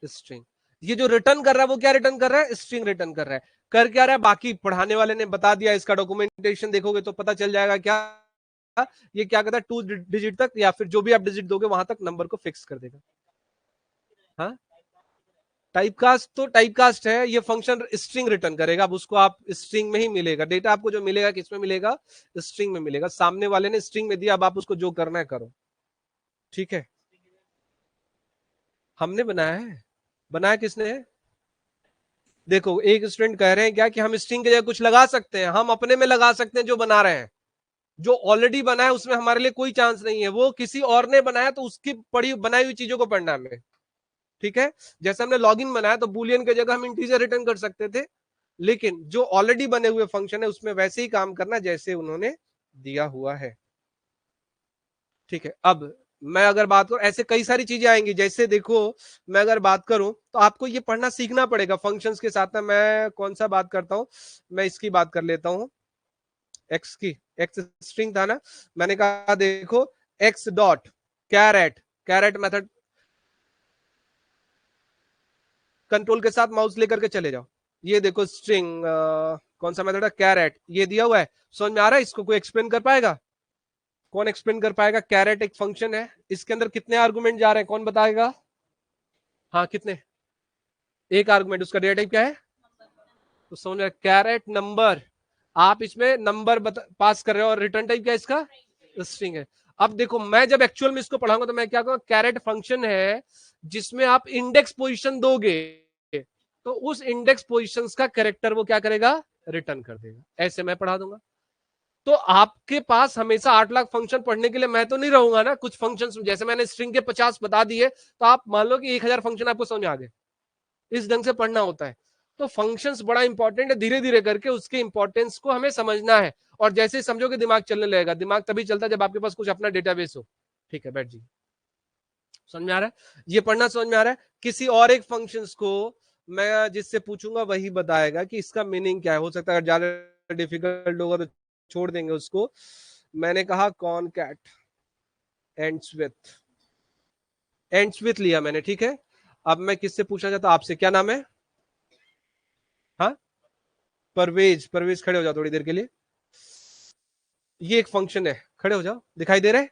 string. ये जो रिटर्न कर रहा है वो क्या रिटर्न कर रहा है, स्ट्रिंग रिटर्न कर रहा है। कर क्या रहा है, बाकी पढ़ाने वाले ने बता दिया, इसका डॉक्यूमेंटेशन देखोगे तो पता चल जाएगा क्या ये क्या करता है, 2 डिजिट तक या फिर जो भी आप डिजिट दोगे वहां तक नंबर को फिक्स कर देगा। हाँ, टाइपकास्ट तो टाइपकास्ट है, ये फंक्शन स्ट्रिंग रिटर्न करेगा। अब उसको आप स्ट्रिंग में ही मिलेगा डेटा, आपको जो मिलेगा किसमें मिलेगा, स्ट्रिंग में मिलेगा। सामने वाले ने स्ट्रिंग में दिया, अब आप उसको जो करना है करो, ठीक है? हमने बनाया है, बनाया किसने है? देखो एक स्टूडेंट कह रहे हैं क्या कि हम स्ट्रिंग की जगह कुछ लगा सकते हैं, हम अपने में लगा सकते हैं जो बना रहे हैं। जो ऑलरेडी बना है उसमें हमारे लिए कोई चांस नहीं है, वो किसी और ने बनाया तो उसकी पड़ी बनाई हुई चीजों को पढ़ना है हमें, ठीक है। जैसे हमने लॉगिन बनाया तो बूलियन की जगह हम इंटीजर रिटर्न कर सकते थे, लेकिन जो ऑलरेडी बने हुए फंक्शन है उसमें वैसे ही काम करना जैसे उन्होंने दिया हुआ है, ठीक है। अब मैं अगर बात करूं, ऐसे कई सारी चीजें आएंगी, जैसे देखो मैं अगर बात करूं तो आपको ये पढ़ना सीखना पड़ेगा फंक्शंस के साथ में। मैं कौन सा बात करता हूं, मैं इसकी बात कर लेता हूं, एक्स की, एक्स स्ट्रिंग था ना, मैंने कहा देखो x dot caret, caret method, control के साथ माउस लेकर के चले जाओ, ये देखो स्ट्रिंग कौन सा मेथड है, कैरेट, ये दिया हुआ है, समझ में आ रहा है? इसको कोई एक्सप्लेन कर पाएगा? कौन एक्सप्लेन कर पाएगा? कैरेट एक फंक्शन है, इसके अंदर कितने आर्गुमेंट जा रहे हैं, कौन बताएगा? हाँ कितने? एक आर्गुमेंट, उसका डेटा टाइप क्या है? तो समझ में, कैरेट नंबर, आप इसमें नंबर पास कर रहे हो और रिटर्न टाइप क्या है इसका? स्ट्रिंग है। अब देखो मैं जब एक्चुअल में इसको पढ़ाऊंगा तो मैं क्या कहूंगा, कैरेट फंक्शन है जिसमें आप इंडेक्स पोजीशन दोगे तो उस इंडेक्स पोजीशन का कैरेक्टर वो क्या करेगा? रिटर्न कर देगा। ऐसे मैं पढ़ा दूंगा। तो आपके पास हमेशा 8 लाख फंक्शन पढ़ने के लिए मैं तो नहीं रहूंगा ना। कुछ फंक्शन जैसे मैंने स्ट्रिंग के 50 बता दिए तो आप मान लो कि 1000 फंक्शन आपको समझ आ गए। इस ढंग से पढ़ना होता है। तो फंक्शंस बड़ा इंपॉर्टेंट है, धीरे धीरे करके उसके इंपॉर्टेंस को हमें समझना है, और जैसे ही समझोगे दिमाग चलने लगेगा। दिमाग तभी चलता है जब आपके पास कुछ अपना डेटाबेस हो, ठीक है। बैठ जी, समझ में आ रहा है? ये पढ़ना समझ में आ रहा है? किसी और एक फंक्शंस को मैं जिससे पूछूंगा वही बताएगा कि इसका मीनिंग क्या है। हो सकता है अगर ज्यादा डिफिकल्ट होगा तो छोड़ देंगे उसको। मैंने कहा कॉन कैट एंड्स विथ लिया मैंने, ठीक है। अब मैं किससे पूछना चाहता हूं? आपसे। क्या नाम है? हाँ, परवेज। परवेज खड़े हो जाओ थोड़ी देर के लिए। ये एक फंक्शन है, खड़े हो जाओ, दिखाई दे रहा है?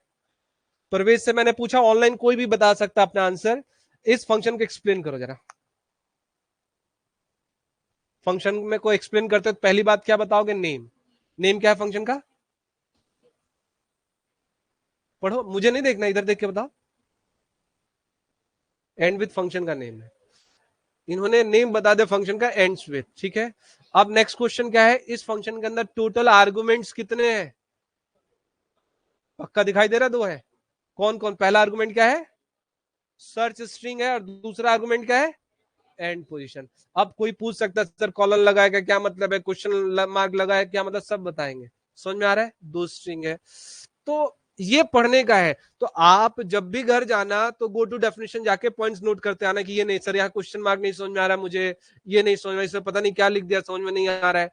परवेज से मैंने पूछा, ऑनलाइन कोई भी बता सकता अपना आंसर। इस फंक्शन को एक्सप्लेन करो जरा। फंक्शन में कोई एक्सप्लेन करते हो तो पहली बात क्या बताओगे? नेम। नेम क्या है फंक्शन का? पढ़ो, मुझे नहीं देखना, इधर देख के बताओ। एंड विथ फंक्शन का नेम है। इन्होंने नेम बता दिया फंक्शन का, एंड्स विथ, ठीक है। अब नेक्स्ट क्वेश्चन क्या है? इस फंक्शन के अंदर टोटल आर्गुमेंट्स कितने हैं? पक्का दिखाई दे रहा? दो है। कौन कौन? पहला आर्गुमेंट क्या है? सर्च स्ट्रिंग है, और दूसरा आर्गुमेंट क्या है? And position. अब कोई पूछ सकता है सर कॉलन लगाएगा क्या मतलब है, क्वेश्चन मार्क लगाया क्या मतलब, सब बताएंगे। समझ में आ रहा है? दो स्ट्रिंग है, तो ये पढ़ने का है। तो आप जब भी घर जाना तो गो टू डेफिनेशन जाके पॉइंट्स नोट करते आना कि ये नहीं सर यहाँ क्वेश्चन मार्क नहीं समझ में आ रहा मुझे, ये नहीं समझ में, इसमें पता नहीं क्या लिख दिया, समझ में नहीं आ रहा है।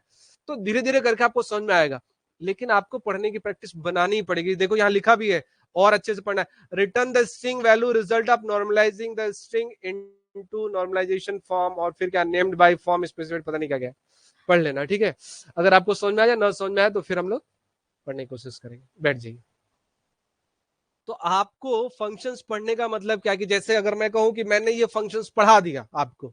तो धीरे धीरे करके आपको समझ में आएगा, लेकिन आपको पढ़ने की प्रैक्टिस बनानी पड़ेगी। देखो यहाँ लिखा भी है, और अच्छे से पढ़ना है। Return the string value result of normalizing the string into normalization form, और फिर क्या, नेम्ड बाय फॉर्म स्पेसिफाइड, पता नहीं क्या क्या। पढ़ लेना, ठीक है। अगर आपको समझ में आ जाए, ना समझ में आए तो फिर हम लोग पढ़ने की कोशिश करेंगे। बैठ जाइए। तो आपको फंक्शंस पढ़ने का मतलब क्या है कि जैसे अगर मैं कहूं कि मैंने ये फंक्शंस पढ़ा दिया आपको,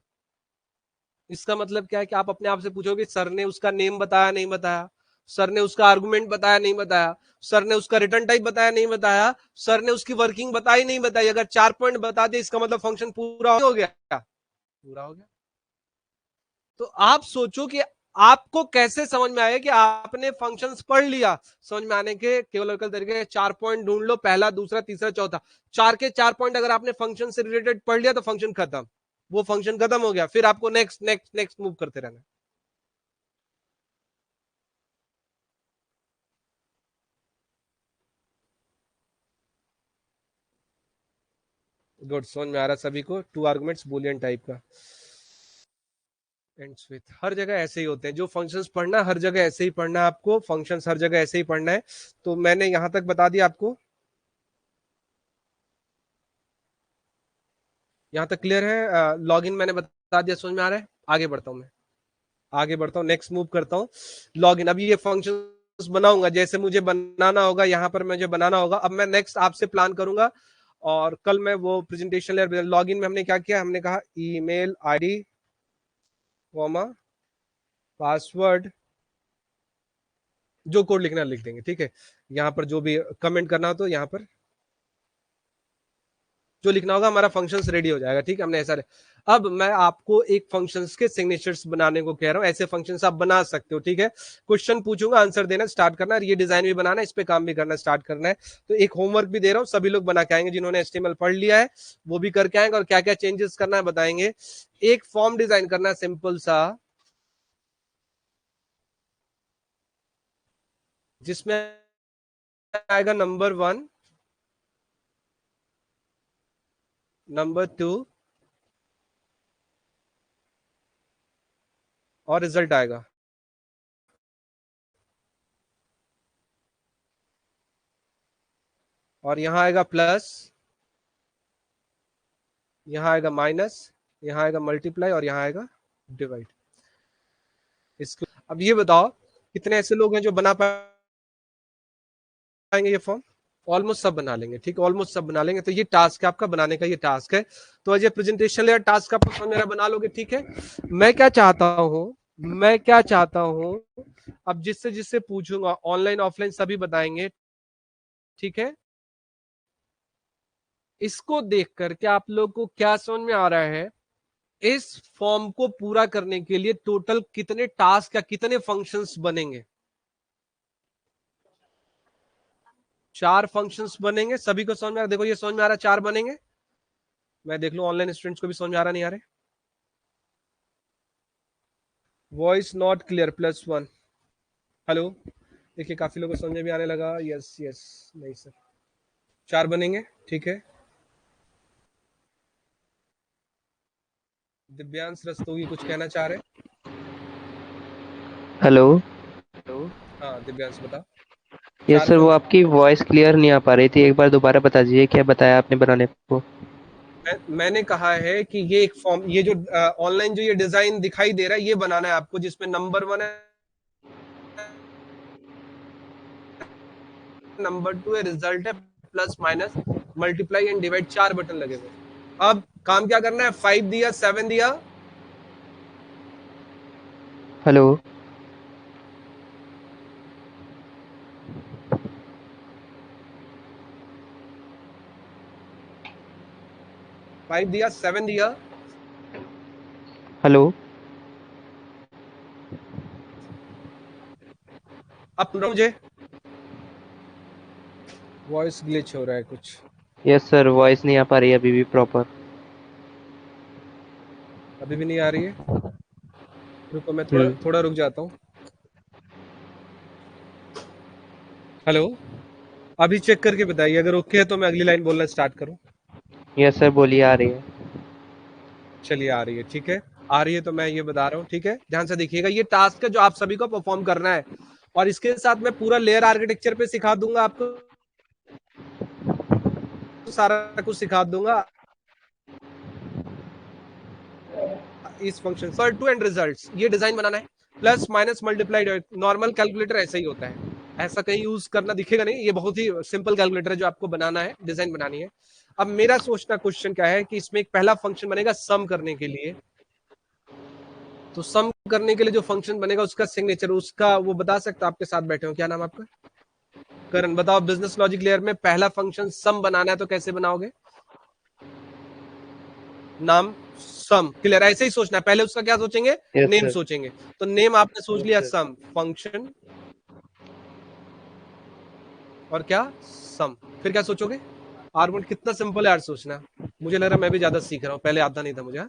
इसका मतलब क्या है कि आप अपने आप से पूछोगे सर ने उसका नेम बताया नहीं बताया, सर ने उसका आर्गुमेंट बताया नहीं बताया, सर ने उसका रिटर्न टाइप बताया नहीं बताया, सर ने उसकी वर्किंग बताई नहीं बताई। अगर 4 पॉइंट बता दिए इसका मतलब फंक्शन पूरा हो गया, पूरा हो गया। तो आप सोचो कि आपको कैसे समझ में आया कि आपने फंक्शंस पढ़ लिया। समझ में आने के केवल तरीके, 4 पॉइंट ढूंढ लो, पहला दूसरा तीसरा चौथा। 4 के 4 पॉइंट अगर आपने फंक्शन से रिलेटेड पढ़ लिया तो फंक्शन खत्म, वो फंक्शन खत्म हो गया। फिर आपको नेक्स्ट नेक्स्ट नेक्स्ट मूव करते रहना। गुड, समझ में आ रहा सभी को? 2 आर्गुमेंट्स बूलियन टाइप का, एंड्स विथ। हर जगह ऐसे ही होते हैं जो फंक्शंस पढ़ना, हर जगह ऐसे ही पढ़ना है आपको, फंक्शंस हर जगह ऐसे ही पढ़ना है। तो मैंने यहां तक बता दिया आपको, यहां तक क्लियर है? लॉगिन मैंने बता दिया, समझ में आ रहा है? आगे बढ़ता हूं मैं, आगे बढ़ता हूं, नेक्स्ट मूव करता हूं। लॉगिन, अभी ये फंक्शंस बनाऊंगा जैसे मुझे बनाना होगा, यहां पर मुझे बनाना होगा। अब मैं नेक्स्ट आपसे प्लान करूंगा, और कल मैं वो प्रेजेंटेशन ले। लॉगिन में हमने क्या किया? हमने कहा ईमेल आईडी कॉमा पासवर्ड, जो कोड लिखना लिख देंगे, ठीक है। यहाँ पर जो भी कमेंट करना हो तो यहाँ पर जो लिखना होगा हमारा फंक्शंस रेडी हो जाएगा। ठीक है, हमने ऐसा अब मैं आपको एक फंक्शंस के सिग्नेचर्स बनाने को कह रहा हूं, ऐसे फंक्शंस आप बना सकते हो। ठीक है, क्वेश्चन पूछूंगा, आंसर देना स्टार्ट करना है, ये डिजाइन भी बनाना है, इस पे काम भी करना स्टार्ट करना है। तो एक होमवर्क भी दे रहा हूं, सभी लोग बना के आएंगे, जिन्होंने HTML पढ़ लिया है वो भी करके आएंगे और क्या क्या चेंजेस करना है बताएंगे। एक फॉर्म डिजाइन करना है सिंपल सा, जिसमें आएगा नंबर 1, नंबर 2 और रिजल्ट आएगा। और यहां आएगा प्लस, यहां आएगा माइनस, यहां आएगा मल्टीप्लाई और यहां आएगा डिवाइड। इसको अब ये बताओ कितने ऐसे लोग हैं जो बना पाएंगे ये फॉर्म? ऑलमोस्ट सब बना लेंगे। ठीक है, ऑलमोस्ट सब बना लेंगे। तो ये टास्क है आपका, बनाने का ये टास्क है। तो आज ये प्रेजेंटेशन लेयर टास्क आपको समझ मेरा बना लोगे। ठीक है, मैं क्या चाहता हूं अब जिससे जिससे पूछूंगा ऑनलाइन ऑफलाइन सभी बताएंगे। ठीक है, इसको देख करके आप लोग को क्या समझ में आ रहा है, इस फॉर्म को पूरा करने के लिए टोटल कितने टास्क या कितने फंक्शंस बनेंगे? 4 फंक्शंस बनेंगे। सभी को समझ में आ रहा? देखो ये समझ में आ रहा है, 4 बनेंगे। मैं देख लूं ऑनलाइन स्टूडेंट्स को भी समझ में आ रहा नहीं आ रहे। Voice not clear +1। हेलो, देखिए काफी लोगों को समझ में भी आने लगा। यस यस, नहीं सर, 4 बनेंगे। ठीक है, दिव्यांश रस्तोगी कुछ कहना चाह रहे? हेलो। हाँ दिव्यांश बता। यस 4 सर, वो फंक्शन आपकी वॉइस क्लियर नहीं आ पा रही थी, एक बार दोबारा बता दीजिए क्या बताया आपने बनाने को। मैंने कहा है कि ये एक फॉर्म, ये जो ऑनलाइन जो ये डिजाइन दिखाई दे रहा है ये बनाना है आपको, जिसमें नंबर 1 है, नंबर 2 है, रिजल्ट है, plus minus multiply and divide, 4 button लगे हुए। अब काम क्या करना है? 5 दिया, 7 दिया। हेलो। 5 दिया, 7 दिया। हेलो। अब मुझे वॉइस ग्लिच हो रहा है कुछ। यस सर, वॉइस नहीं आ पा रही है अभी भी प्रॉपर। अभी भी नहीं आ रही है? रुको मैं थोड़ा रुक जाता हूँ। हेलो, अभी चेक करके बताइए, अगर ओके है तो मैं अगली लाइन बोलना स्टार्ट करूँ। यस सर, बोलिए, आ रही है। चलिए आ रही है। ठीक है, आ रही है तो मैं ये बता रहा हूँ। ठीक है, ध्यान से देखिएगा, ये टास्क है जो आप सभी को परफॉर्म करना है, और इसके साथ मैं पूरा लेयर आर्किटेक्चर पे सिखा दूंगा आपको, सारा कुछ सिखा दूंगा। इस function for two and results ये डिजाइन बनाना है, plus minus multiply. Normal calculator ऐसा ही होता है, ऐसा कहीं यूज करना दिखेगा नहीं। ये बहुत ही सिंपल कैलकुलेटर है जो आपको बनाना है, डिजाइन बनानी है। अब मेरा सोचना क्वेश्चन क्या है कि इसमें एक पहला फंक्शन बनेगा सम करने के लिए। तो सम करने के लिए जो फंक्शन बनेगा उसका सिग्नेचर, उसका वो बता सकता, आपके साथ बैठे हो, क्या नाम आपका? करण। बताओ, बिजनेस लॉजिक लेयर में पहला फंक्शन सम बनाना है तो कैसे बनाओगे? नाम सम। क्लियर? ऐसे ही सोचना है, पहले उसका क्या सोचेंगे? Yes, name sir. सोचेंगे। तो नेम आपने सोच लिया सम, फंक्शन और क्या सम, फिर क्या सोचोगे? आर्गुमेंट। कितना सिंपल है यार सोचना, मुझे लग रहा है मैं भी ज्यादा सीख रहा हूँ, पहले आता नहीं था मुझे।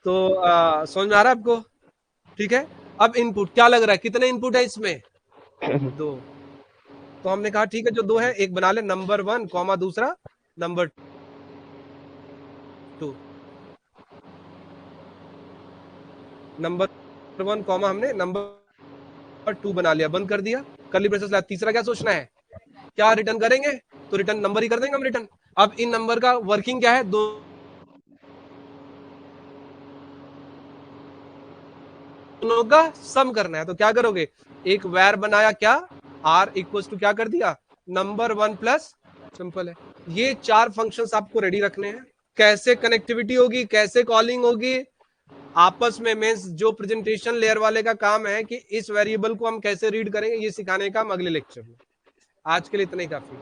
तो समझ में आ रहा है आपको? ठीक है, अब इनपुट क्या लग रहा है, कितने इनपुट है इसमें? 2। तो हमने कहा ठीक है, जो 2 है एक बना ले, नंबर 1 कॉमा दूसरा नंबर 2। नंबर 1 कॉमा हमने नंबर 2 बना लिया, बंद कर दिया, कर्ली ब्रेसेस लगा। तीसरा क्या सोचना है, क्या रिटर्न करेंगे? तो रिटर्न नंबर ही कर देंगे हम रिटर्न। अब इन नंबर का वर्किंग क्या है, दोनों का सम करना है। तो क्या करोगे, एक वैर बनाया, क्या आर इक्वल्स टू क्या कर दिया, नंबर 1 प्लस, सिंपल है। ये 4 फंक्शंस आपको रेडी रखने हैं। कैसे कनेक्टिविटी होगी, कैसे कॉलिंग होगी आपस में, मींस जो प्रेजेंटेशन लेयर वाले का काम है कि इस वेरिएबल को हम कैसे रीड करेंगे, ये सिखाने का हम अगले लेक्चर में। आज के लिए इतना ही काफी।